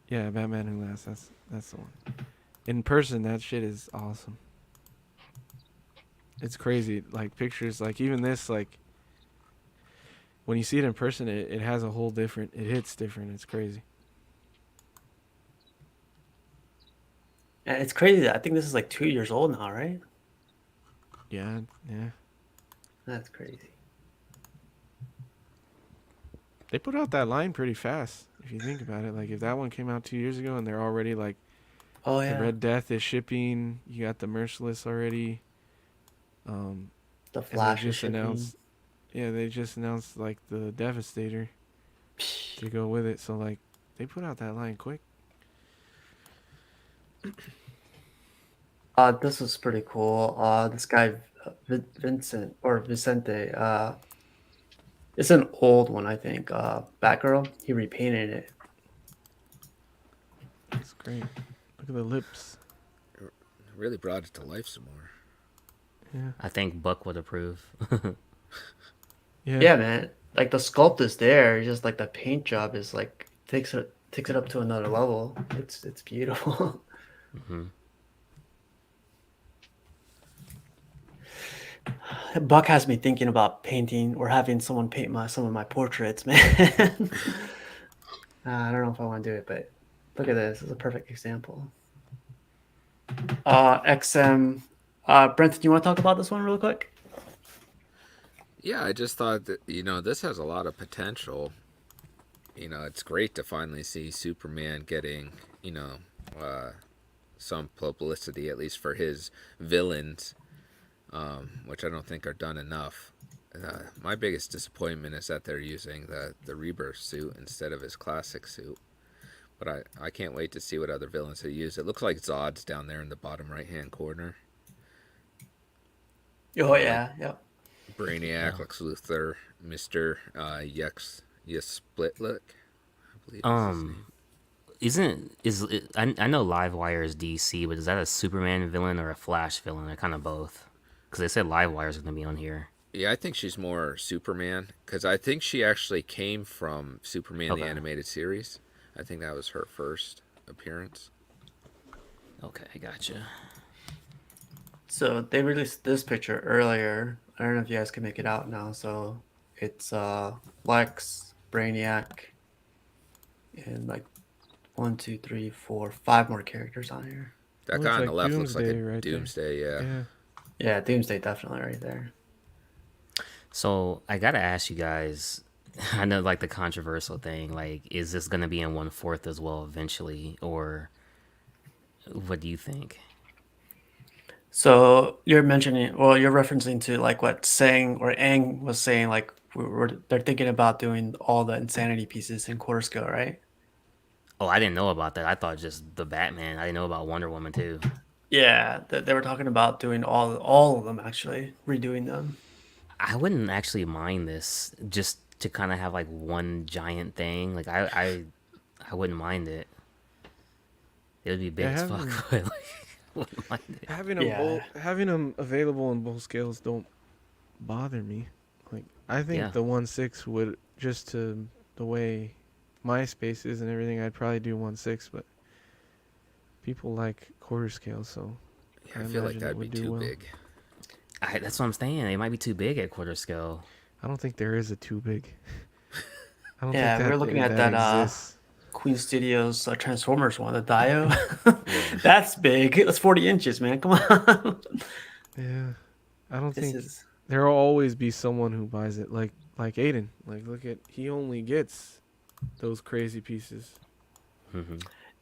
Yeah, Batman Who Laughs. That's the one. In person, that shit is awesome. It's crazy. Like pictures, like even this, like when you see it in person, it has a whole different. It hits different. It's crazy. And it's crazy that I think this is like 2 years old now, right? Yeah, yeah. That's crazy. They put out that line pretty fast. If you think about it, like if that one came out 2 years ago and they're already like Oh the yeah, Red Death is shipping, you got the Merciless already. the And they Flash is just shipping. announced, yeah, they just announced like the Devastator to go with it. So like they put out that line quick. This was pretty cool. This guy Vincent or Vicente. It's an old one, I think. Batgirl. He repainted it. It's great. Look at the lips. Really brought it to life some more. Yeah. I think Buck would approve. Yeah. Yeah, man. Like the sculpt is there. It's just like the paint job is like takes it up to another level. It's beautiful. Hmm. Buck has me thinking about painting or having someone paint some of my portraits, man. I don't know if I want to do it, but look at this. This is a perfect example. XM. Brenton, do you want to talk about this one real quick? Yeah, I just thought that, this has a lot of potential. It's great to finally see Superman getting, some publicity, at least for his villains, which I don't think are done enough. My biggest disappointment is that they're using the Rebirth suit instead of his classic suit. But I can't wait to see what other villains they use. It looks like Zod's down there in the bottom right-hand corner. Oh yeah, yep. Brainiac, Lex Luthor, Mr. Splitlick, I believe is his name. I know Livewire is DC, but is that a Superman villain or a Flash villain? Or kind of both? Because they said Livewire is going to be on here. Yeah, I think she's more Superman, because I think she actually came from Superman the Animated Series. I think that was her first appearance. Okay, gotcha. So they released this picture earlier. I don't know if you guys can make it out now. So it's Lex, Brainiac, and like 1, 2, 3, 4, 5 more characters on here. That Looks guy on like the left looks like Doomsday a right there. Doomsday, yeah. Yeah. Yeah, Doomsday definitely right there. So I gotta ask you guys. I know, like the controversial thing. Like, is this gonna be in 1/4 as well eventually, or what do you think? So you're mentioning, well, you're referencing to like what Sang or Aang was saying, like they're thinking about doing all the insanity pieces in quarter scale, right? Oh, I didn't know about that. I thought just the Batman. I didn't know about Wonder Woman too. Yeah, they were talking about doing all of them actually, redoing them. I wouldn't actually mind this just to kind of have like one giant thing. Like I wouldn't mind it. It would be big as fuck, but like, I wouldn't mind it. Having them available in both scales don't bother me. Like I think the 1/6 would, just to the way my space is and everything, I'd probably do 1/6, but people like quarter scale, so Yeah, I feel like that'd be too big. That's what I'm saying. It might be too big at quarter scale. I don't think there is a too big. I don't Yeah, think we're looking at that exists. Queen Studios Transformers one, the Dio. Yeah. That's big. That's 40 inches, man. Come on. Yeah, I don't This think is there'll always be someone who buys it. Like Aiden. Like look at he only gets those crazy pieces. Hmm.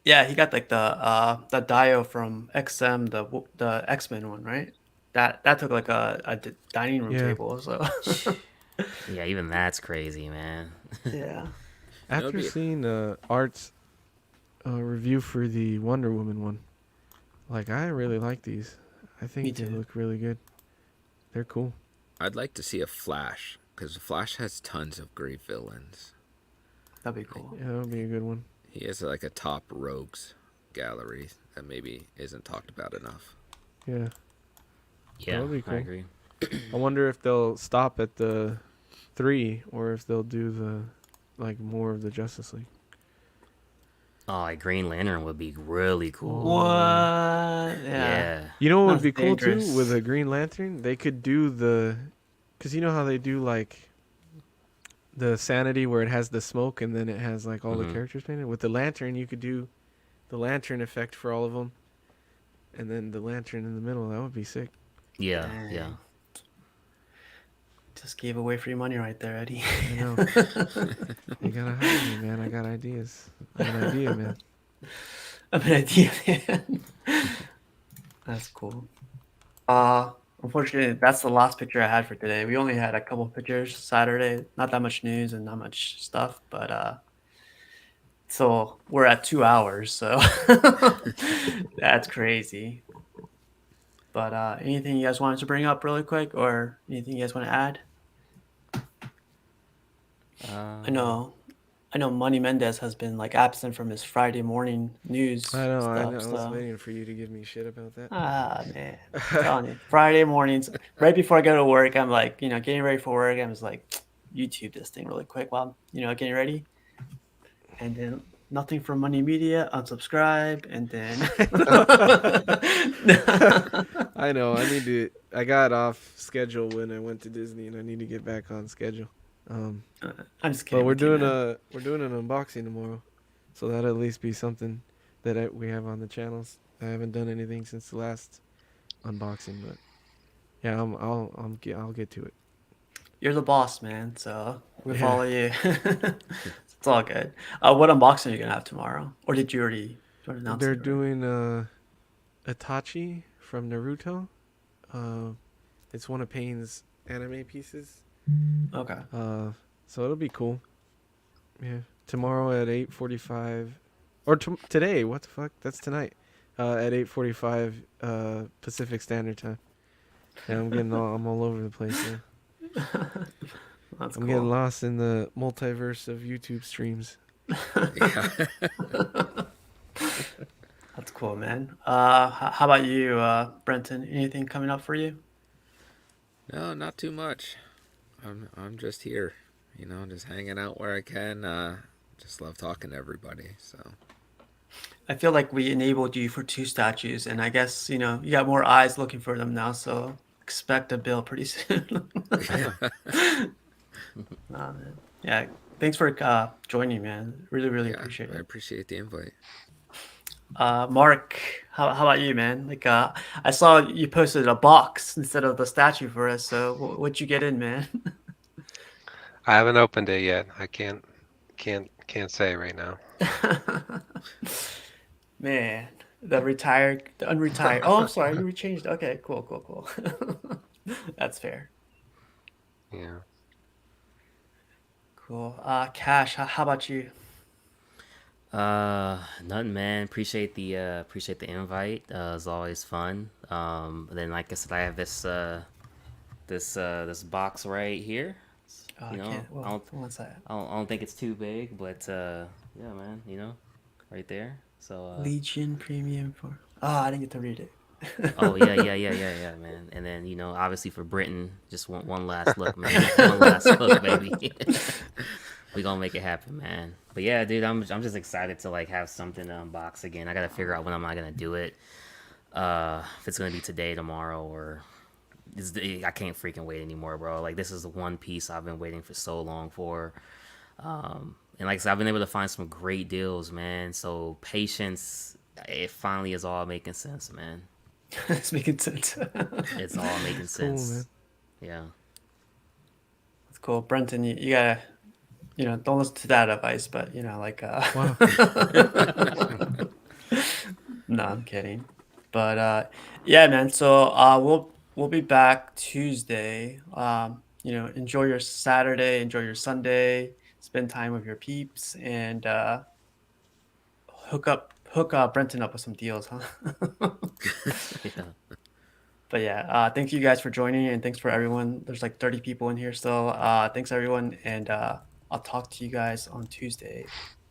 yeah. He got like the Dio from XM, the X-Men one, right? That took like a dining room Yeah. table. So Yeah, even that's crazy, man. yeah, You know, it'd After be seeing Art's review for the Wonder Woman one, like I really like these. I me think they too. look really good. They're cool. I'd like to see a Flash because Flash has tons of great villains. That'd be Like cool. Yeah, that'll be a good one. he has like a top rogues gallery that maybe isn't talked about enough. Yeah, Yeah, that'll be I cool. agree. I wonder if they'll stop at the 3 or if they'll do the like more of the Justice League. Oh, like Green Lantern would be really cool. What? Oh yeah. Yeah, Yeah. You know what would that's be cool too with dangerous. a Green Lantern? They could do cuz you know how they do like the sanity where it has the smoke and then it has like all the Hmm. characters painted. With the lantern, you could do the lantern effect for all of them and then the lantern in the middle. That would be sick. Yeah, yeah. Dang. Just gave away free money right there, Eddie. I know. You gotta hire me, man. I got ideas. I'm an idea, man. I have an idea, man. That's cool. Uh, Unfortunately, that's the last picture I had for today. We only had a couple pictures Saturday, not that much news and not much stuff, but so we're at 2 hours, so that's crazy. But anything you guys wanted to bring up really quick, or anything you guys want to add? I Um, know, I know. Money Mendez has been like absent from his Friday morning news I stuff, know. I was so waiting for you to give me shit about that. man, I'm telling you, Friday mornings, right before I go to work, I'm like, getting ready for work. I'm just like, YouTube this thing really quick while I'm, getting ready, and then nothing from Money Media, unsubscribe, and then I know. I need to. I got off schedule when I went to Disney, and I need to get back on schedule. Um, I'm just but kidding with you, man. we're doing an unboxing tomorrow, so that'll at least be something that we have on the channels. I haven't done anything since the last unboxing, but yeah, I'll get to it. You're the boss, man. So we Yeah, follow you. It's all good. What unboxing are you gonna have tomorrow, or did you already announce they're it already? doing Itachi from Naruto. Uh, it's one of Payne's anime pieces. Okay. So it'll be cool. Yeah, tomorrow at 8:45, or today. What the fuck? That's tonight. At 8:45 Pacific Standard Time. Yeah, I'm all over the place. Yeah. That's I'm getting cool. lost in the multiverse of YouTube streams. Yeah. That's cool, man. How about you, Brenton? Anything coming up for you? No, not too much. I'm just here, just hanging out where I can. Just love talking to everybody. So I feel like we enabled you for two statues, and I guess you got more eyes looking for them now. So expect a bill pretty soon. yeah, Man. Yeah. Thanks for joining, man. Really, really yeah. appreciate I it. appreciate the invite. Mark, how about you, man? Like, I saw you posted a box instead of the statue for us. So what'd you get in, man? I haven't opened it yet. I can't say right now. Man, the unretired. Oh, I'm sorry, you changed. Okay, cool, cool, cool. That's fair. Yeah. Cool. Cash, how about you? Nothing, man. Appreciate the invite. It's always fun. And then like I said, I have this box right here. Oh, You I know, can't. Well, what's that? I don't think it's too big, but yeah, man. Right there. So Legion Premium for. Oh, I didn't get to read it. oh yeah, yeah, man. And then obviously for Britain, just one last look, man. One last look, baby. We gonna make it happen, man. But yeah, dude, I'm just excited to like have something to unbox again. I gotta figure out when am I gonna do it. If it's gonna be today, tomorrow, or I can't freaking wait anymore, bro. Like this is the one piece I've been waiting for so long for. And like I said, I've been able to find some great deals, man. So patience, it finally is all making sense, man. It's making sense. It's all making It's cool, man. sense. Yeah. That's cool, Brenton. You gotta, don't listen to that advice, but like, Wow. no, I'm kidding. But yeah, man. So we'll be back Tuesday. Enjoy your Saturday, enjoy your Sunday, spend time with your peeps, and hook Brenton up with some deals, huh? Yeah. But yeah, thank you guys for joining, and thanks for everyone. There's like 30 people in here still. Thanks everyone, and I'll talk to you guys on Tuesday.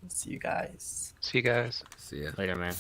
See you guys. See you guys. See ya. Later, man.